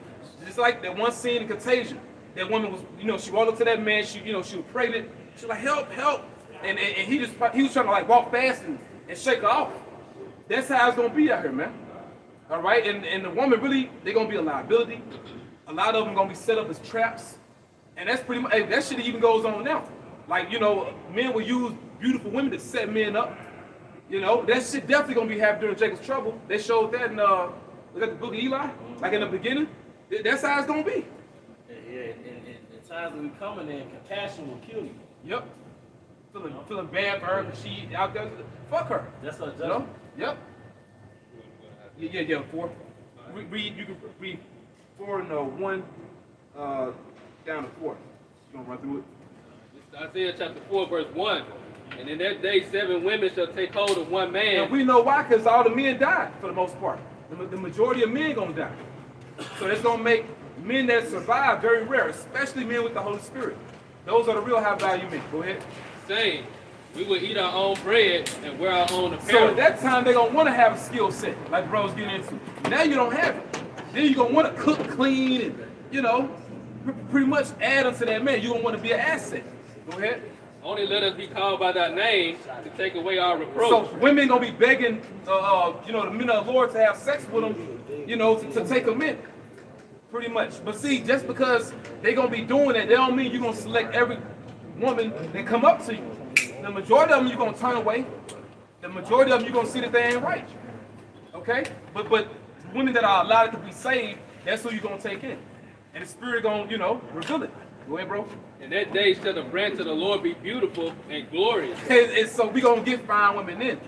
just like that one scene in Contagion. That woman was, you know, she walked up to that man. She was pregnant. She was like, help, and he was trying to like walk fast and shake her off. That's how it's gonna be out here, man. All right, and the woman really, they're gonna be a liability. A lot of them gonna be set up as traps, and that's pretty much, hey, that shit even goes on now. Like, you know, men will use beautiful women to set men up. You know, that shit definitely gonna be happening during Jacob's trouble. They showed that in was that the book of Eli? Like in the beginning? That's how it's gonna be. Yeah, and times when we coming in, compassion will kill you. Yep. Feeling bad for her because she out there. Fuck her. That's her You judgment. know? Yep. Yeah, 4. You can read 4 and 1 down to 4. You gonna run through it? Isaiah chapter 4, verse 1. And in that day 7 women shall take hold of one man. And we know why, because all the men died for the most part. The majority of men gonna die. So that's gonna make men that survive very rare, especially men with the Holy Spirit. Those are the real high value men. Go ahead. Saying, we will eat our own bread and wear our own So apparel. at that time, they're gonna want to have a skill set, like bro's getting into. Now you don't have it. Then you're gonna want to cook clean and, you know, pretty much add unto that man. You're gonna want to be an asset. Go ahead. Only let us be called by thy name to take away our reproach. So women gonna be begging, you know, the men of the Lord to have sex with them, you know, to take them in. Pretty much. But see, just because they're gonna be doing that, they don't mean you're gonna select every woman that come up to you. The majority of them you're gonna turn away. The majority of them you're gonna see that they ain't right. Okay? But women that are allowed to be saved, that's who you're gonna take in. And the Spirit gonna, reveal it. Go ahead, bro. In that day shall the branch of the Lord be beautiful and glorious. And so we gonna get fine women in.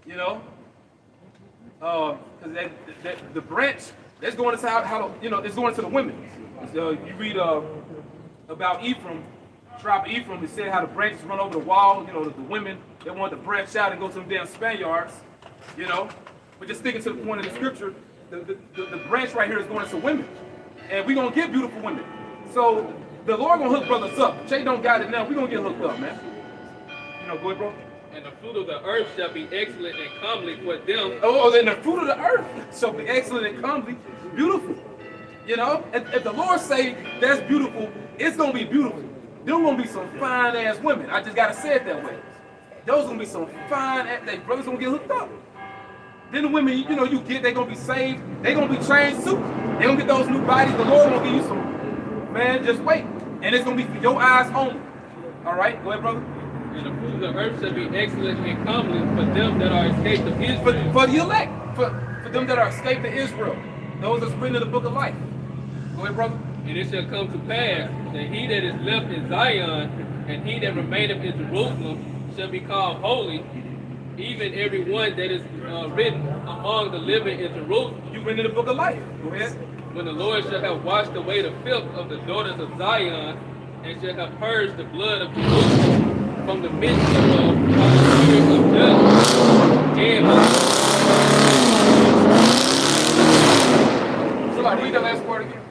Because the branch, that's going into how it's going to the women. You read about Ephraim, tribe of Ephraim, it said how the branches run over the wall. The women, they want to branch out and go to them damn Spaniards. But just sticking to the point of the scripture, the branch right here is going to women. And we're going to get beautiful women. So the Lord going to hook brothers up. Jay don't got it now. We're going to get hooked up, man. Go ahead, bro. And the fruit of the earth shall be excellent and comely for them. Oh, then the fruit of the earth shall be excellent and comely, beautiful. If the Lord say that's beautiful, it's going to be beautiful. There's going to be some fine-ass women. I just got to say it that way. Those going to be some fine-ass, brothers going to get hooked up. Then the women, they're going to be saved. They're going to be trained too. They're going to get those new bodies. The Lord going to give you some, man, just wait. And it's going to be for your eyes only. All right? Go ahead, brother. And the fruit of the earth shall be excellent and comely for them that are escaped of Israel. For the elect. For them that are escaped of Israel. Those that's written in the book of life. Go ahead, brother. And it shall come to pass that he that is left in Zion and he that remaineth in Jerusalem shall be called holy, even every one that is written among the living in Jerusalem. You written in the book of life. Go ahead. When the Lord shall have washed away the filth of the daughters of Zion, and shall have purged the blood of Jerusalem from the midst thereof by the spirit of judgment and Somebody read the last part again.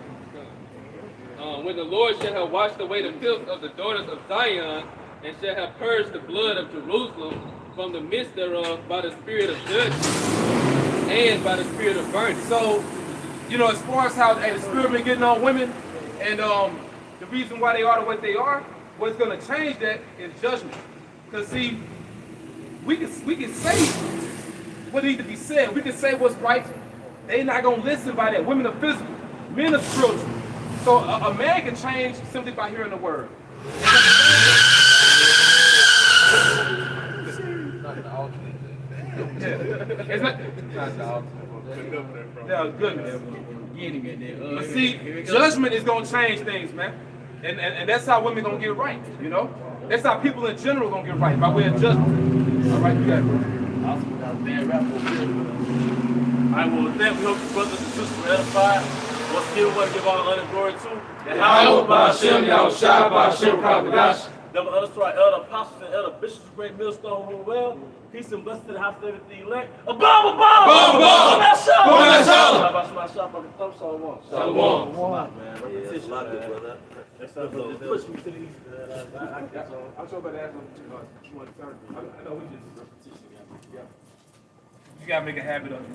when the Lord shall have washed away the filth of the daughters of Zion, and shall have purged the blood of Jerusalem from the midst thereof by the spirit of judgment and by the spirit of burning. So, as far as how the Spirit been getting on women, and the reason why they are the way they are, what's going to change that is judgment. Because see, we can say what needs to be said. We can say what's right. They're not going to listen by that. Women are physical. Men are spiritual. So a man can change simply by hearing the word. It's not goodness. But see, judgment is going to change things, man. And that's how women going to get right, That's how people in general going to get right, by way of judgment. All right, you got it, bro. I will thank you, brothers and sisters, for edifying. Once again, we want to give all honor and glory to the Yahweh Ba'Shem, Yahushua Ba'Shem, Kabadash. Never honor to our elder apostles and elder bishops, great millstone who well. Peace and blessing to the house of everything elect. Above! Shalom. It's a lot good, brother. Just push me to the east. I'm sure about to ask them you want to turn. I know we just repetition. You got to make a habit of it.